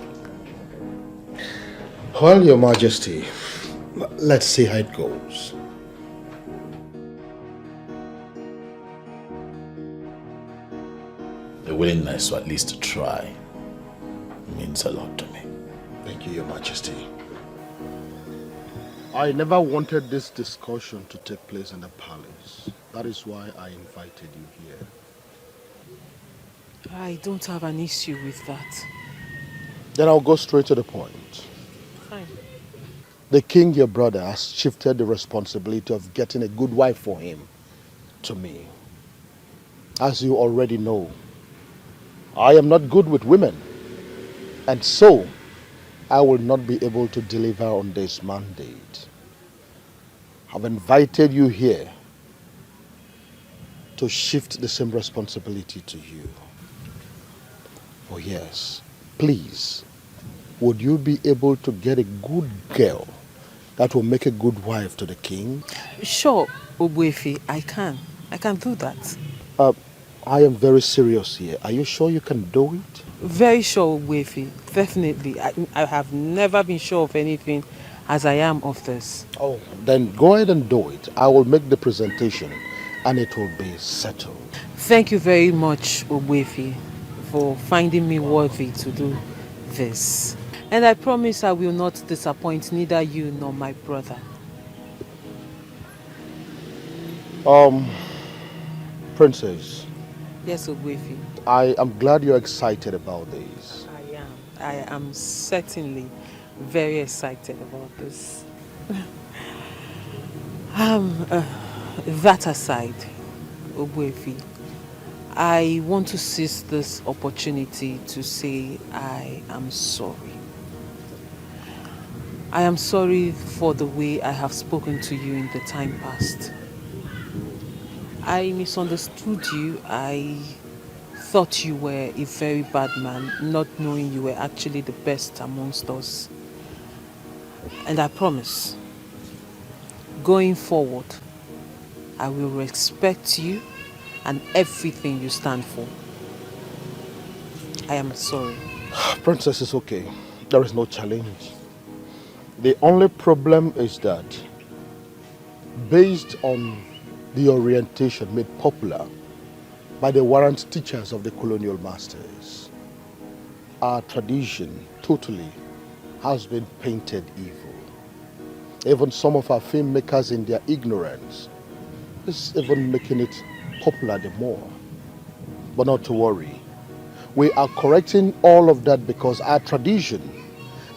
Well, Your Majesty, let's see how it goes. The willingness to at least try means a lot to me. Thank you, Your Majesty. I never wanted this discussion to take place in the palace. That is why I invited you here. I don't have an issue with that. Then I'll go straight to the point. Fine. The king, your brother, has shifted the responsibility of getting a good wife for him to me. As you already know, I am not good with women, and so I will not be able to deliver on this mandate. I've invited you here to shift the same responsibility to you. Oh yes, please, would you be able to get a good girl that will make a good wife to the king? Sure, Obuefi, I can do that. I am very serious here. Are you sure you can do it? Very sure, Obuefi, definitely. I have never been sure of anything as I am of this. Oh, then go ahead and do it. I will make the presentation and it will be settled. Thank you very much, Obuefi, for finding me worthy to do this. And I promise I will not disappoint neither you nor my brother. Princess. Yes, Obuefi. I am glad you're excited about this. I am certainly very excited about this. That aside, Obuefi, I want to seize this opportunity to say I am sorry. I am sorry for the way I have spoken to you in the time past. I misunderstood you. I thought you were a very bad man, not knowing you were actually the best amongst us. And I promise, going forward, I will respect you and everything you stand for. I am sorry. Princess, it's okay. There is no challenge. The only problem is that, based on the orientation made popular by the warrant teachers of the colonial masters, our tradition totally has been painted evil. Even some of our filmmakers in their ignorance is even making it popular the more. But not to worry. We are correcting all of that because our tradition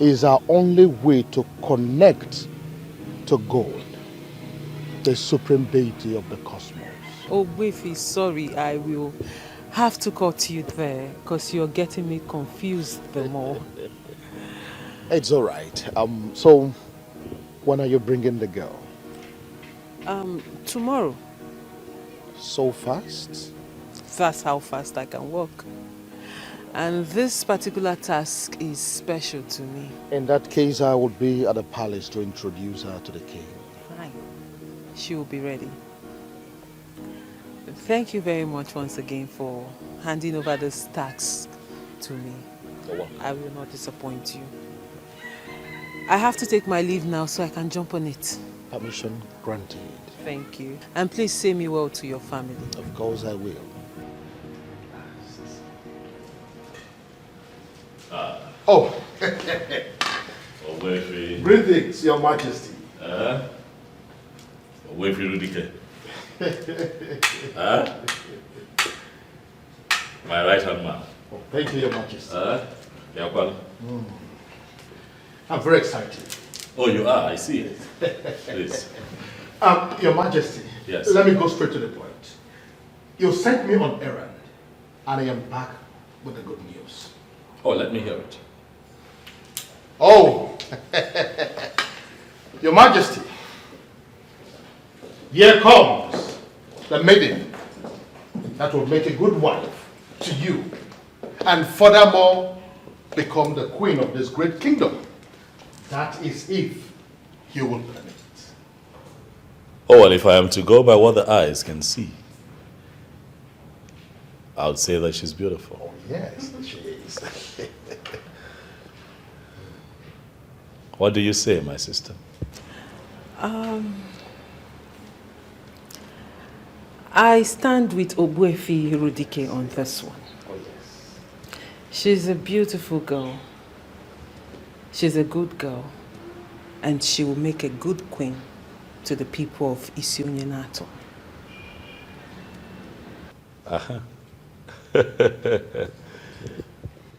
is our only way to connect to God, the supreme deity of the cosmos. Oh, Wefi, sorry, I will have to cut you there because you're getting me confused the more. It's all right. So, when are you bringing the girl? Tomorrow. So fast? That's how fast I can walk. And this particular task is special to me. In that case, I would be at the palace to introduce her to the king. Fine. She will be ready. Thank you very much once again for handing over this task to me. I will not disappoint you. I have to take my leave now so I can jump on it. Permission granted. Thank you. And please say me well to your family. Of course I will. Oh. Greetings, Your Majesty. My right hand man. Oh, thank you, Your Majesty. Mm. I'm very excited. Oh, you are? I see it. Please. Your Majesty. Yes. Let me go straight to the point. You sent me on errand, and I am back with the good news. Oh, let me hear it. Oh, Your Majesty, here comes the maiden that will make a good wife to you, and furthermore become the queen of this great kingdom. That is if you will permit. Oh, and if I am to go by what the eyes can see, I would say that she's beautiful. Oh, yes, she is. What do you say, my sister? I stand with Obuefi Rudike on this one. Oh, yes. She's a beautiful girl. She's a good girl. And she will make a good queen to the people of Isiunyenato. Aha.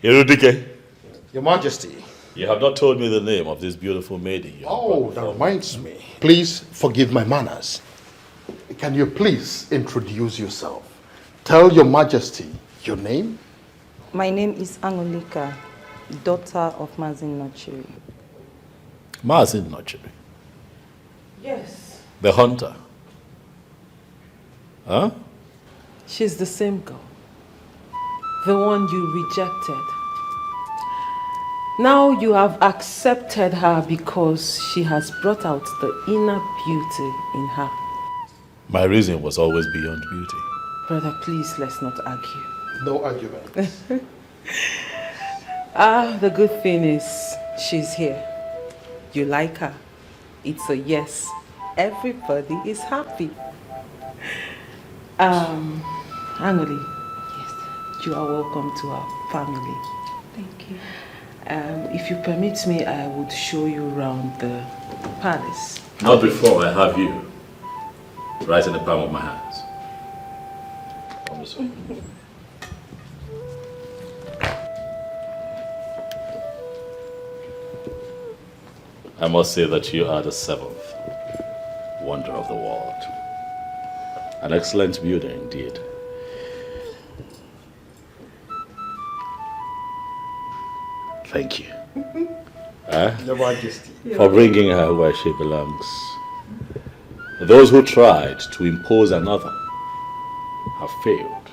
Irudike. Your Majesty. You have not told me the name of this beautiful maiden. Oh, that reminds me. Please forgive my manners. Can you please introduce yourself? Tell Your Majesty your name. My name is Angolika, daughter of Mazin Nochiri. Mazin Nochiri? Yes. The hunter? Huh? She's the same girl. The one you rejected. Now you have accepted her because she has brought out the inner beauty in her. My reason was always beyond beauty. Brother, please, let's not argue. No argument. The good thing is she's here. You like her. It's a yes. Everybody is happy. Anoli. Yes. You are welcome to our family. Thank you. If you permit me, I would show you around the palace. Not before I have you right in the palm of my hands. I must say that you are the seventh wonder of the world. An excellent builder indeed. Thank you. Your Majesty. For bringing her where she belongs. Those who tried to impose another have failed.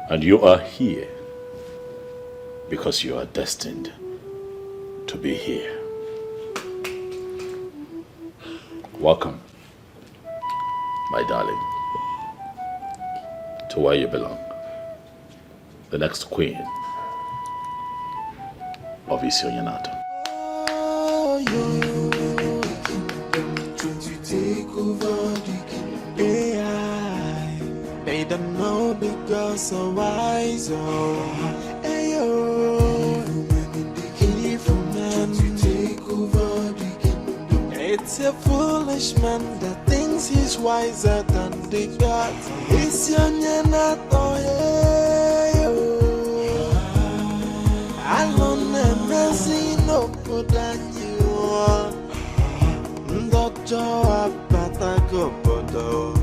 And you are here because you are destined to be here. Welcome, my darling, to where you belong. The next queen of Isiunyenato. They don't know the girl so wise, oh. Ayo, evil man, take over the kingdom. It's a foolish man that thinks he's wiser than the gods. Isiunyenato, alone and mercy, no good than you. Doctor, Abatago, Bodo,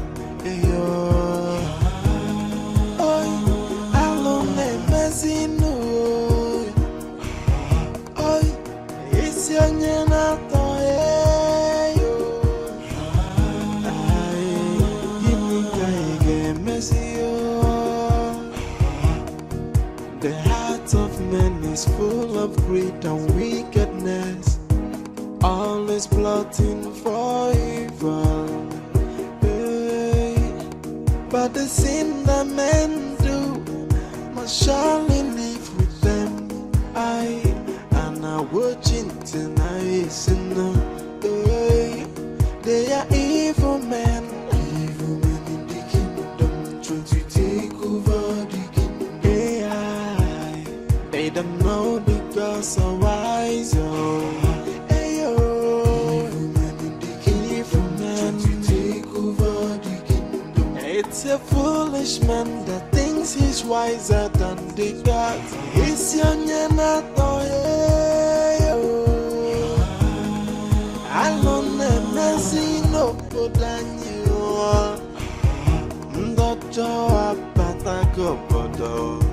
is full of greed and wickedness, always plotting for evil. Hey, but the sin that men do must surely live with them. And I watching tonight, sinner. Hey, they are evil men. Evil men in the kingdom, trying to take over the kingdom. Hey, they don't know the gods are wise. Hey, evil men in the kingdom, trying to take over the kingdom. It's a foolish man that thinks he's wiser than the gods. It's your nyanato. Alone and messy no good than you. Ndojo apata go bodo.